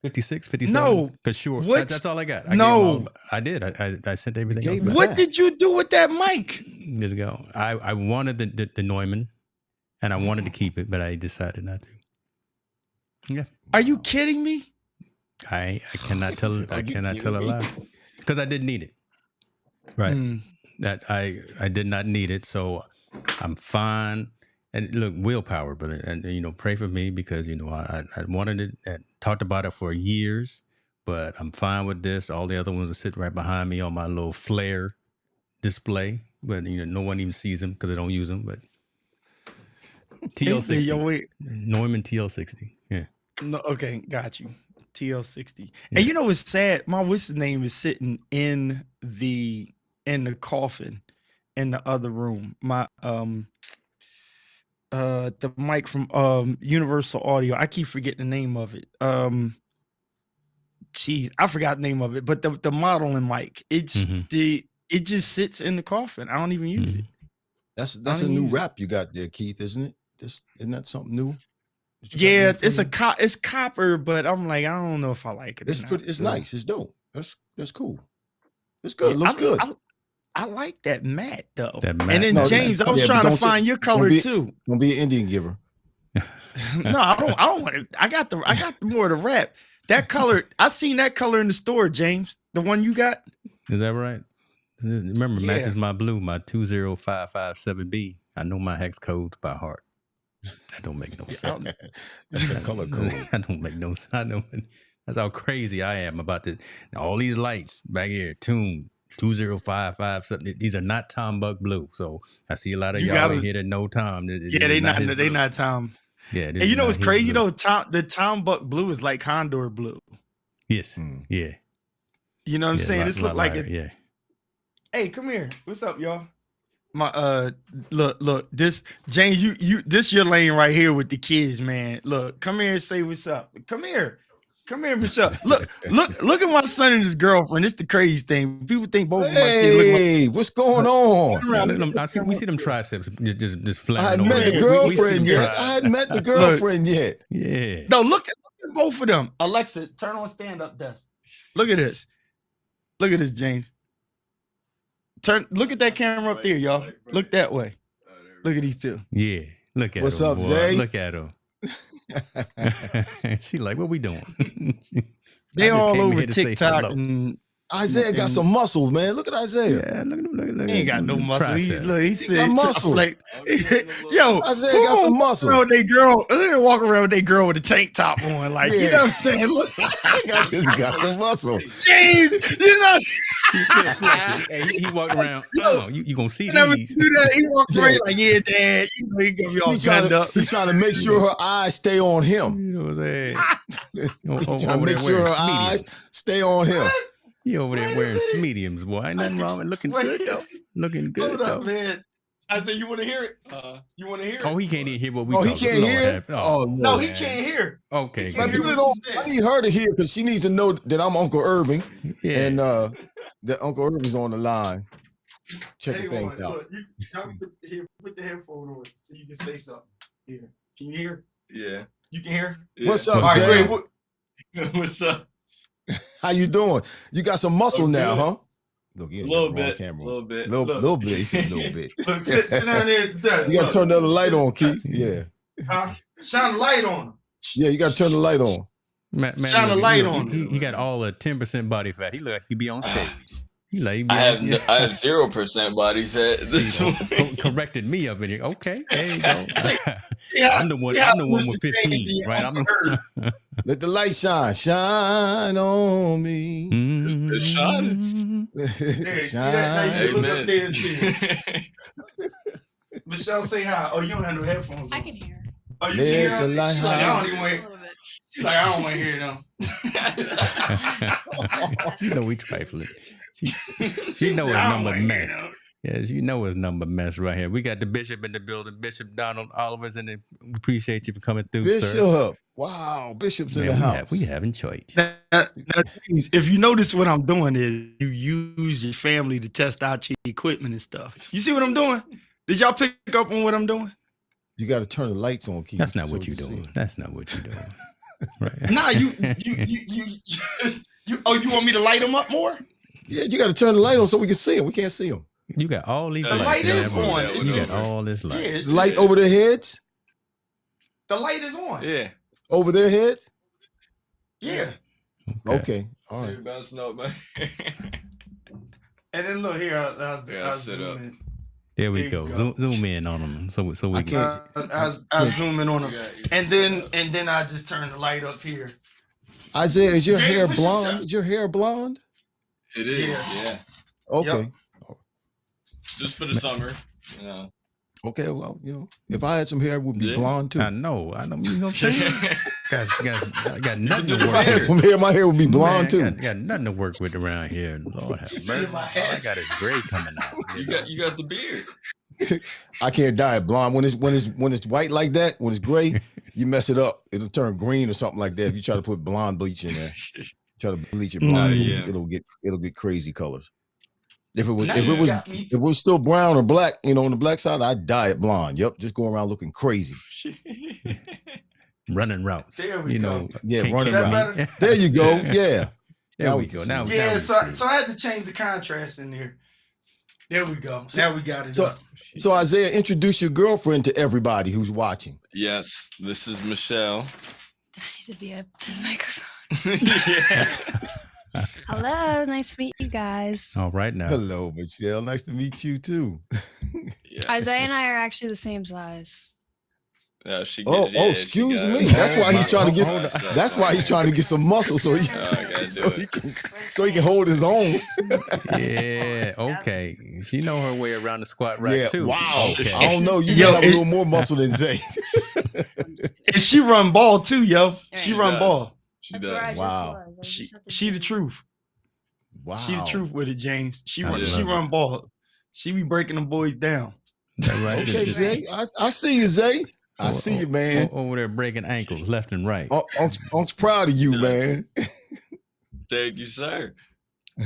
56, 57?
No,
because sure, that's all I got. I did. I sent everything else back.
What did you do with that mic?
Years ago, I wanted the Neumann, and I wanted to keep it, but I decided not to. Yeah.
Are you kidding me?
I cannot tell. I cannot tell a lie because I didn't need it. Right. That I did not need it, so I'm fine. And look, willpower, brother, and pray for me because I wanted it and talked about it for years, but I'm fine with this. All the other ones are sitting right behind me on my little flare display, but no one even sees them because I don't use them. But TL60, Neumann TL60, yeah.
No, okay, got you. TL60, and you know what's sad? My what's his name is sitting in the coffin in the other room. My the mic from Universal Audio. I keep forgetting the name of it. Geez, I forgot the name of it. But the modeling mic, it's it just sits in the coffin. I don't even use it.
That's a new wrap you got there, Keith, isn't it? Isn't that something new?
Yeah, it's copper, but I'm like, I don't know if I like it.
It's nice. It's dope. That's cool. It's good. It looks good.
I like that matte though.
That matte.
And then James, I was trying to find your color too.
Don't be an Indian giver.
No, I don't want it. I got the more of the wrap. That color, I seen that color in the store, James. The one you got.
Is that right? Remember, matches my blue, my 20557B. I know my hex codes by heart. That don't make no sense.
That's the color code.
That don't make no sense. I know. That's how crazy I am about this. All these lights back here, tuned 2055 something. These are not Tom Buck blue. So I see a lot of y'all in here that know Tom.
They not Tom.
Yeah.
And you know what's crazy though? The Tom Buck blue is like Condor blue.
Yes. Yeah.
You know what I'm saying? This look like it.
Yeah.
Hey, come here. What's up, y'all? My look, this James, you this your lane right here with the kids, man. Look, come here and say what's up. Come here, Michelle. Look at my son and his girlfriend. It's the crazy thing. People think both of my kids look like,
what's going on?
We see them triceps just flying.
I hadn't met the girlfriend yet. I hadn't met the girlfriend yet.
Yeah.
No, look at both of them. Alexa, turn on stand up desk. Look at this. Look at this, James. Look at that camera up there, y'all. Look that way. Look at these two.
Yeah. Look at
what's
him,
up,
boy.
Zay?
Look at him. She like, what we doing?
They all over TikTok and
Isaiah got some muscles, man. Look at Isaiah.
Yeah, look.
He ain't got no muscle. He said
muscle.
like, yo,
Isaiah got some muscle.
Walk around with their girl with a tank top on, like you know what I'm saying? Look,
he got some muscle.
Jeez, you know.
Hey, he walked around. Oh, you gonna see
Never
these?
do that. He walked around like, yeah, Dad. You know he gonna be all gunned up.
He's trying to make sure her eyes stay on him.
You know what I'm saying?
Trying to make sure her eyes stay on him.
He over there wearing mediums, boy. Ain't nothing wrong with looking good though. Looking good.
Hold up, man. I said, you want to hear it? You want to hear it?
Oh, he can't even hear what we.
He can't hear.
Oh,
no, he can't hear.
Okay,
I need her to hear because she needs to know that I'm Uncle Irving, and that Uncle Irving's on the line. Checking things out.
Look, put the headphone on so you can say something. Here, can you hear?
Yeah,
you can hear.
Yeah.
What's up,
all right,
Zay?
great. What's up?
How you doing? You got some muscle now, huh? Look,
a little bit. Little bit.
Little bit. He said a little bit.
Look, sit down there at the desk.
You gotta turn the other light on, Keith. Yeah.
Shine the light on him.
Yeah, you gotta turn the light on.
Man,
shine the light on.
He got all the 10% body fat. He look like he be on stage.
I have 0% body fat.
Corrected me up in here. Okay, there you go. I'm the one with 15, right? I'm
Let the light shine on me.
It's shining.
There, see that? Now you look up there and see it. Michelle, say hi. Oh, you don't have no headphones on.
I can hear.
Oh, you can hear her? She's like, I don't even want to hear. She's like, I don't want to hear them.
You know we trifling. She know it's number mess. Yes, you know it's number mess right here. We got the bishop in the building, Bishop Donald Olivers, and we appreciate you for coming through,
Bishop.
sir.
Wow, Bishop's in the house.
We having church.
Now, if you notice what I'm doing is you use your family to test out your equipment and stuff. You see what I'm doing? Did y'all pick up on what I'm doing?
You got to turn the lights on, Keith.
That's not what you're doing. That's not what you're doing. Right.
Nah, you oh, you want me to light them up more?
Yeah, you got to turn the light on so we can see them. We can't see them.
You got all these
the
lights.
Light is on.
You got all this light.
Yeah,
the light over their heads?
The light is on.
Yeah.
Over their heads?
Yeah.
Okay. All right.
Bouncing up, man.
And then look here. I'll
sit up.
in.
There we go. Zoom in on them so we can.
I zoom in on them, and then I just turn the light up here.
Isaiah, is your hair blonde? Is your hair blonde?
It is. Yeah.
Okay.
Yep.
Just for the summer, you know.
Okay, well, if I had some hair, it would be blonde too.
I know. You know what I'm saying? got nothing to work with.
If I had some hair, my hair would be blonde too.
Got nothing to work with around here. Lord have mercy. All I got is gray coming out.
You got the beard.
I can't dye it blonde. When it's white like that, when it's gray, you mess it up. It'll turn green or something like that. If you try to put blonde bleach in there, try to bleach it blonde, it'll get crazy colors. If it was still brown or black, on the black side, I'd dye it blonde. Yep, just going around looking crazy.
Running routes.
There we go.
Running routes. There you go. Yeah.
There we go. Now,
so I had to change the contrast in there. There we go. Now we got it.
So Isaiah, introduce your girlfriend to everybody who's watching.
Yes, this is Michelle.
I need to be up to the microphone.
Yeah.
Hello, nice to meet you guys.
All right now.
Hello, Michelle. Nice to meet you too.
Yeah.
Isaiah and I are actually the same size.
Excuse me. That's why he's trying to get. That's why he's trying to get some muscle so he can hold his own.
Yeah. Okay. She know her way around the squat rack too.
Wow.
Okay.
I don't know. You got a little more muscle than Zay.
And she run ball too, yo. She run ball.
She does.
Wow.
She the truth.
Wow.
She the truth with it, James. She run ball. She be breaking them boys down.
Right.
Okay, Zay. I see you, Zay. I see you, man.
Over there breaking ankles left and right.
Unc's proud of you, man.
Thank you, sir.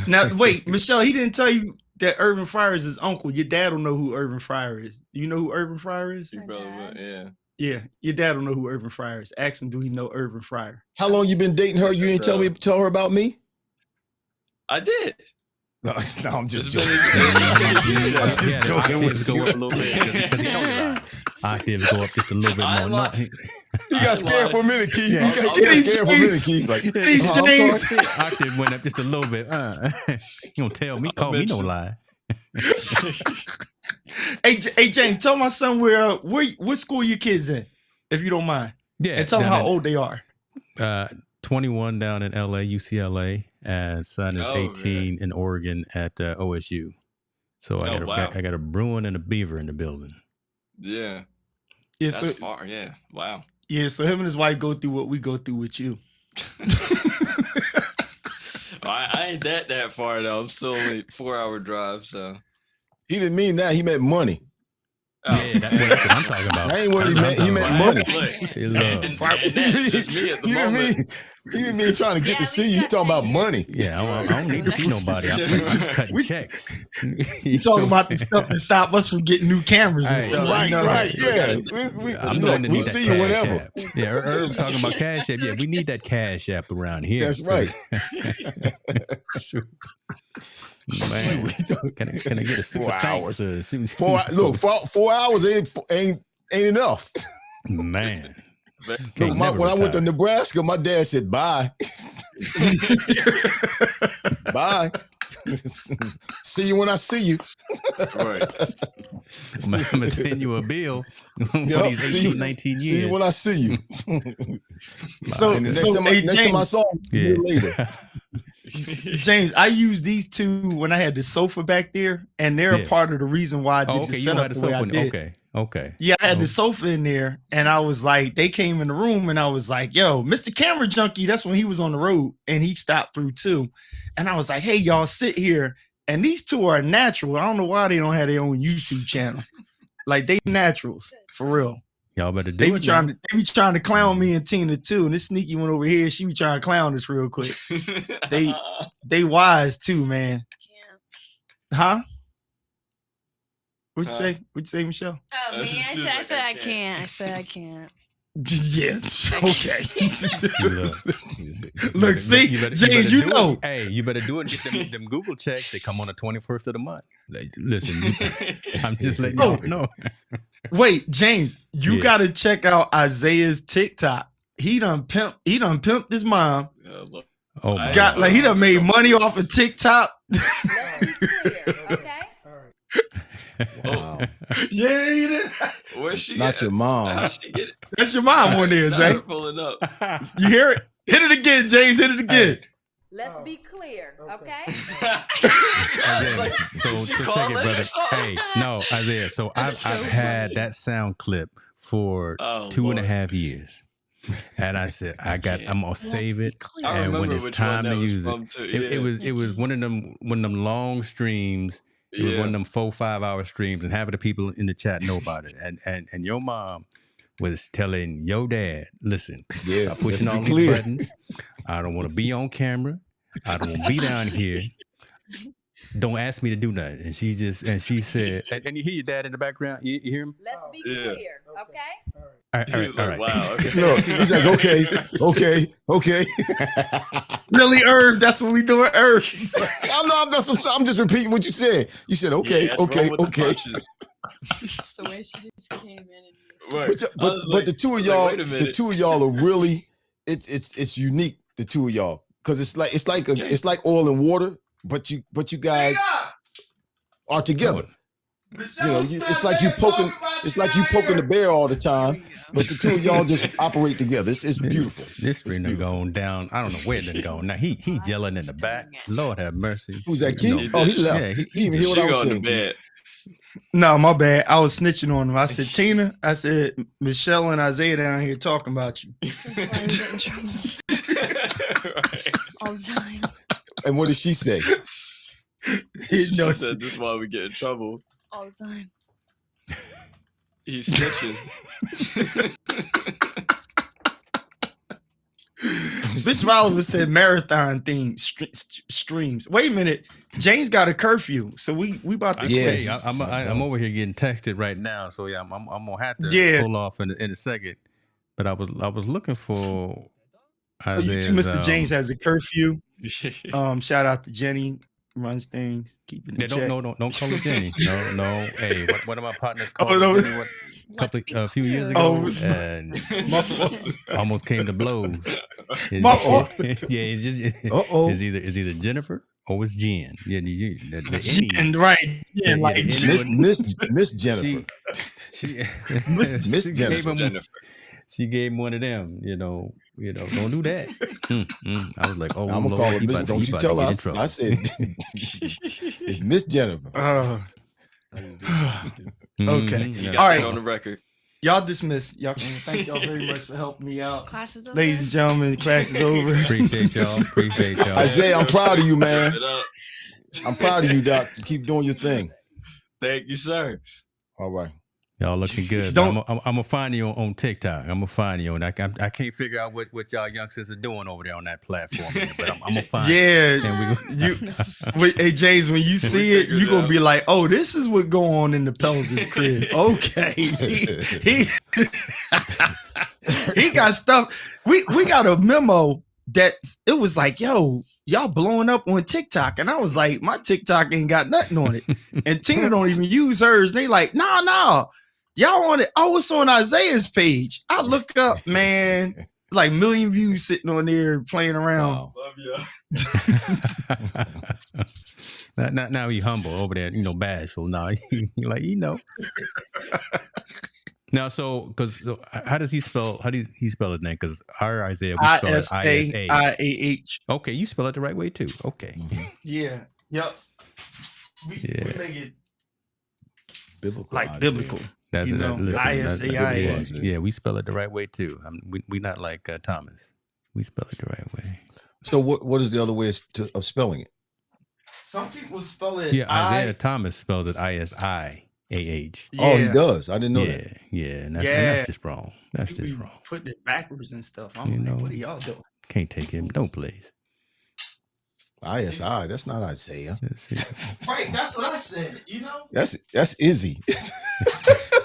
Now, wait, Michelle, he didn't tell you that Urban Fryar is his uncle. Your dad don't know who Urban Fryar is. Do you know who Urban Fryar is?
Yeah.
Yeah, your dad don't know who Urban Fryar is. Ask him, do he know Urban Fryar?
How long you been dating her? You didn't tell her about me?
I did.
No, I'm just joking.
I'm just joking with you. octaves go up just a little bit more. No,
You got scared for a minute, Keith.
Yeah.
You got scared for a minute, Keith. Like,
octave went up just a little bit. You gonna tell me? Call me no lie.
Hey, James, tell my son what school your kids in, if you don't mind.
Yeah,
And tell them how old they are.
21 down in LA, UCLA, and son is 18 in Oregon at OSU. So I got a Bruin and a Beaver in the building.
Yeah.
Yeah,
That's far. Yeah. Wow.
Yeah, so him and his wife go through what we go through with you.
I ain't that far though. I'm still only 4-hour drive. So
he didn't mean that. He meant money.
Yeah, that's what I'm talking about.
That ain't what he meant. He meant money.
And that's just me at the moment.
He didn't mean trying to get to see you. He talking about money.
Yeah, I don't need to see nobody. I'm cutting checks.
You talking about the stuff that stop us from getting new cameras and stuff.
Right, yeah. We see you whenever.
Yeah, Herb talking about Cash App. Yeah, we need that Cash App around here.
That's right.
Man, can I get a
4 hours?
4
hours ain't enough.
Man.
Look, when I went to Nebraska, my dad said, bye. Bye. See you when I see you.
Right.
I'm going to send you a bill for these 18, 19 years.
See you when I see you.
So
next time I saw him, later.
James, I used these two when I had the sofa back there, and they're a part of the reason why I did the setup the way I did.
Okay.
Yeah, I had the sofa in there, and I was like, they came in the room, and I was like, yo, Mr. Camera Junkie, that's when he was on the road, and he stopped through too. And I was like, hey, y'all sit here. And these two are natural. I don't know why they don't have their own YouTube channel. Like, they naturals, for real.
Y'all better do
they
it.
They be trying to clown me and Tina too. And this sneaky one over here, she be trying to clown us real quick. They wise too, man. Huh? What'd you say, Michelle?
Oh, me? I said I can't. I said I can't.
Yeah, okay. Look, see, James, you know.
Hey, you better do it. Get them Google checks. They come on the 21st of the month. Listen, I'm just letting you know.
Wait, James, you gotta check out Isaiah's TikTok. He done pimped his mom.
Oh my
God, like he done made money off of TikTok.
Okay.
Wow.
Yeah, he did.
Where's she?
Not your mom.
How'd she get it?
That's your mom on there, Zay.
Pulling up.
You hear it? Hit it again, James. Hit it again.
Let's be clear, okay?
Isaiah, so check it, brother. Hey, no, Isaiah. So I've had that sound clip for 2.5 years. And I said, I'm gonna save it. And when it's time to use it, it was one of them long streams. It was one of them 4-5 hour streams, and half of the people in the chat know about it. And your mom was telling your dad, listen, I'm pushing all these buttons. I don't want to be on camera. I don't want to be down here. Don't ask me to do nothing. And she said, and you hear your dad in the background. You hear him?
Let's be clear, okay?
All right.
Wow. Okay.
No, he's like, okay.
Really, Irv? That's what we do at Irv.
I'm just repeating what you said. You said, okay.
That's the way she just came in.
Right.
But the two of y'all are really it's unique. The two of y'all, because it's like oil and water, but you guys are together. You know, it's like you poking the bear all the time, but the two of y'all just operate together. It's beautiful.
This stream done gone down. I don't know where it done gone. Now he yelling in the back. Lord have mercy.
Who's that, Keith? Oh, he left. Yeah, he even hear what I was saying.
Bed.
No, my bad. I was snitching on him. I said, Tina, I said, Michelle and Isaiah down here talking about you.
This is why we get in trouble all the time.
And what did she say?
She said this is why we get in trouble.
All the time.
He's snitching.
Bitch Oliver said marathon theme streams. Wait a minute. James got a curfew. So we about to
Hey, I'm over here getting texted right now. So yeah, I'm gonna have to pull off in a second. But I was looking for Isaiah's,
Mr. James has a curfew. Shout out to Jenny. Runs things, keeping the check.
Don't call her Jenny. No. Hey, one of my partners called
no.
Jenny. a few years
Oh.
ago, and
My fault.
almost came to blows.
My fault.
Yeah, it's either Jennifer or it's Jen. Yeah,
Jen, right? Jen, like
Miss Jennifer.
Miss
Jennifer.
She gave him one of them. Don't do that. I was like, oh,
I'm gonna
Lord,
call her
he
Miss.
about
Don't
he
you
about
tell
to get
her.
in trouble.
I said it's Miss Jennifer.
Okay.
You got
All
that
right.
on the record.
Y'all dismissed. Y'all can thank y'all very much for helping me out.
Class is over.
Ladies and gentlemen, the class is over.
Appreciate y'all.
Isaiah, I'm proud of you, man.
Wrap it up.
I'm proud of you, Doc. Keep doing your thing.
Thank you, sir.
All right.
Y'all looking good.
Don't-
I'm gonna find you on TikTok. I'm gonna find you on. I can't figure out what y'all youngsters are doing over there on that platform, but I'm gonna find.
Yeah.
And
Hey James, when you see it,
figured
you're
it
gonna
out.
be like, "Oh, this is what go on in the Pelzer's crib." Okay, he got stuff. We got a memo that it was like, "Yo, y'all blowing up on TikTok," and I was like, "My TikTok ain't got nothing on it," and Tina don't even use hers. They like, "No, y'all on it? Oh, it's on Isaiah's page." I look up, man, like 1 million views sitting on there playing around.
Wow.
Love you.
now he humble over there, bashful. Now he like Now, how does he spell? How does he spell his name? Because our Isaiah, we spell it ISA.
ISAIAH.
Okay, you spell it the right way too. Okay.
Yeah. Yep. We
Yeah.
make it
Biblical.
like
Isaiah.
biblical.
That's
You
it.
know, ISAIA.
Yeah, we spell it the right way too. We not like Thomas. We spell it the right way.
So what is the other way of spelling it?
Some people spell it.
Yeah, Isaiah Thomas spells it ISIAH.
Oh, he does. I didn't know
Yeah,
that.
yeah, and that's just wrong. That's
People
just
be
wrong.
putting it backwards and stuff. I'm
You
like,
know.
what are y'all doing?
Can't take him. Don't please.
ISI. That's not Isaiah.
Let's see.
Right, that's what I said. You know.
That's Izzy.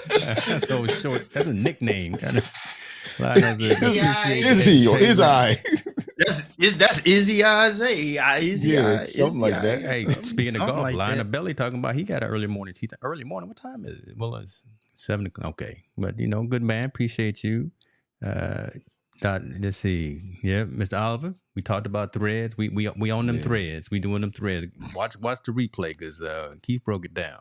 That's so short. That's a nickname.
Izzy or Izzy.
That's Izzy Isaiah. Izzy,
Yeah, something like
Izzy,
that.
Hey,
something-
speaking of
something
golf,
like
Lion
that.
of Belly talking about he got an early morning. He's early morning. What time is it? Well, it's 7 o'clock. Okay, but good man. Appreciate you. Let's see. Yeah, Mr. Oliver. We talked about threads. We on them threads. We doing them threads. Watch the replay because Keith broke it down.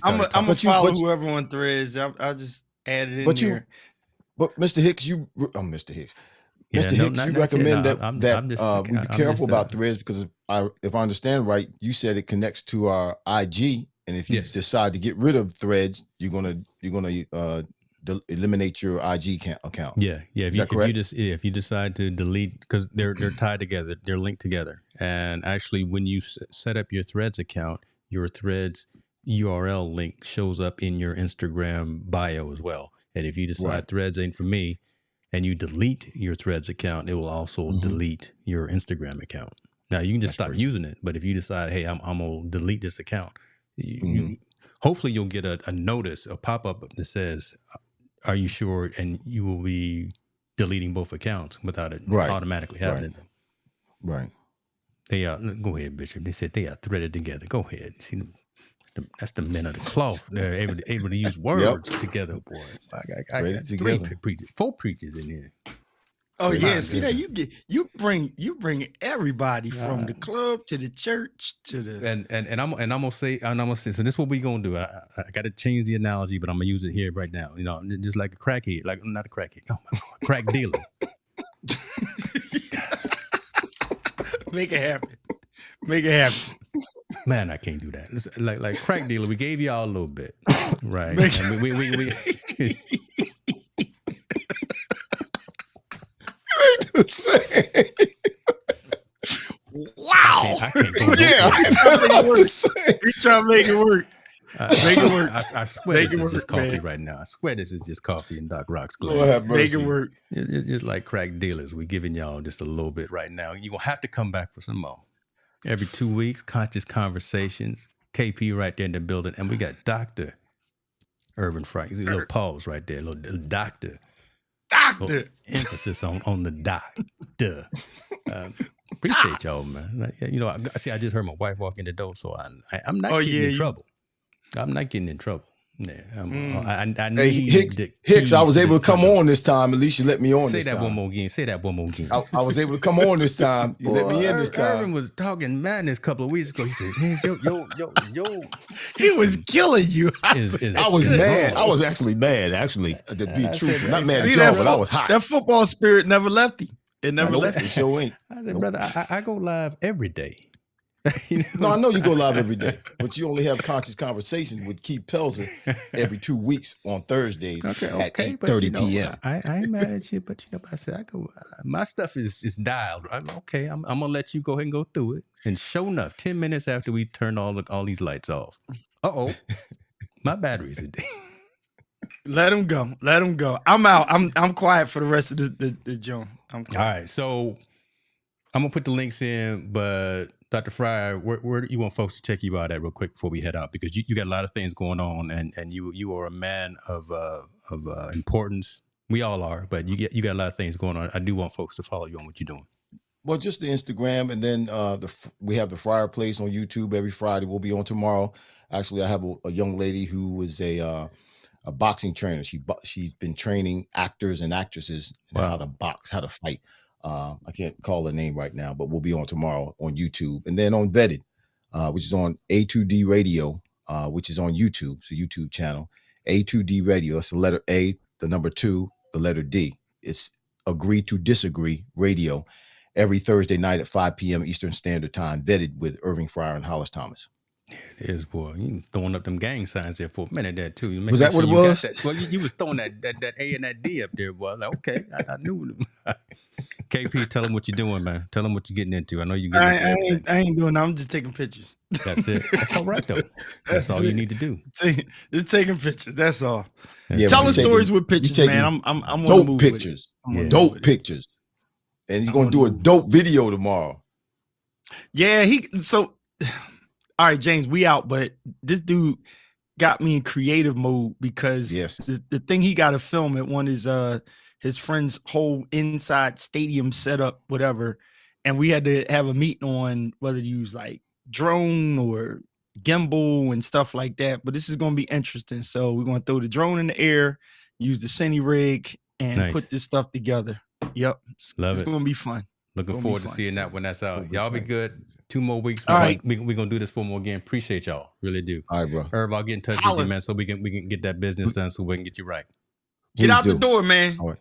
I'm gonna
But you-
follow
but you-
whoever on Threads. I'll just add it in
But
there.
But Mr. Hicks, Mr. Hicks.
Yeah,
Mr.
no,
Hicks,
not-
you
that's it.
recommend
No,
that
I'm just-
we be
I'm
careful
just,
about threads because if I understand right, you said it connects to our IG, and if you
Yes.
decide to get rid of threads, you're gonna eliminate your IG account.
Yeah.
Is that correct?
If you decide to delete, because they're tied together, they're linked together, and actually, when you set up your Threads account, your Threads URL link shows up in your Instagram bio as well. And if you decide
Right.
Threads ain't for me, and you delete your Threads account, it will also delete your Instagram account. Now you can just stop using it, but if you decide, hey, I'm gonna delete this account, hopefully you'll get a notice, a pop up that says, "Are you sure?" And you will be deleting both accounts without it automatically happening.
Right.
They are. Go ahead, Bishop. They said they are threaded together. Go ahead. See them. That's the men of the cloth. They're able to use words together, boy. I got three preachers, 4 preachers in here.
Oh
My
yeah, see that
goodness.
you bring everybody from the club to the church to the
And I'm gonna say. So this is what we gonna do. I got to change the analogy, but I'm gonna use it here right now. Just like a crackhead, like not a crackhead. Oh my God, crack dealer.
make it happen. Make it happen.
Man, I can't do that. It's like crack dealer, we gave y'all a little bit, right?
Make-
And we
Wow.
I can't go no
Yeah.
further.
We try to make it work. Make it work.
I swear
Make
this
it
is just
work,
coffee
man.
right now. I swear this is just coffee in Doc Rock's glass.
Lord have
Make
mercy.
it work.
It's just like crack dealers. We're giving y'all just a little bit right now. You're going to have to come back for some more. Every 2 weeks, Conscious Conversations. KP right there in the building. And we got Dr. Irvin Fryar. See a little pause right there. A little doctor.
Doctor.
Emphasis on the doctor. Appreciate y'all, man. I just heard my wife walk in the door, so I'm not getting in trouble. I'm not getting in trouble. Yeah, I
Hey,
need
Hicks, I was able to come on this time. At least you let me on
Say
this
that
time.
one more again. Say that one more again.
I was able to come on this time. You let me in this time.
Irvin was talking madness a couple of weeks ago. He said, "Man, yo,
he was killing you."
I was mad. I was actually mad, actually, to be truthful. Not mad at y'all, but I was hot.
That football spirit never left him. It never left him.
It sure ain't.
I said, brother, I go live every day.
You know? No, I know you go live every day, but you only have conscious conversations with Keith Pelzer every 2 weeks on Thursdays at 8:30 p.m.
I ain't mad at you, but I said I go. My stuff is dialed. I'm okay. I'm gonna let you go ahead and go through it. And sure enough, 10 minutes after we turned all these lights off, my batteries are dead.
Let him go. Let him go. I'm out. I'm quiet for the rest of the joint. All
right, so I'm gonna put the links in, but Dr. Fryar, where do you want folks to check you out at real quick before we head out? Because you got a lot of things going on, and you are a man of importance. We all are, but you got a lot of things going on. I do want folks to follow you on what you're doing.
Well, just the Instagram, and then we have the Fryar Place on YouTube every Friday. We'll be on tomorrow. Actually, I have a young lady who is a boxing trainer. She's been training actors and actresses how to box, how to fight. I can't call her name right now, but we'll be on tomorrow on YouTube, and then on Vetted, which is on A2D Radio, which is on YouTube. It's a YouTube channel. A2D Radio. That's the letter A, the number 2, the letter D. It's Agree to Disagree Radio every Thursday night at 5 p.m. Eastern Standard Time. Vetted with Irving Fryar and Hollis Thomas.
Yeah, it is, boy. You throwing up them gang signs there for a minute there too.
Was that what it was?
Well, you was throwing that A and that D up there, boy. Like, okay, I knew. KP, tell them what you're doing, man. Tell them what you're getting into. I know you're getting
I ain't doing that. I'm just taking pictures.
That's it. That's all right, though. That's all you need to do.
Just taking pictures. That's all.
Yeah,
telling stories with pictures, man. I'm
dope pictures. Dope pictures. And he's going to do a dope video tomorrow.
Yeah, all right, James, we out, but this dude got me in creative mode because the thing he got to film at one is his friend's whole inside stadium setup, whatever. And we had to have a meeting on whether to use like drone or gimbal and stuff like that. But this is going to be interesting. So we're going to throw the drone in the air, use the Cine rig, and put this stuff together. Yep. It's going to be fun.
Looking forward to seeing that when that's out. Y'all be good. 2 more weeks.
All right.
We're going to do this one more again. Appreciate y'all. Really do.
All right, bro.
Irv, I'll get in touch with you, man, so we can get that business done so we can get you right.
Get out the door, man.
All right.